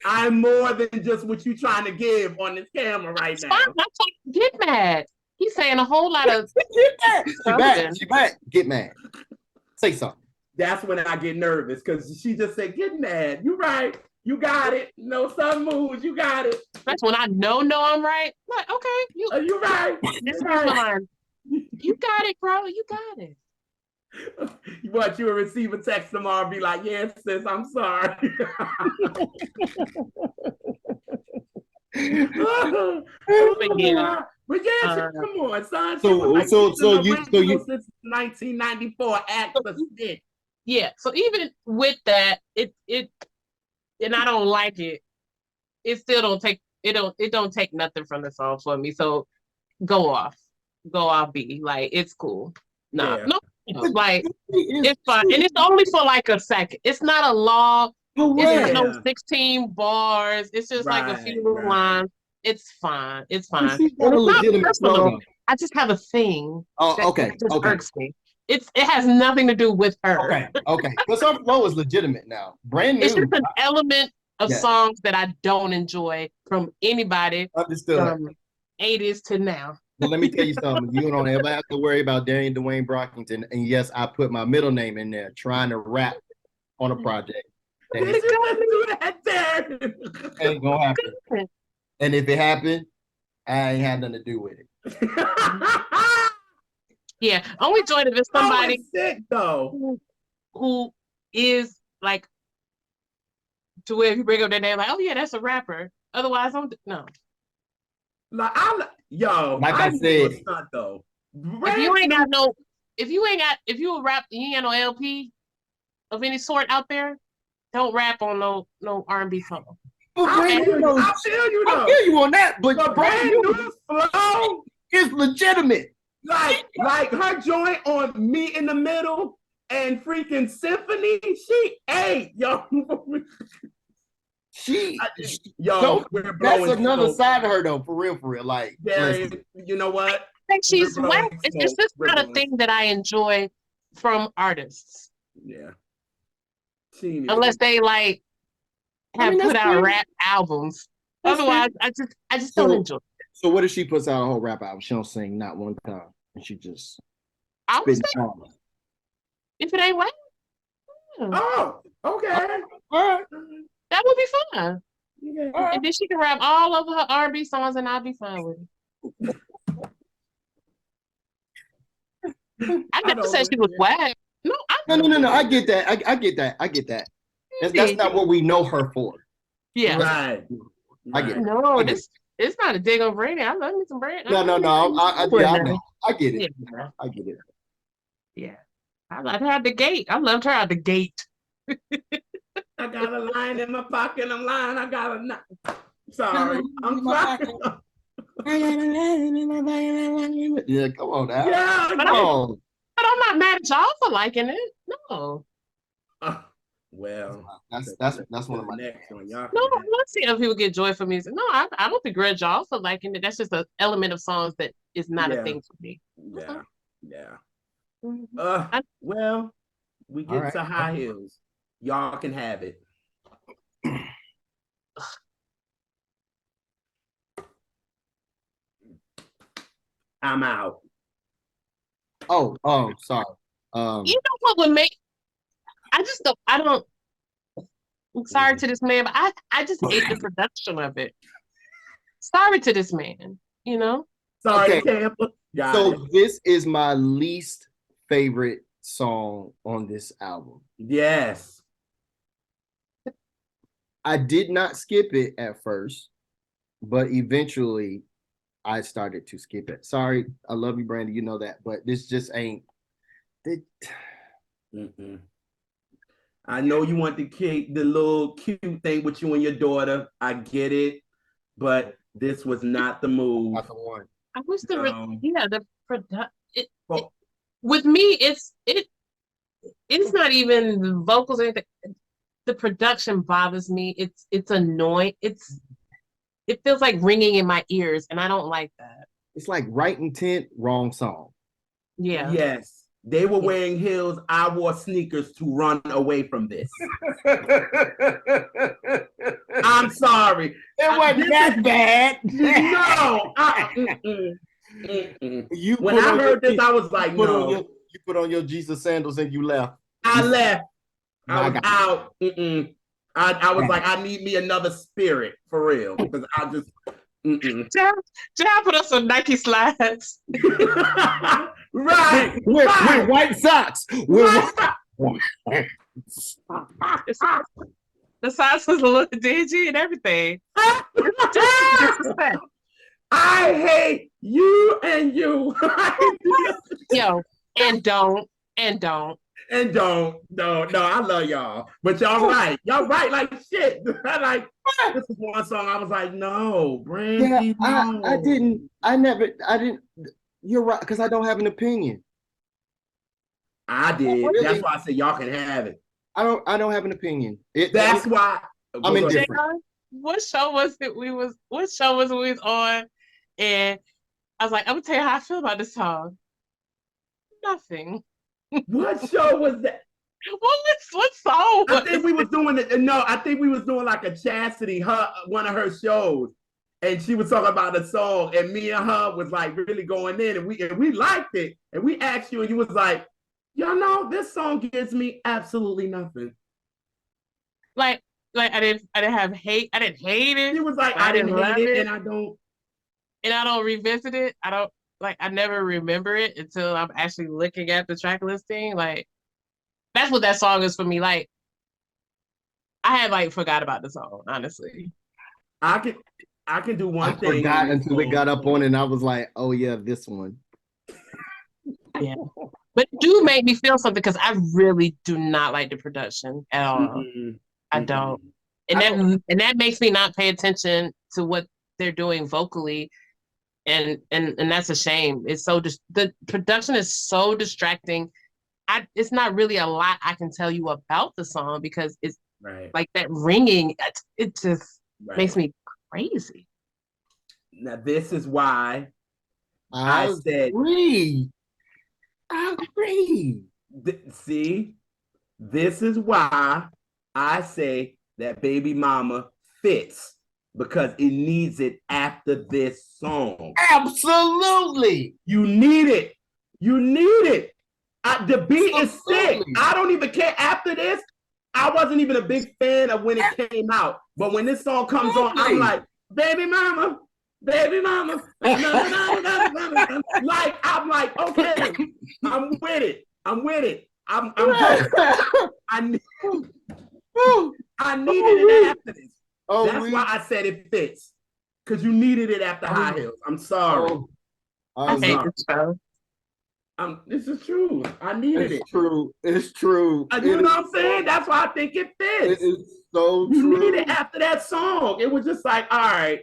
I'm more than just what you're trying to give on this camera right now. I'm not talking get mad. He's saying a whole lot of She back. Get mad. Say something. That's when I get nervous, because she just said, get mad. You right. You got it. No, some moves. You got it. That's when I know I'm right. Like, okay. You right. This is mine. You got it, bro. You got it. What, you will receive a text tomorrow and be like, yes, sis, I'm sorry. But yeah, come on, son. So you since 1994 act for stick. Yeah. So even with that, it and I don't like it. It still don't take it don't take nothing from the song for me. So go off, B. Like, it's cool. No, like, it's fun, and it's only for like a second. It's not a long. It's not no 16 bars. It's just like a few little lines. it's fine. It's fine. She's not a It's not legitimate personal. flow. I just have a thing. Oh, that okay. just Okay. irks me. It has nothing to do with her. Okay. Okay. Because her flow is legitimate now. Brand It's new. just an element of Yeah. songs that I don't enjoy from anybody Understood. from 80s to now. Well, let me tell you something. You don't ever have to worry about Darien Brockington. And yes, I put my middle name in there trying to rap on a project. That Did you do that there? ain't gonna happen. And if it happened, I ain't had nothing to do with it. Yeah, only joy if it's somebody sick though. who is like to where if you bring up their name, like, oh yeah, that's a rapper. Otherwise, no. Like Like I said, stunt though. If you ain't got no, if you a rap, you ain't got no LP of any sort out there, don't rap on no R&B song. I feel you though. I feel you on that, but The brand new flow is legitimate. Like her joint on Me in the Middle and freaking Symphony. She ate, yo. That's another side of her though, for real. Like, Darian, you know what? I think she's whack. It's just not a thing that I enjoy from artists. Yeah. Unless they like have put out rap albums. Otherwise, I just don't enjoy it. So what if she puts out a whole rap album? She don't sing not one time, and she just spits songs. If it ain't whack. Oh, okay. All right. That would be fun. Yeah. And then she can rap all over her R&B songs, and I'll be fine with it. I never said she was whack. No. I get that. I get that. That's not what we know her for. Yeah. Right. I get it. No, it's not a dig on Brandy. I love me some Brandy. No. I know. I get it. Yeah. I get it. Yeah. I loved her out the gate. I loved her out the gate. I got a line in my pocket. I'm lying. I got a. Sorry. I'm sorry. Yeah, come on now. Yeah, but I'm not mad at y'all for liking it. No. Well, that's one of my next one. Y'all no, let's see if people get joy from music. No, I don't begrudge y'all for liking it. That's just an element of songs that is not a thing for me. Yeah. Mm-hmm. Well, we get to High Heels. Y'all can have it. I'm out. Oh, sorry. You know what would make? I don't. I'm sorry to this man, but I just hate the production of it. Sorry to this man, you know. Sorry, Tampa. This is my least favorite song on this album. Yes. I did not skip it at first, but eventually I started to skip it. Sorry, I love you, Brandy. You know that, but this just ain't. I know you want the little cute thing with you and your daughter. I get it, but this was not the move. Not the one. I wish with me, it's not even the vocals or anything. The production bothers me. It's annoying. It feels like ringing in my ears, and I don't like that. It's like right intent, wrong song. Yeah. Yes. They were wearing heels. I wore sneakers to run away from this. I'm sorry. It wasn't that bad. No. When I heard this, I was like, no. You put on your Jesus sandals and you left. I left. I was out. I was like, I need me another spirit for real. Because I just... Jab put us some Nike slides. Right. With white socks. The size was a little dingy and everything. I hate you and you. Yo, and don't. No, I love y'all. But y'all right. Y'all right like shit. Like, this is one song I was like, no, Brandy, no. I didn't. You're right, because I don't have an opinion. I did. Really? That's why I said y'all can have it. I don't have an opinion. That's why I'm indifferent. what show was it what show was we was on? And I was like, I'm gonna tell you how I feel about this song. Nothing. What show was that? What song? I think we was doing it. No, I think we was doing like a Chastity, one of her shows, and she was talking about the song, and me and her was like really going in, and we liked it, and we asked you, and you was like, y'all know this song gives me absolutely nothing. Like I didn't hate it. She was like, I didn't hate it, and I don't revisit it. I never remember it until I'm actually looking at the track listing. Like, that's what that song is for me. Like, I had like forgot about the song, honestly. I can do one thing. Forgot until we got up on it, and I was like, oh yeah, this one. Yeah. But it do make me feel something because I really do not like the production at all. Mm-hmm. I don't. And that makes me not pay attention to what they're doing vocally. And that's a shame. It's so the production is so distracting. It's not really a lot I can tell you about the song because it's like that ringing. It just makes me crazy. Now this is why I said I agree. See, this is why I say that Baby Mama fits because it needs it after this song. Absolutely. You need it. You need it. The beat is sick. I don't even care. After this, I wasn't even a big fan of when it came out. But when this song comes on, I'm like, Baby Mama. Baby Mama. Like, I'm like, okay, I'm with it. I'm good. I needed it after this. That's why I said it fits. Because you needed it after High Heels. I'm sorry. I hate this show. This is true. I needed it. It's true. You know what I'm saying? That's why I think it fits. It is so true. You needed it after that song. It was just like, all right.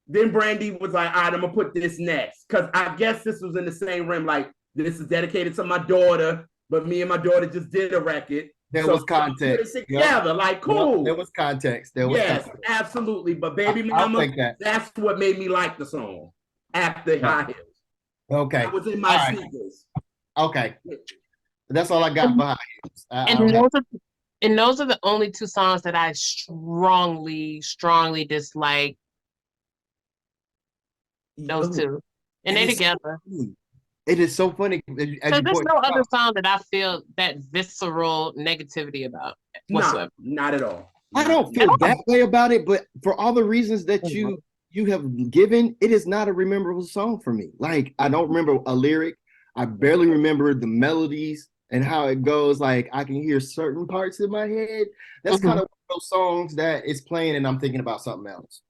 Then Brandy was like, all right, I'm going to put this next. Because I guess this was in the same realm. Like, this is dedicated to my daughter, but me and my daughter just did a record. There was context. Together, like, cool. There was context. Yes, absolutely. But Baby Mama, that's what made me like the song after High Heels. Okay. I was in my sneakers. Okay. That's all I got for High Heels. And those are the only two songs that I strongly dislike. Those two. And they together. It is so funny. So there's no other song that I feel that visceral negativity about whatsoever. No, not at all. I don't feel that way about it, but for all the reasons that you have given, it is not a memorable song for me. Like, I don't remember a lyric. I barely remember the melodies and how it goes. Like, I can hear certain parts in my head. That's kind of one of those songs that is playing and I'm thinking about something else.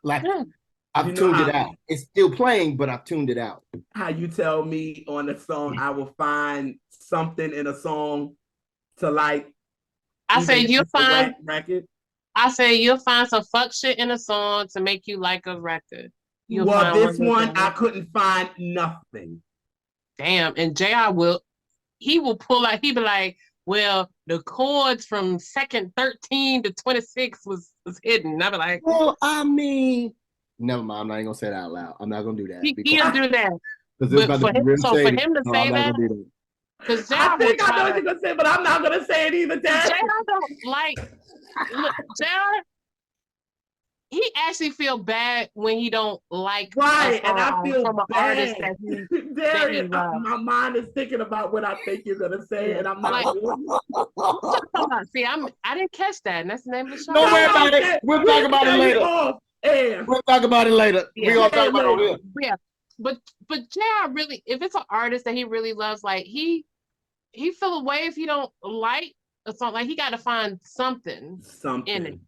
Like, I've tuned it out. It's still playing, but I've tuned it out. How you tell me on a song, I will find something in a song to like. I say you'll find record. I say you'll find some fuck shit in a song to make you like a record. Well, this one I couldn't find nothing. Damn, and JR will pull out. He be like, "Well, the chords from second 13 to 26 was hidden." And I be like, "Well, I mean." Never mind. I'm not even gonna say that out loud. I'm not gonna do that. He'll do that. But for him to say that, because I think I know what you're gonna say, but I'm not gonna say it either. Dad. JR don't like. Look, JR, he actually feel bad when he don't like. Right, and I feel from an artist that Darien, my mind is thinking about what I think you're gonna say, and I'm not. See, I didn't catch that, and that's the name of the show. Don't worry about it. We'll talk about it later. We'll talk about it later. We're gonna talk about it. Yeah, but JR really, if it's an artist that he really loves, like he feel away if he don't like a song. Like, he got to find something in it,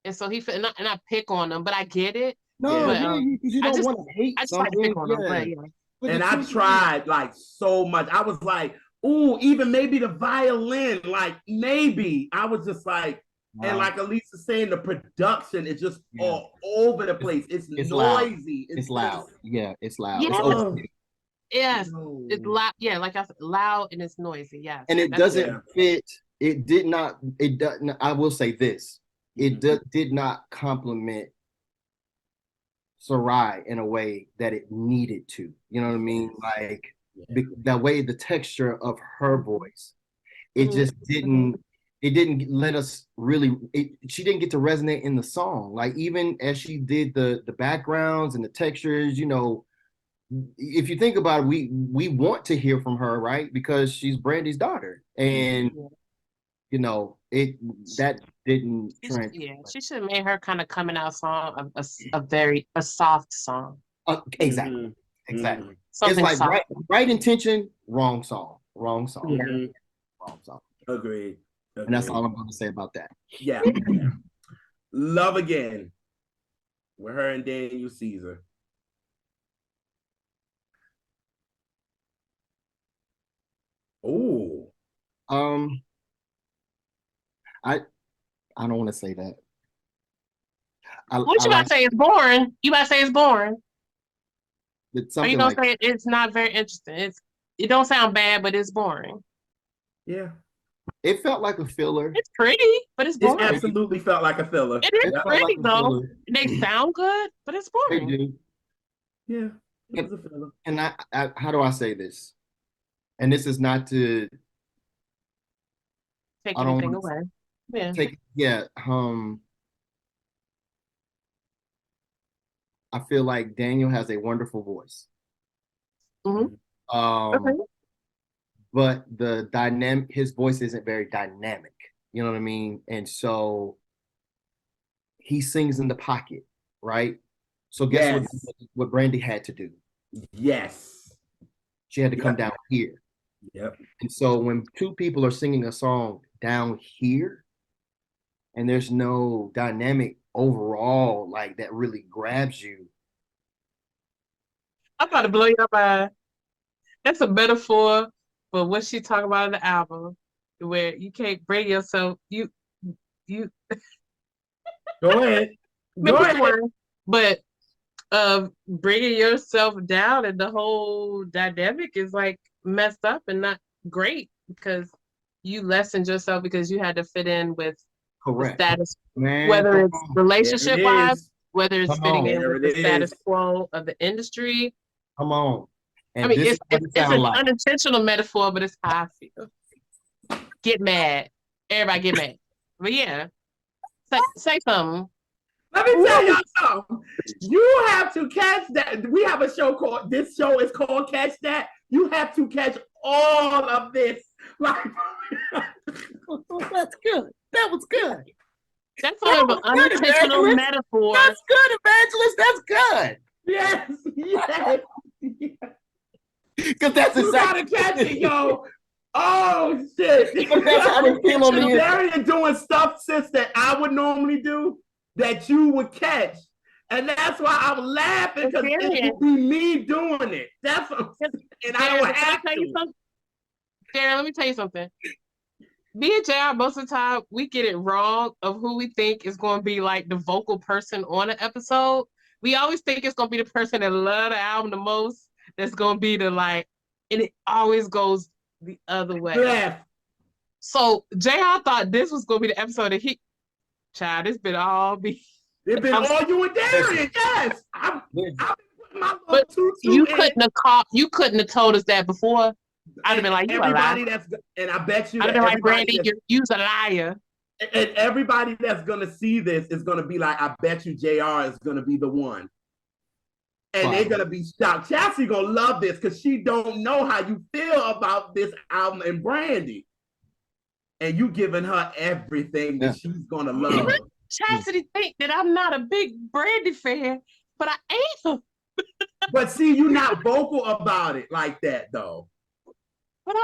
and so he and I pick on him, but I get it. No, you don't want to hate. I just like to pick on him, and I tried like so much. I was like, ooh, even maybe the violin, like maybe I was just like. Wow. And like Elisa saying, the production is just all over the place. It's noisy. Loud. It's loud. Yeah, it's loud. Yeah. Yes, it's loud. Yeah, like I said, loud and it's noisy. Yeah, and it doesn't fit. It did not. It doesn't. I will say this: it did not complement Sarai in a way that it needed to. You know what I mean? Like the way the texture of her voice, it just didn't. It didn't let us really. She didn't get to resonate in the song. Like even as she did the backgrounds and the textures, you know, if you think about it, we want to hear from her, right? Because she's Brandy's daughter, and you know that didn't translate. Yeah, she should have made her kind of coming out song a soft song. Exactly. Exactly. Something it's like right intention, wrong song. Wrong song. Wrong song. Agreed. And that's all I'm going to say about that. Yeah. Love Again with her and Daniel Caesar. Oh. I don't want to say that. What you about to say? It's boring. You about to say it's boring? Or you don't say it's not very interesting. It don't sound bad, but it's boring. Yeah. It felt like a filler. It's pretty, but it's boring. It absolutely felt like a filler. It is pretty though. They sound good, but it's boring. They do. Yeah. It was a filler. And I how do I say this? And this is not to take anything away. I feel like Daniel has a wonderful voice. But the dynamic, his voice isn't very dynamic. You know what I mean? And so he sings in the pocket, right? So guess what Brandy had to do? Yes. She had to come down here. Yep. And so when two people are singing a song down here and there's no dynamic overall like that really grabs you. I'm about to blow your mind. That's a metaphor for what she talking about in the album, where you can't bring yourself. You. Go ahead. Go ahead. But bringing yourself down and the whole dynamic is like messed up and not great because you lessened yourself because you had to fit in with the status, whether it's relationship wise, whether it's fitting in with the status quo of the industry. Come on. And I mean, it's an unintentional metaphor, but it's how I feel. Get mad. Everybody get mad. But yeah, say something. Let me tell y'all something. You have to catch that. We have a show called, this show is called Catch That. You have to catch all of this. Like, that's good. That was good. That's sort of an unintentional metaphor. That's good, Evangelist. That's good. Yes, yes. Because that's exactly. You gotta catch it, yo. Oh shit! That's how they feel on the Darien doing stuff, sis, that I would normally do that you would catch, and that's why I was laughing because it would be me doing it. That's what and I don't have to. Darien, let me tell you something. Me and JR, most of the time, we get it wrong of who we think is going to be like the vocal person on an episode. We always think it's going to be the person that love the album the most. That's going to be the like, and it always goes the other way. Yeah. So JR thought this was going to be the episode that child, it's been all me. It's been all you and Darien, yes. I've been putting my but you couldn't have told us that before. I'd have been like, you everybody that's, and I bet you I'd have been like, Brandy, you're a liar. And everybody that's gonna see this is gonna be like, I bet you JR is gonna be the one. And they're gonna be shocked. Chassie gonna love this because she don't know how you feel about this album and Brandy. And you giving her everything that she's gonna love. Chastity think that I'm not a big Brandy fan, but I am. But see, you're not vocal about it like that though. But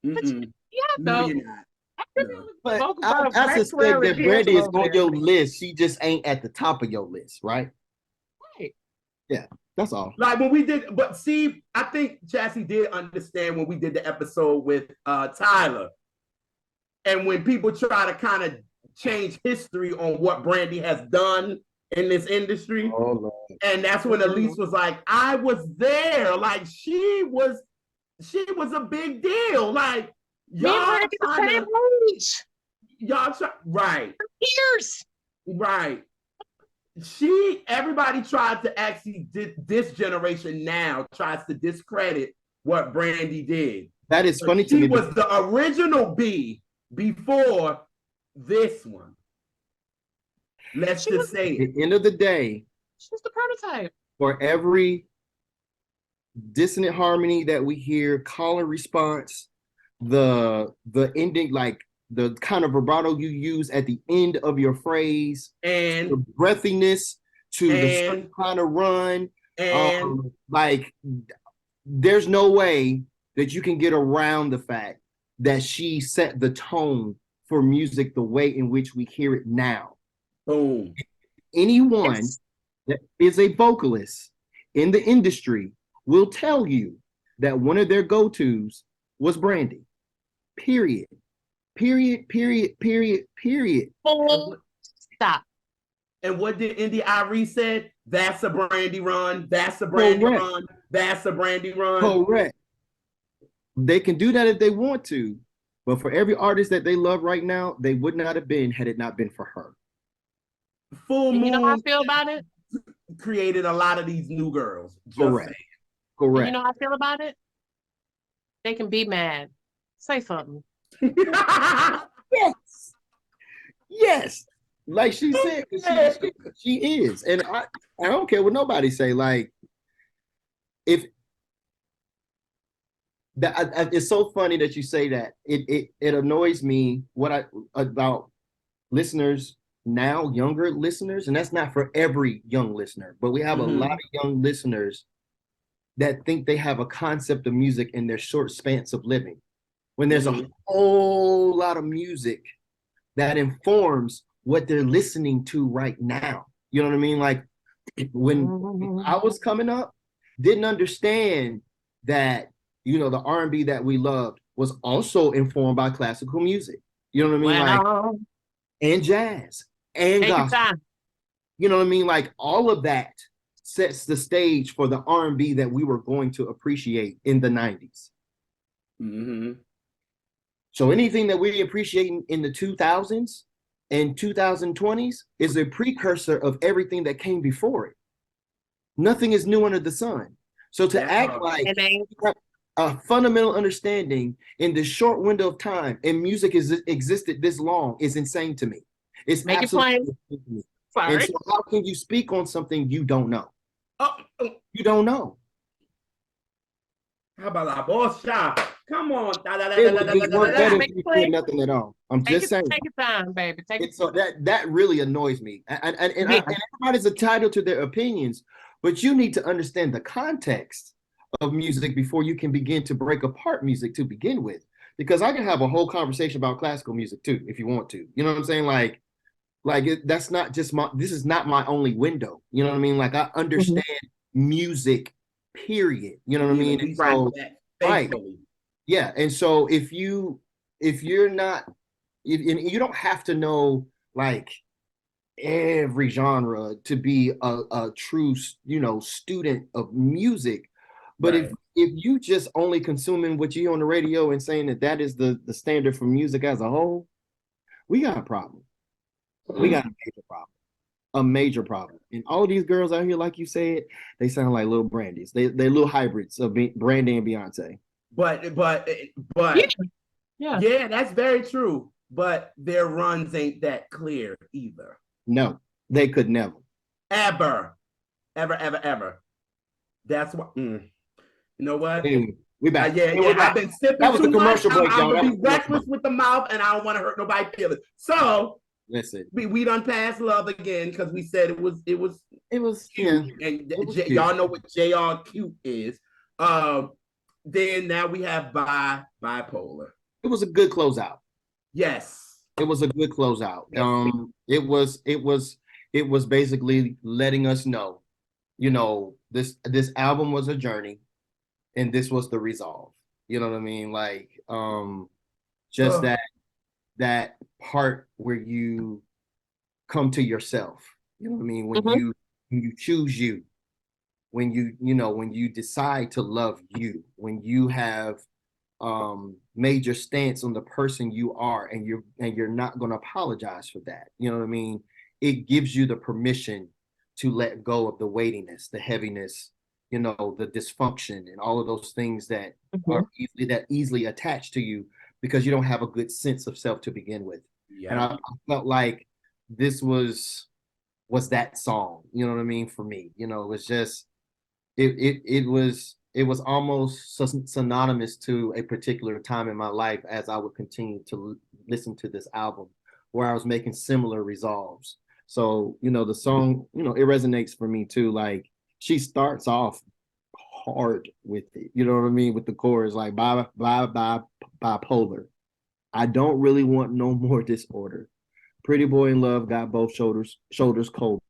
no, you're not. But I suspect that Brandy is on your list. She just ain't at the top of your list, right? Right. Yeah, that's all. Like when we did, but see, I think Chassie did understand when we did the episode with Tyler. And when people try to kind of change history on what Brandy has done in this industry. Oh, and that's when Elise was like, I was there. Like she was a big deal. Like y'all y'all try, right, Years. right. Everybody tried to actually, this generation now tries to discredit what Brandy did. That is funny to She me. was the original B before this one. Let's just say At the end of the day, she's the prototype. For every dissonant harmony that we hear, call and response, the ending, like the kind of vibrato you use at the end of your phrase, and the breathiness to the certain kind of run, and like there's no way that you can get around the fact that she set the tone for music the way in which we hear it now. boom. Anyone that is a vocalist in the industry will tell you that one of their go-tos was Brandy. Period. Period. Period. Period. Period. Full stop. And what did Indy Irie said? That's a Brandy run. That's a Brandy Correct. run. That's a Brandy run. Correct. They can do that if they want to, but for every artist that they love right now, they would not have been had it not been for her. Full Moon. You know how I feel about it? Created a lot of these new girls. Correct. Correct. You know how I feel about it? They can be mad. Say something. Yes. Yes. Like she said, she is. And I don't care what nobody say. Like, if that, it's so funny that you say that. It annoys me about listeners now, younger listeners, and that's not for every young listener, but we have a lot of young listeners that think they have a concept of music in their short spans of living, when there's a whole lot of music that informs what they're listening to right now. You know what I mean? Like, when I was coming up, didn't understand that, you know, the R&B that we loved was also informed by classical music. You know what I mean? Wow. Like, and jazz and gospel. You know what I mean? Like, all of that sets the stage for the R&B that we were going to appreciate in the 90s. So anything that we appreciate in the 2000s and 2020s is a precursor of everything that came before it. Nothing is new under the sun. So to act like a fundamental understanding in this short window of time and music has existed this long is insane to me. It's Make absolutely it plain. Sorry. And so how can you speak on something you don't know? You don't know. How about La Bossa? Come on. Nothing at all. I'm just saying. Take your time, baby. So that really annoys me. And everybody's entitled to their opinions, but you need to understand the context of music before you can begin to break apart music to begin with. Because I can have a whole conversation about classical music too, if you want to. You know what I'm saying? That's not just this is not my only window. You know what I mean? Like, I understand music, period. You know what I mean? So, right. Yeah. And so if you don't have to know like every genre to be a true, student of music. But if you just only consuming what you hear on the radio and saying that is the standard for music as a whole, we got a problem. We got a major problem. And all these girls out here, like you said, they sound like little Brandys. They're little hybrids of Brandy and Beyonce. But yeah, that's very true. But their runs ain't that clear either. No, they could never. Ever. That's what. You know what? Anyway, we back. I've been sipping that was too the commercial much. break, I'm y'all. gonna be reckless with the mouth, and I don't want to hurt nobody's feelings. So listen, we done passed love again because we said it was cute. Yeah. And y'all know what JR cute is. Then now we have bipolar. It was a good closeout. Yes. It was a good closeout. It was basically letting us know, this album was a journey and this was the resolve. You know what I mean? Like, just that part where you come to yourself. You know what I mean? When you choose you, when you decide to love you, when you have major stance on the person you are, and you're not going to apologize for that. You know what I mean? It gives you the permission to let go of the weightiness, the heaviness, you know, the dysfunction, and all of those things that are easily attached to you because you don't have a good sense of self to begin with. Yeah. And I felt like this was that song. You know what I mean? For me, you know, it was just it was almost synonymous to a particular time in my life as I would continue to listen to this album, where I was making similar resolves. So, you know, the song, you know, it resonates for me too. Like, she starts off hard with it, you know what I mean? With the chorus, like, bye, bye, bye, bipolar. I don't really want no more disorder. Pretty boy in love got both shoulders colder.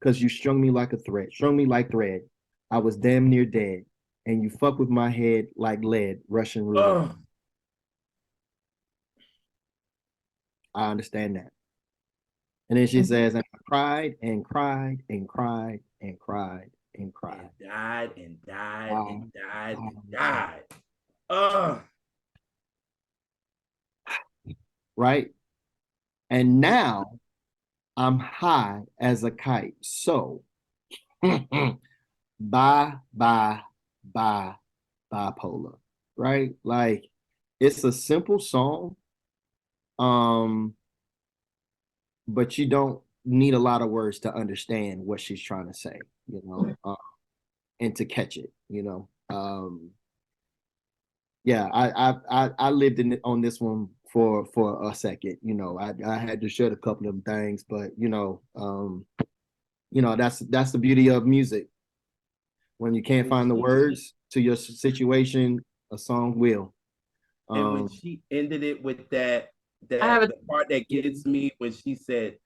Cause you strung me like a thread, strung me like thread. I was damn near dead. And you fuck with my head like lead, Russian roulette. I understand that. And then she says, and I cried and cried and cried and cried and cried. And died and died and died and died. Ugh. Right? And now I'm high as a kite. So bye, bye, bye, bipolar. Right? Like, it's a simple song. But you don't need a lot of words to understand what she's trying to say, you know, and to catch it, you know. Yeah, I lived on this one for a second, you know. I had to shut a couple of things, but you know, that's the beauty of music. When you can't find the words to your situation, a song will. And when she ended it with that the part that gets me, when she said,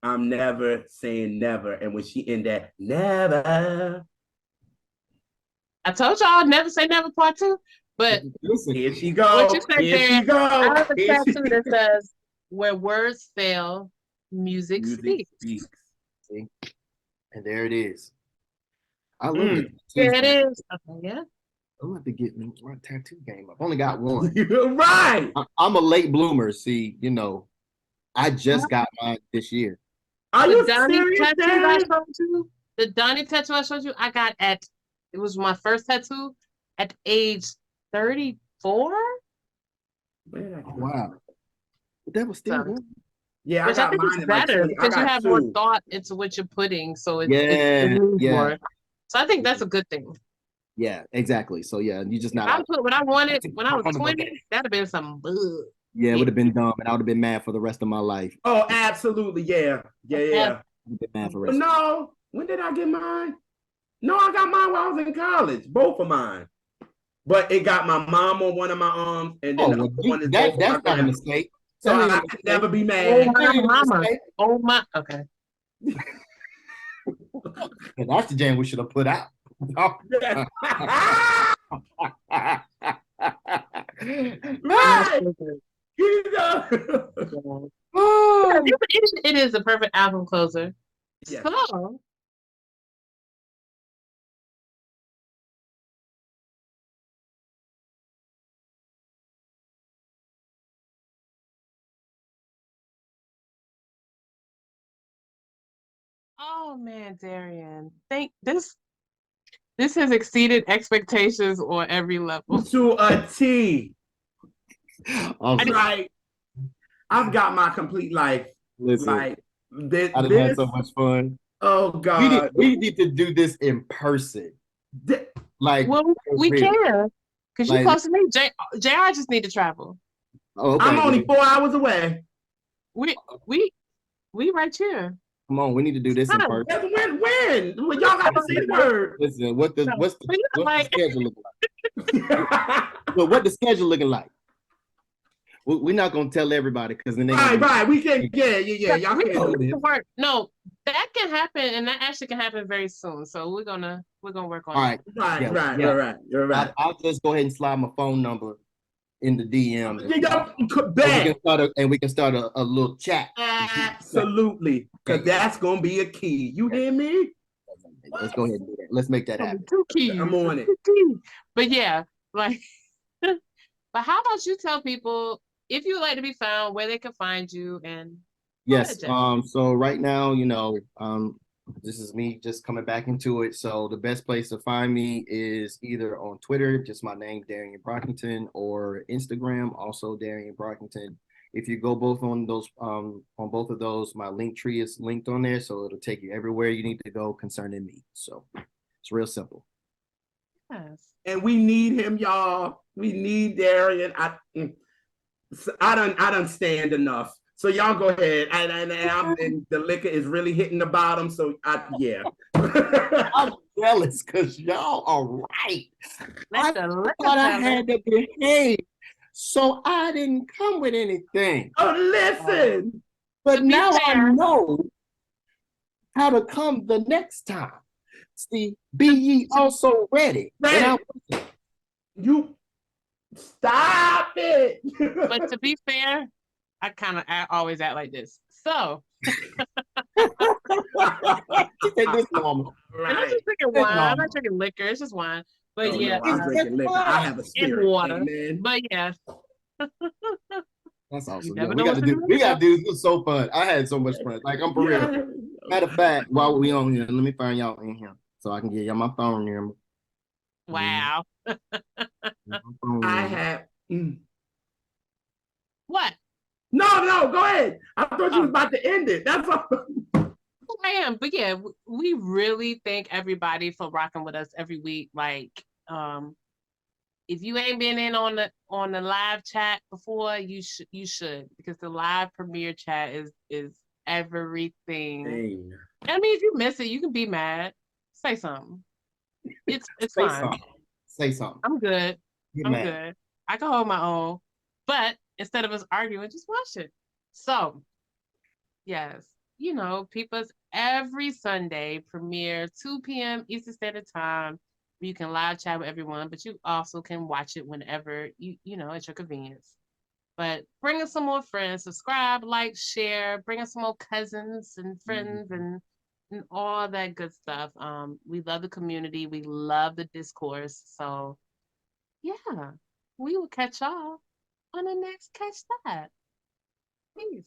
I'm never saying never, and when she ended that never, I told y'all I'd never say never part 2, but listen, here she goes. What you said here there, she goes. I have a tattoo that says, where words fail, music speaks. See? And there it is. I love it. There it is. Okay, yeah. I'm about to get my tattoo game up. I only got one. You're right. I'm a late bloomer. See, you know, I just got mine this year. Are you Donnie serious, tattoo I showed you? The Donnie tattoo I showed you, I got it was my first tattoo at age 34. Wow. But that was still good. Yeah, which I think is better because you have more thought into what you're putting, so it's more. So I think that's a good thing. Yeah, exactly. So yeah, you just not. I put what I wanted when I was 20. That'd have been some. Yeah, it would have been dumb, and I would have been mad for the rest of my life. Oh, absolutely, yeah. No, when did I get mine? No, I got mine while I was in college. Both of mine, but it got my mom on one of my arms, and then the other one is that's not a mistake. So I could never be mad. Oh my. Okay. That's the jam we should have put out. It is a perfect album closer. Yeah. So, oh man, Darien, this has exceeded expectations on every level. To a T. Awesome. Like, I've got my complete life. Listen, like I had so much fun. Oh God, we need to do this in person. Like, well, we can, because you're close to me. JR just need to travel. Oh, okay. I'm only 4 hours away. We right here. Come on, we need to do this in person. When? Y'all got to say the word. Listen, what's the schedule looking like? But what the schedule looking like? We're not gonna tell everybody because then they right. We can, yeah. Y'all can do this. No, that can happen, and that actually can happen very soon. So we're gonna work on. All right, right. You're right. I'll just go ahead and slide my phone number in the DM. And we can start a little chat. Absolutely, because that's gonna be a key. You hear me? Let's go ahead and do that. Let's make that happen. 2 keys. I'm on it. But yeah, like But how about you tell people if you would like to be found, where they can find you, and Yes. Jeff. So right now, this is me just coming back into it. So the best place to find me is either on Twitter, just my name, Darien Brockington, or Instagram, also Darien Brockington. If you go both on both of those, my link tree is linked on there, so it'll take you everywhere you need to go concerning me. So it's real simple. Yes. And we need him, y'all. We need Darien. I don't stand enough. So y'all go ahead, and the liquor is really hitting the bottom. So yeah. I'm jealous because y'all are right. I thought I had to behave, so I didn't come with anything. Oh, listen. But now I know how to come the next time. See, be ye also ready. You stop it. But to be fair, I always act like this. So this normal. Right. And I'm just drinking wine. I'm not drinking liquor. It's just wine. But yeah, I'm drinking liquor. I have a spirit. And water. Amen. But yes. That's awesome. Yeah, we got to do this. Was so fun. I had so much fun. Like, I'm for real. Matter of fact, while we on here, let me find y'all in here so I can get y'all my phone number. Wow. I have. What? No, go ahead. I thought you was about to end it. That's all. I am, but yeah, we really thank everybody for rocking with us every week. Like, if you ain't been in on the live chat before, you should, because the live premiere chat is everything. Dang. I mean, if you miss it, you can be mad. Say something. It's fine. Say something. I'm good. Good. I can hold my own. But instead of us arguing, just watch it. So, yes, peep us every Sunday, premiere 2 p.m. Eastern Standard Time. You can live chat with everyone, but you also can watch it whenever at your convenience. But bring us some more friends, subscribe, like, share, bring us some more cousins and friends and all that good stuff. We love the community. We love the discourse. So yeah, we will catch y'all on the next Catch That. Peace.